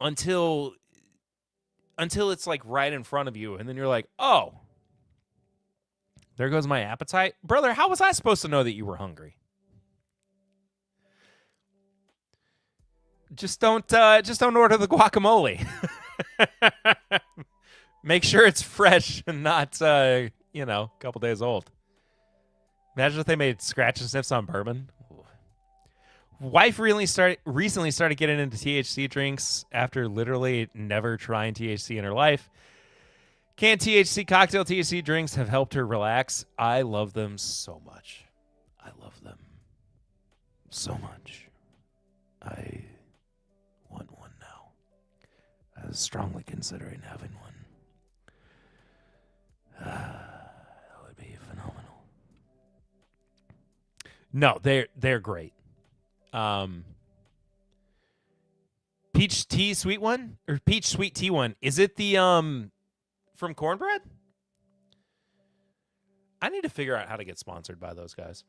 until it's, like, right in front of you. And then you're like, oh, there goes my appetite. Brother, how was I supposed to know that you were hungry? Just don't order the guacamole. Make sure it's fresh and not a couple days old. Imagine if they made scratch and sniffs on bourbon. Wife recently started getting into THC drinks after literally never trying THC in her life. Canned THC cocktail THC drinks have helped her relax. I love them so much. I love them so much. I want one now. I was strongly considering having one. That would be phenomenal. No, they're great. Peach tea sweet one or peach sweet tea one? Is it the from Cornbread? I need to figure out how to get sponsored by those guys.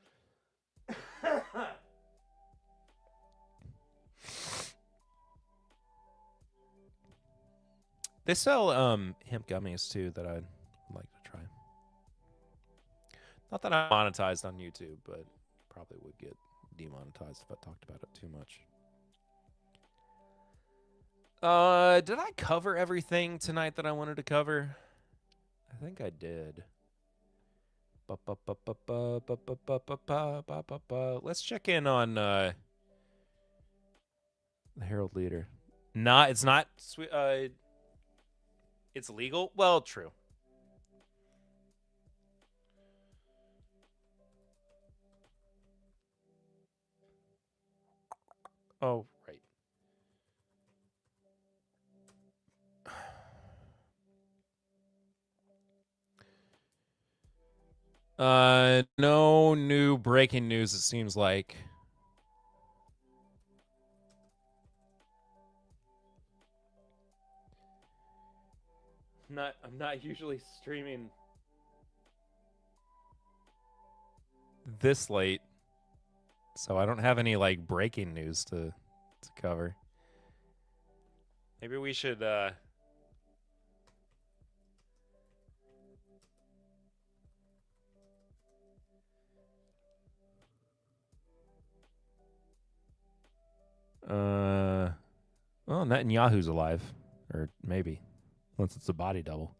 They sell hemp gummies too that I'd like to try. Not that I'm monetized on YouTube, but probably would get demonetized if I talked about it too much. Did I cover everything tonight that I wanted to cover? I think I did. Let's check in on the Herald Leader. It's not it's legal? Well, true. Oh, right. No new breaking news, it seems like. I'm not usually streaming this late, so I don't have any like breaking news to cover. Maybe we should well, Netanyahu's alive, or maybe, unless it's a body double.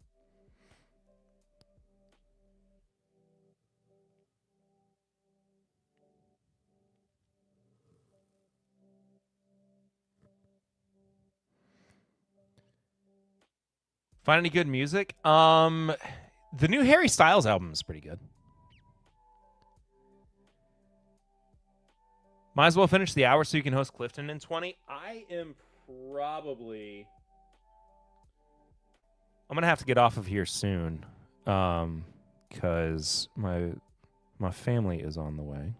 Find any good music? The new Harry Styles album is pretty good. Might as well finish the hour so you can host Clifton in 20. I'm gonna have to get off of here soon, because my family is on the way.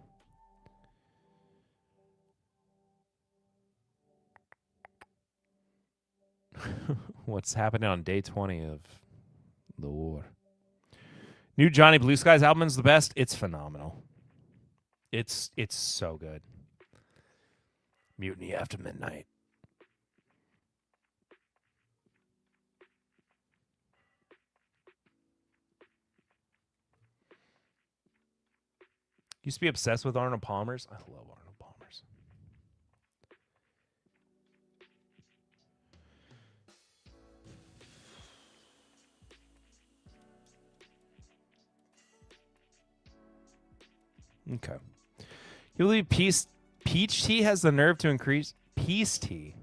What's happening on day 20 of the war? New Johnny Blue Skies album is the best. It's phenomenal. It's so good. Mutiny After Midnight. Used to be obsessed with Arnold Palmer's. I love Arnold Palmer's. Okay. You believe peach tea has the nerve to increase peace tea?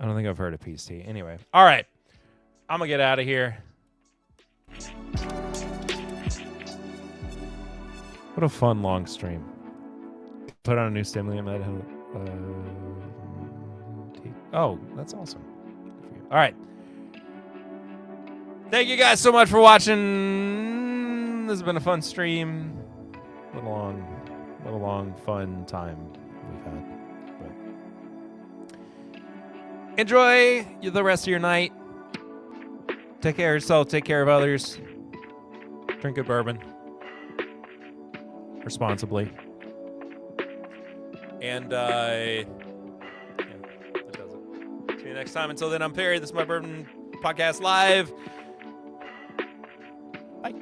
I don't think I've heard of peace tea. Anyway. All right. I'm going to get out of here. What a fun long stream. Put on a new stimulant. Oh, that's awesome. All right. Thank you guys so much for watching. This has been a fun stream. A little long, fun time we've had. But enjoy the rest of your night. Take care of yourself. Take care of others. Drink good bourbon responsibly. And that does it. See you next time. Until then, I'm Perry. This is my Bourbon Podcast Live. Bye.